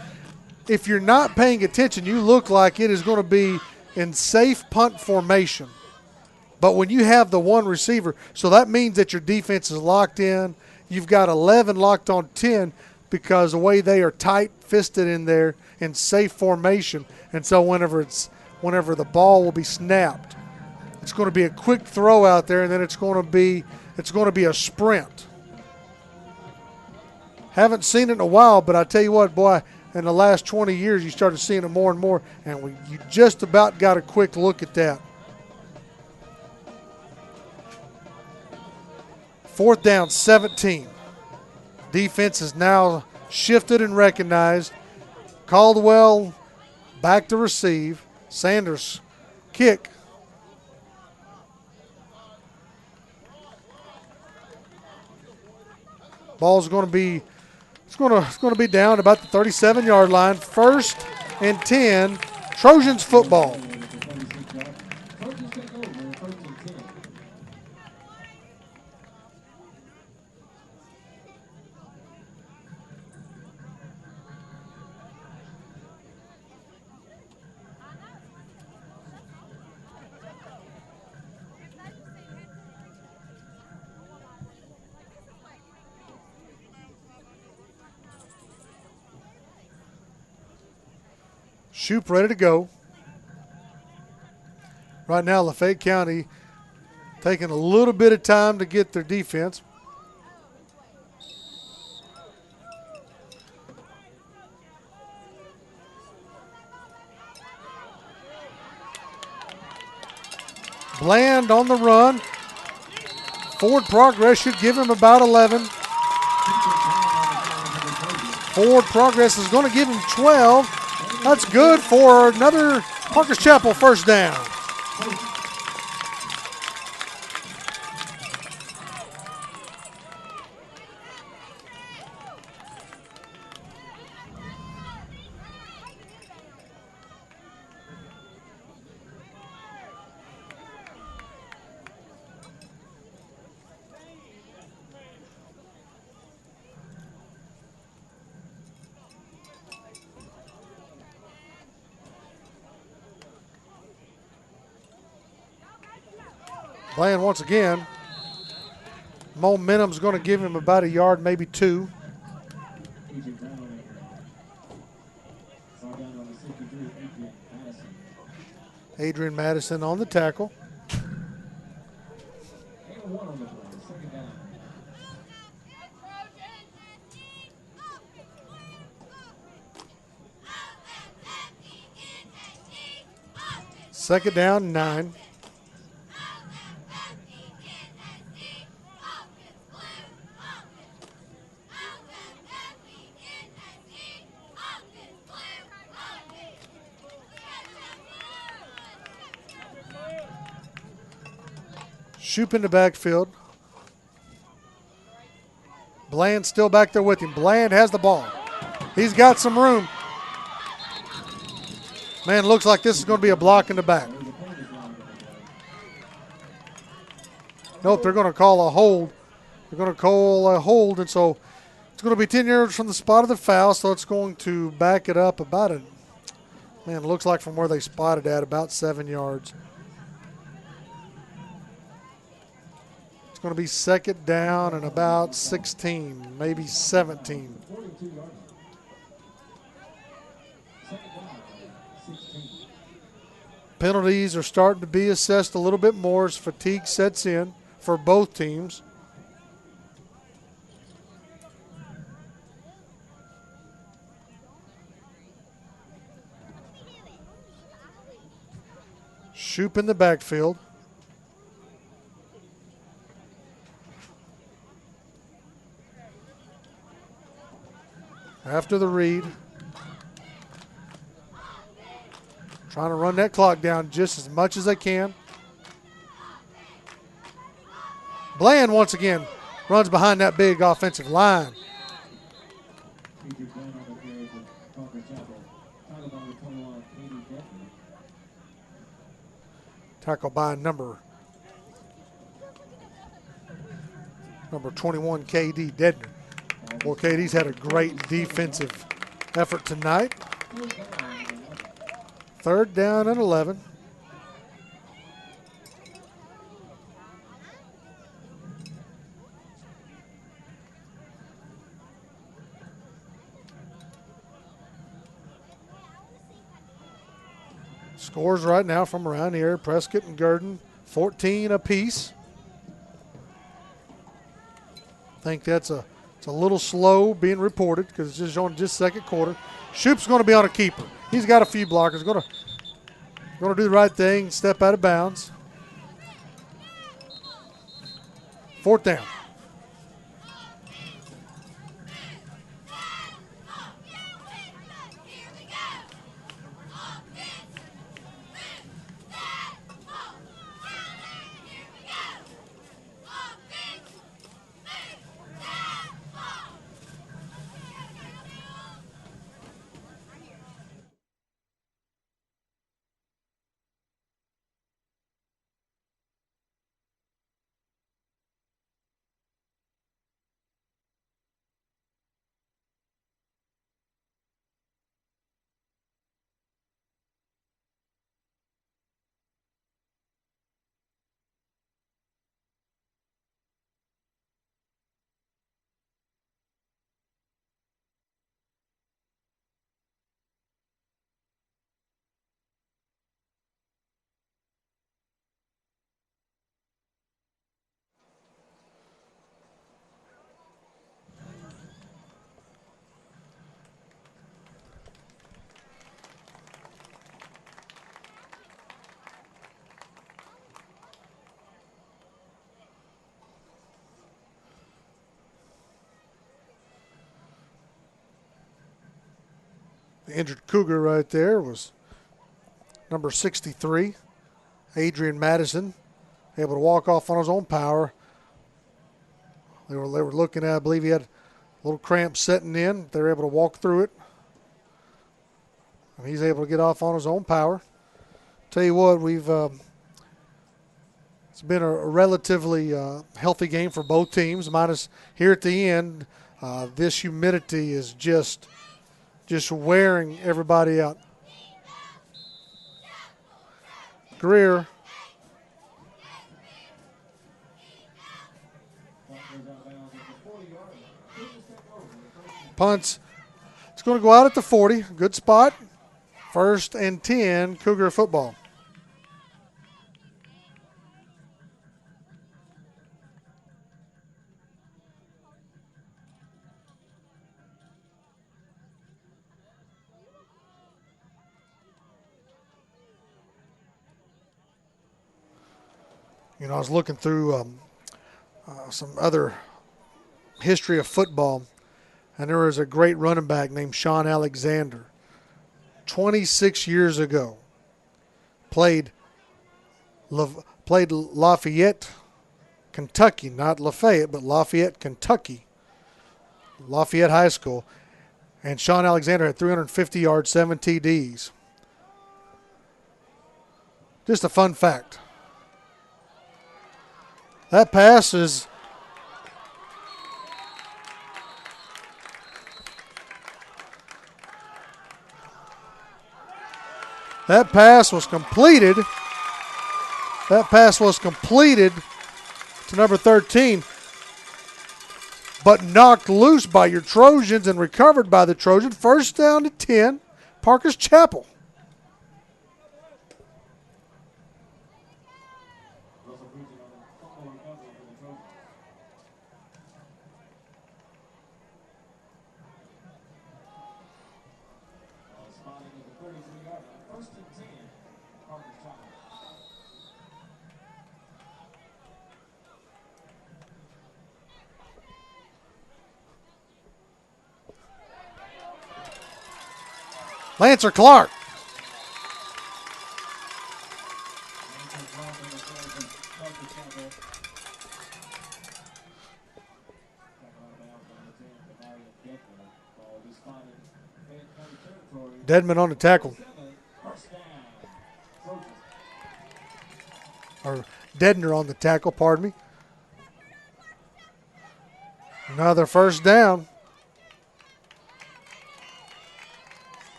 B: If you're not paying attention, you look like it is going to be in safe punt formation. But when you have the one receiver, so that means that your defense is locked in. You've got 11 locked on 10 because the way they are tight-fisted in there in safe formation. And so whenever the ball will be snapped, it's going to be a quick throw out there, and then it's going to be a sprint. Haven't seen it in a while, but I tell you what, boy, in the last 20 years, you started seeing it more and more, and you just about got a quick look at that. 4th down, 17. Defense is now shifted and recognized. Caldwell back to receive. Sanders kick. Ball's going to be it's going to be down about the 37-yard line. 1st and 10. Trojans football.
C: Trojans take over, 1st and 10.
B: Shoop ready to go. Right now, Lafayette County taking a little bit of time to get their defense. Bland on the run. Forward progress should give him about 11. Forward progress is going to give him 12. That's good for another Parker's Chapel first down. Bland once again. Momentum's going to give him about a yard, maybe 2. Adrian Madison on the tackle. Second down, 9. Shoop in the backfield. Bland still back there with him. Bland has the ball. He's got some room. Man, looks like this is going to be a block in the back. Nope, they're going to call a hold. They're going to call a hold, and so it's going to be 10 yards from the spot of the foul, so it's going to back it up about it. Man, it looks like from where they spotted at, about 7 yards. Going to be second down and about 16, maybe 17. Penalties are starting to be assessed a little bit more as fatigue sets in for both teams. Shoop in the backfield. After the read. Trying to run that clock down just as much as they can. Bland once again runs behind that big offensive line. Tackle by number 21, KD Dedner. Well, KD's had a great defensive effort tonight. Third down and 11. Scores right now from around here, Prescott and Gurdon, 14 apiece. I think that's a It's a little slow being reported because it's just on just second quarter. Shoop's going to be on a keeper. He's got a few blockers. Going to do the right thing, step out of bounds. 4th down. The injured Cougar right there was number 63, Adrian Madison, able to walk off on his own power. They were looking at, I believe he had a little cramp setting in. They were able to walk through it. And he's able to get off on his own power. Tell you what, it's been a relatively healthy game for both teams, minus here at the end. This humidity is just wearing everybody out. Greer. Punts. It's going to go out at the 40. Good spot. 1st and 10, Cougar football. You know, I was looking through some other history of football, and there was a great running back named Sean Alexander. 26 years ago, played Lafayette, Kentucky, not Lafayette, but Lafayette, Kentucky, Lafayette High School, and Sean Alexander had 350 yards, 7 TDs. Just a fun fact. That pass is was completed. That pass was completed to number 13, but knocked loose by your Trojans and recovered by the Trojans. 1st down to 10, Parker's Chapel. Lancer Clark. Dedman on the tackle. Or Dedner on the tackle, pardon me. Another 1st down.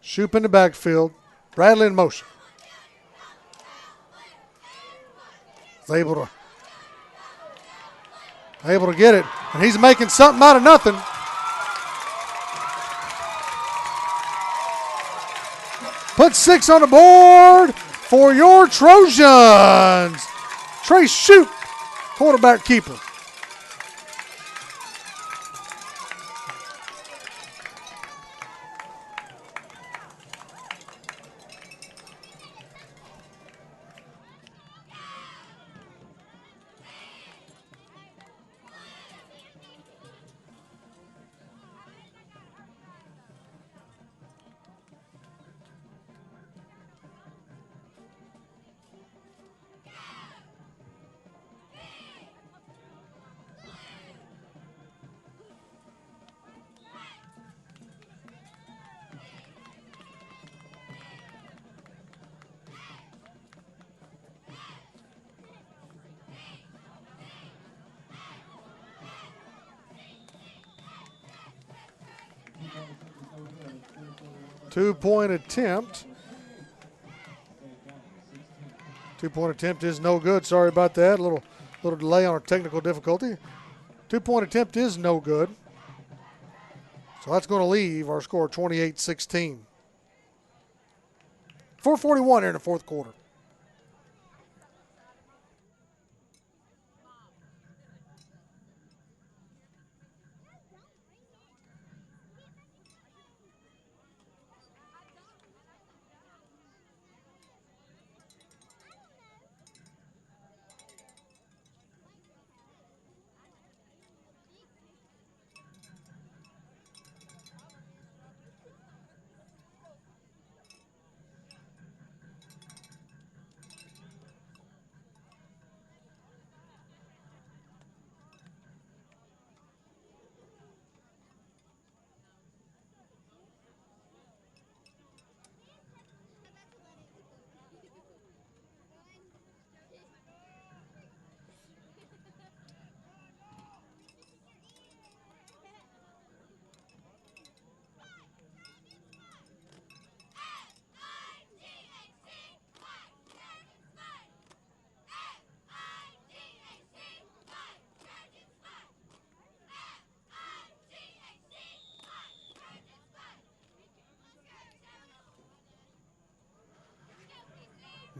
B: Shoop in the backfield. Bradley in motion. He's able to get it. And he's making something out of nothing. Put 6 on the board. for your Trojans. Trace Shute, quarterback keeper. Two-point attempt. Two-point attempt is no good. Sorry about that. A little delay on a technical difficulty. Two-point attempt is no good. So that's going to leave our score 28-16. 4:41 here in the fourth quarter.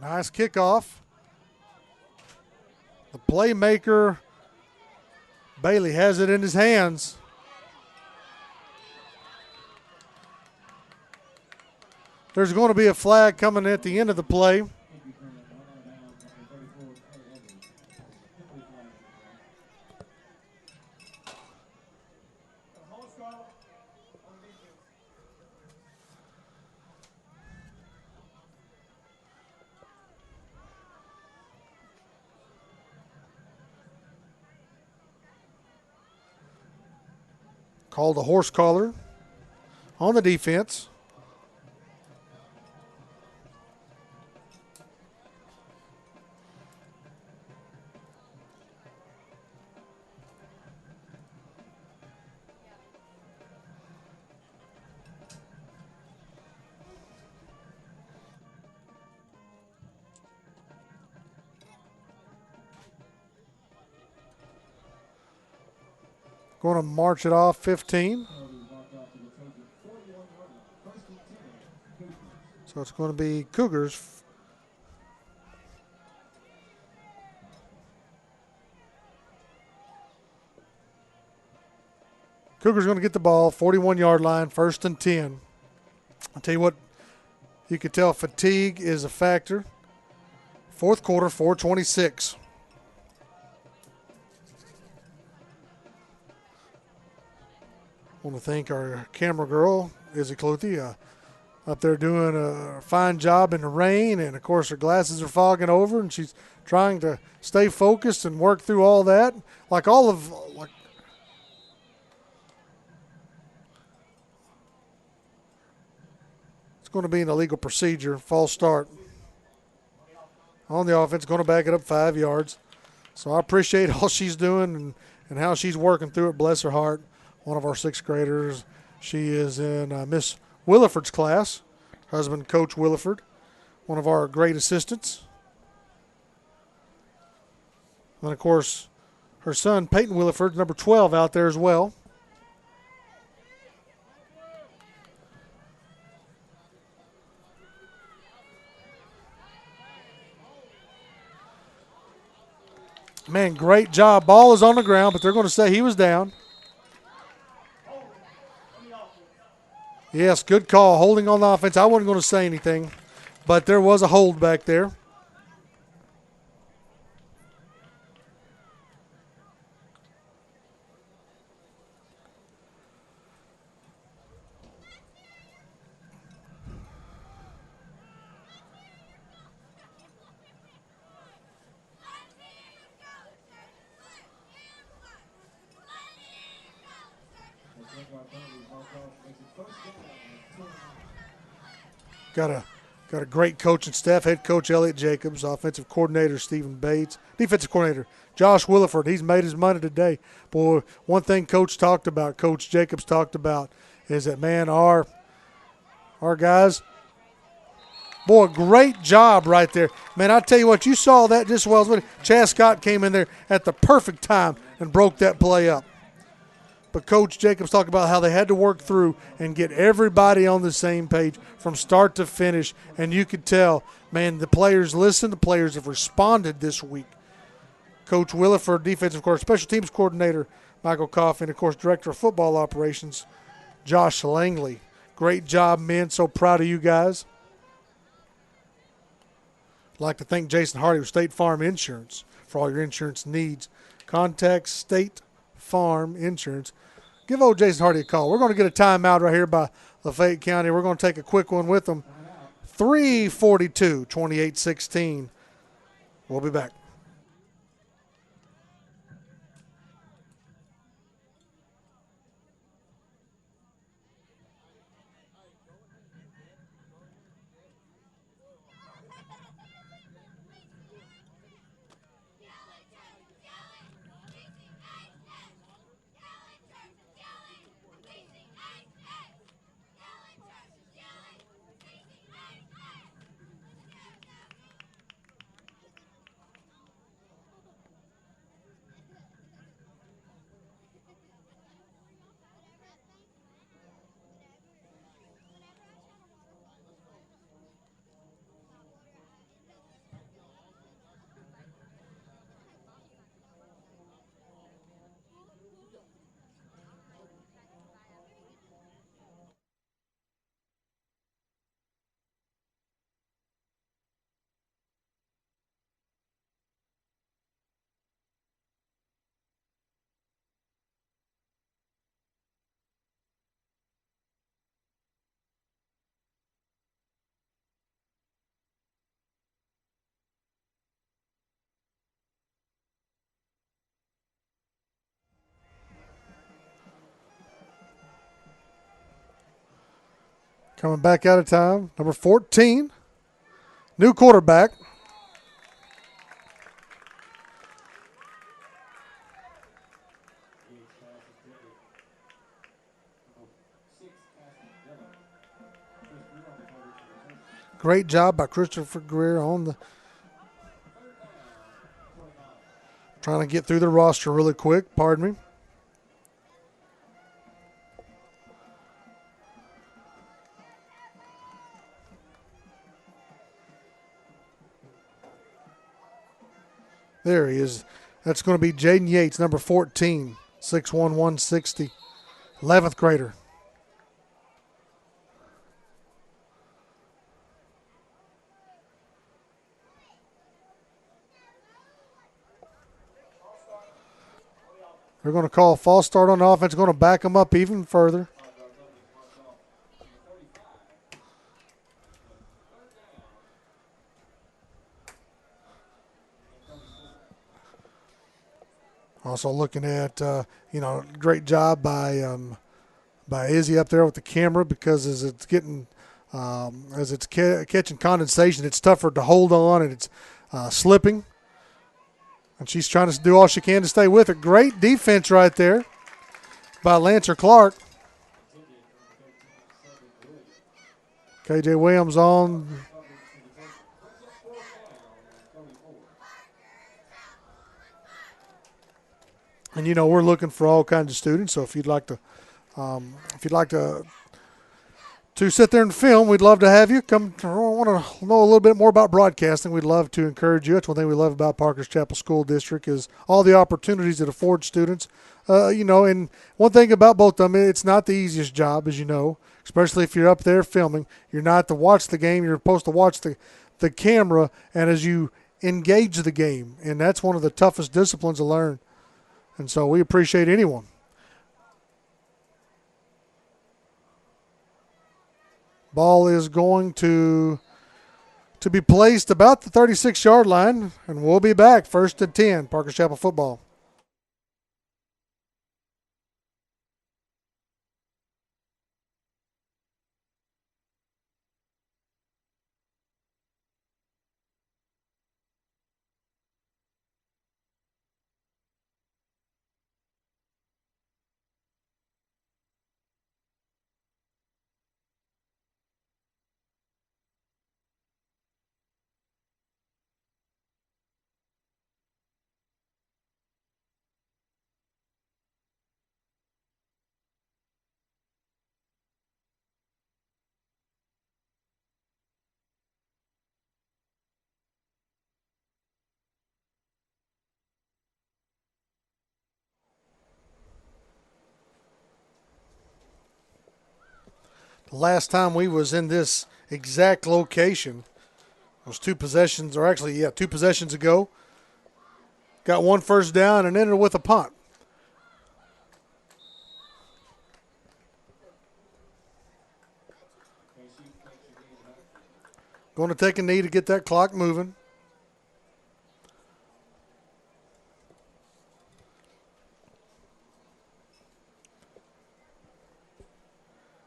B: Nice kickoff. The playmaker, Bailey, has it in his hands. There's going to be a flag coming at the end of the play. Called a horse collar on the defense. Going to march it off 15. So it's going to be Cougars. Cougars going to get the ball, 41-yard line, 1st and 10. I'll tell you what, you could tell fatigue is a factor. Fourth quarter, 4:26. I want to thank our camera girl, Izzy Cluthy, up there doing a fine job in the rain. And, of course, her glasses are fogging over, and she's trying to stay focused and work through all that. It's going to be an illegal procedure, false start. On the offense, going to back it up 5 yards. So I appreciate all she's doing and how she's working through it. Bless her heart. One of our 6th graders. She is in Miss Williford's class. Husband, Coach Williford. One of our great assistants. And, of course, her son, Peyton Williford, number 12, out there as well. Man, great job. Ball is on the ground, but they're going to say he was down. Yes, good call. Holding on the offense. I wasn't going to say anything, but there was a hold back there. Got a great coaching staff. Head coach Elliot Jacobs, offensive coordinator Stephen Bates, defensive coordinator Josh Williford. He's made his money today. Boy, one thing Coach Jacobs talked about, is that, man, our guys, boy, great job right there. Man, I tell you what, you saw that just as well as Chaz Scott came in there at the perfect time and broke that play up. But Coach Jacobs talked about how they had to work through and get everybody on the same page from start to finish. And you could tell, man, the players listened. The players have responded this week. Coach Williford, defensive coordinator, special teams coordinator Michael Coffey, and, of course, director of football operations Josh Langley. Great job, men. So proud of you guys. I'd like to thank Jason Hardy with State Farm Insurance for all your insurance needs. Contact State Farm Insurance. Give old Jason Hardy a call. We're going to get a timeout right here by Lafayette County. We're going to take a quick one with them. 3:42, 28-16. We'll be back. Coming back out of time, number 14, new quarterback. Great job by Christopher Greer on the trying to get through the roster really quick. Pardon me. There he is. That's going to be Jaden Yates, number 14, 6'1", 160, 11th grader. They're going to call a false start on the offense, going to back them up even further. Also looking at, great job by Izzy up there with the camera, because as it's getting, catching condensation, it's tougher to hold on, and it's slipping. And she's trying to do all she can to stay with it. Great defense right there by Lancer Clark. KJ Williams on. And we're looking for all kinds of students. So if you'd like to to sit there and film, we'd love to have you. Come, want to know a little bit more about broadcasting, we'd love to encourage you. That's one thing we love about Parker's Chapel School District is all the opportunities it affords students. And one thing about both of them, it's not the easiest job, as you know, especially if you're up there filming. You're not to watch the game. You're supposed to watch the camera and as you engage the game, and that's one of the toughest disciplines to learn. And so we appreciate anyone. Ball is going to be placed about the 36-yard line, and we'll be back. 1st and 10, Parker Chapel football. The last time we was in this exact location was 2 possessions ago. Got 1 first down and ended with a punt. Going to take a knee to get that clock moving.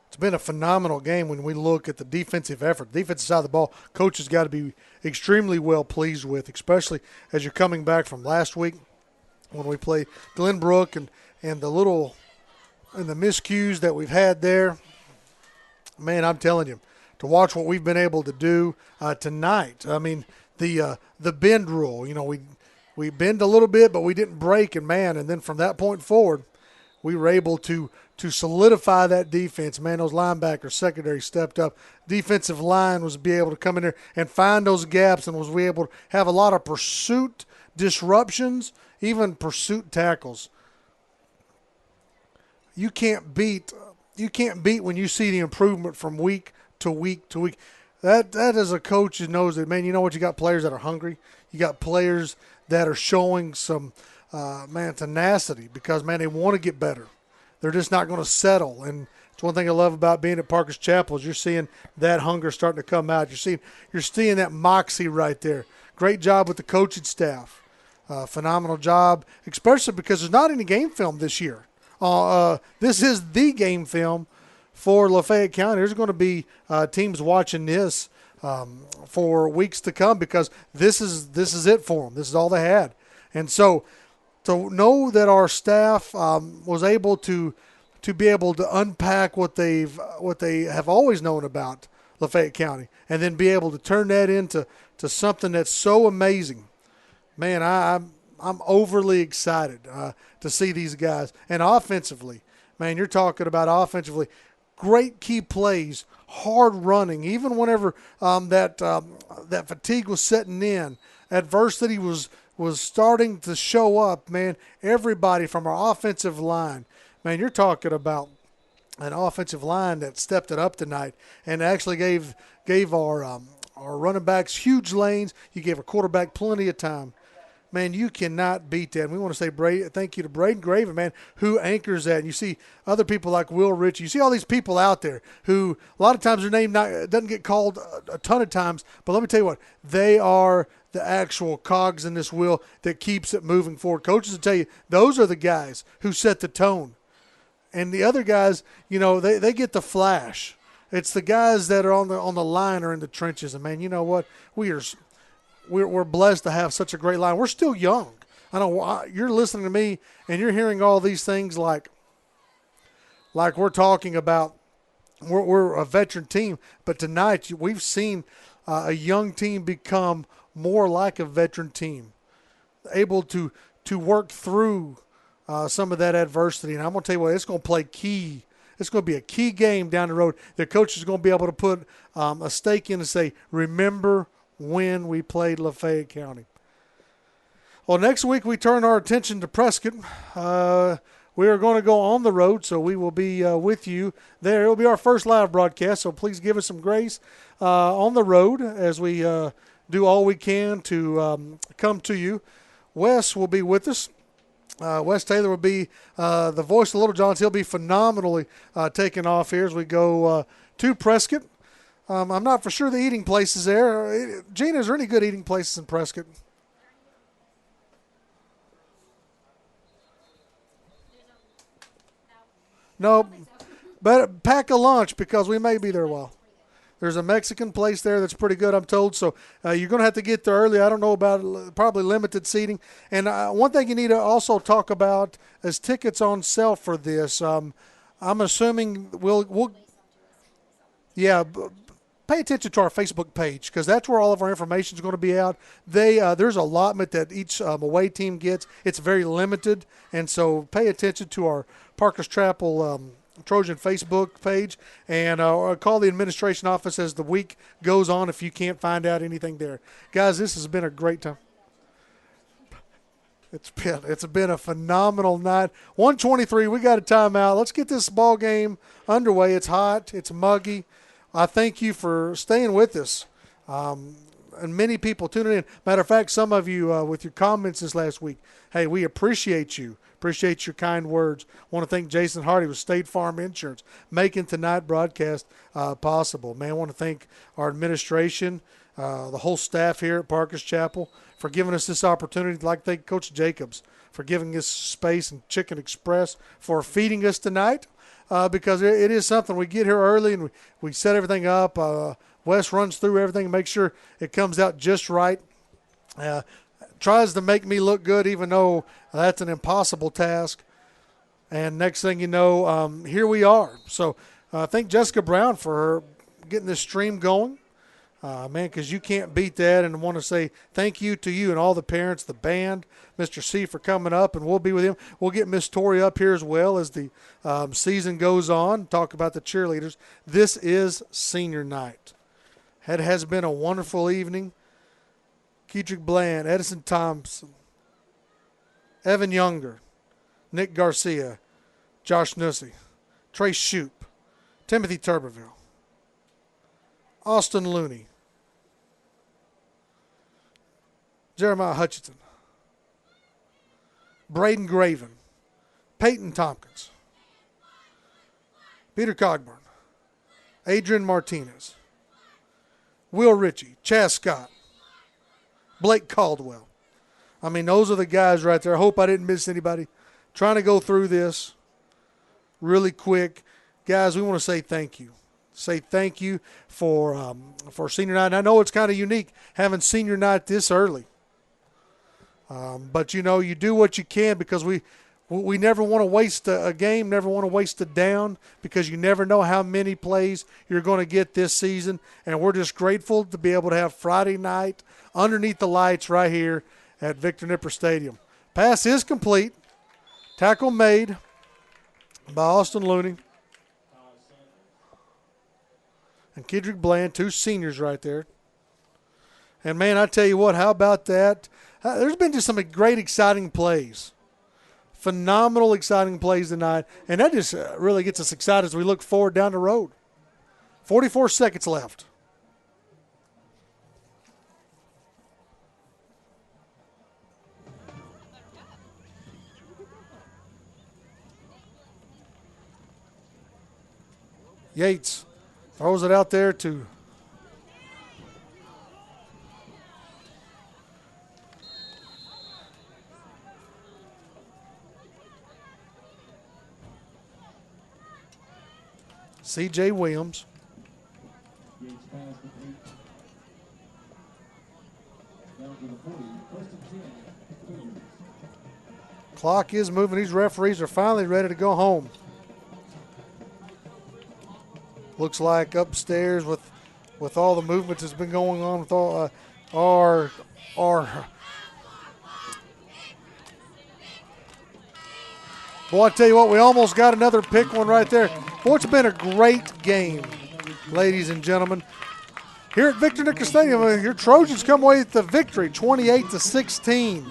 B: It's been a phenomenal game when we look at the defensive effort. Defensive side of the ball, coaches got to be extremely well pleased with, especially as you're coming back from last week when we played Glenbrook and the miscues that we've had there. Man, I'm telling you, to watch what we've been able to do tonight. I mean, the bend rule. We bend a little bit, but we didn't break, and then from that point forward, we were able to solidify that defense. Man, those linebackers, secondary stepped up. Defensive line was be able to come in there and find those gaps and was able to have a lot of pursuit disruptions, even pursuit tackles. You can't beat when you see the improvement from week to week to week. That as a coach who knows that, man, you know what? You got players that are hungry. You got players that are showing some tenacity because, man, they want to get better. They're just not going to settle. And it's one thing I love about being at Parker's Chapel is you're seeing that hunger starting to come out. You're seeing that moxie right there. Great job with the coaching staff. Phenomenal job, especially because there's not any game film this year. This is the game film for Lafayette County. There's going to be teams watching this for weeks to come because this is it for them. This is all they had. And so to know that our staff was able to be able to unpack what they have always known about Lafayette County and then be able to turn that into something that's so amazing. Man, I'm overly excited to see these guys. And offensively, man, you're talking about offensively, great key plays, hard running, even whenever that fatigue was setting in, adversity was starting to show up, man. Everybody from our offensive line, man, you're talking about an offensive line that stepped it up tonight and actually gave our running backs huge lanes. You gave our quarterback plenty of time. Man, you cannot beat that. And we want to say thank you to Braden Graven, man, who anchors that. And you see other people like Will Ritchie. You see all these people out there who a lot of times their name doesn't get called a ton of times. But let me tell you what, they are the actual cogs in this wheel that keeps it moving forward. Coaches will tell you those are the guys who set the tone. And the other guys, they get the flash. It's the guys that are on the line or in the trenches. And, man, you know what? We're blessed to have such a great line. We're still young. I know you're listening to me and you're hearing all these things like we're talking about. We're a veteran team, but tonight we've seen a young team become more like a veteran team, able to work through some of that adversity. And I'm going to tell you what, it's going to play key. It's going to be a key game down the road. The coach is going to be able to put a stake in and say, remember when we played Lafayette County. Well, next week we turn our attention to Prescott. We are going to go on the road, so we will be with you there. It will be our first live broadcast, so please give us some grace on the road as we do all we can to come to you. Wes will be with us. Wes Taylor will be the voice of Little Johns. He'll be phenomenally taking off here as we go to Prescott. I'm not for sure the eating places there. Gina, is there any good eating places in Prescott? No, but pack a lunch because we may be there a while. There's a Mexican place there that's pretty good, I'm told. So you're going to have to get there early. I don't know about probably limited seating. And one thing you need to also talk about is tickets on sale for this. I'm assuming we'll pay attention to our Facebook page because that's where all of our information is going to be out. There's a allotment that each away team gets. It's very limited, and so pay attention to our Parker's Chapel Trojan Facebook page and call the administration office as the week goes on if you can't find out anything there. Guys, this has been a great time. It's been a phenomenal night. 1:23, we got a timeout. Let's get this ball game underway. It's hot. It's muggy. I thank you for staying with us. And many people tuning in. Matter of fact, some of you with your comments this last week, hey, we appreciate you. Appreciate your kind words. Want to thank Jason Hardy with State Farm Insurance, making tonight's broadcast possible. Man, I want to thank our administration, the whole staff here at Parker's Chapel for giving us this opportunity. I'd like to thank Coach Jacobs for giving us space and Chicken Express for feeding us tonight because it is something. We get here early and we set everything up. Wes runs through everything and makes sure it comes out just right. Tries to make me look good even though that's an impossible task. And next thing you know, here we are. So thank Jessica Brown for her getting this stream going. Man, because you can't beat that. And I want to say thank you to you and all the parents, the band, Mr. C for coming up, and we'll be with him. We'll get Miss Tori up here as well as the season goes on, talk about the cheerleaders. This is senior night. It has been a wonderful evening. Kedrick Bland, Edison Thompson, Evan Younger, Nick Garcia, Josh Nussey, Trey Shoup, Timothy Tuberville, Austin Looney, Jeremiah Hutchinson, Braden Graven, Peyton Tompkins, Peter Cogburn, Adrian Martinez, Will Ritchie, Chaz Scott, Blake Caldwell. I mean, those are the guys right there. I hope I didn't miss anybody. Trying to go through this really quick. Guys, we want to say thank you. Say thank you for senior night. And I know it's kind of unique having senior night this early. But, you do what you can because we never want to waste a game, never want to waste a down because you never know how many plays you're going to get this season. And we're just grateful to be able to have Friday night underneath the lights right here at Victor Nipper Stadium. Pass is complete. Tackle made by Austin Looney. And Kedrick Bland, two seniors right there. And, man, I tell you what, how about that? There's been just some great, exciting plays. Phenomenal, exciting plays tonight. And that just really gets us excited as we look forward down the road. 44 seconds left. Yates throws it out there to C.J. Williams. Clock is moving. These referees are finally ready to go home. Looks like upstairs with all the movement that's been going on with all our boy, I tell you what, we almost got another pick one right there. Boy, it's been a great game, ladies and gentlemen. Here at Victor Nichols Stadium, your Trojans come away with the victory, 28-16.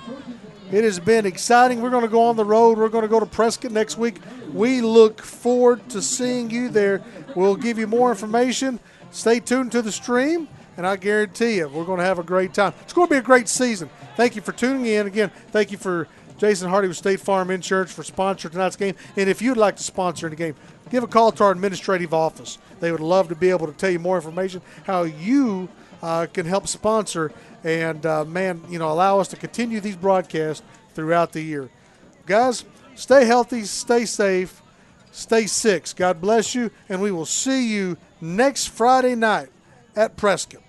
B: It has been exciting. We're going to go on the road. We're going to go to Prescott next week. We look forward to seeing you there. We'll give you more information. Stay tuned to the stream, and I guarantee you we're going to have a great time. It's going to be a great season. Thank you for tuning in. Again, thank you for Jason Hardy with State Farm Insurance for sponsoring tonight's game. And if you'd like to sponsor the game, give a call to our administrative office. They would love to be able to tell you more information, how you can help sponsor and, allow us to continue these broadcasts throughout the year. Guys, stay healthy, stay safe, stay six. God bless you, and we will see you next Friday night at Prescott.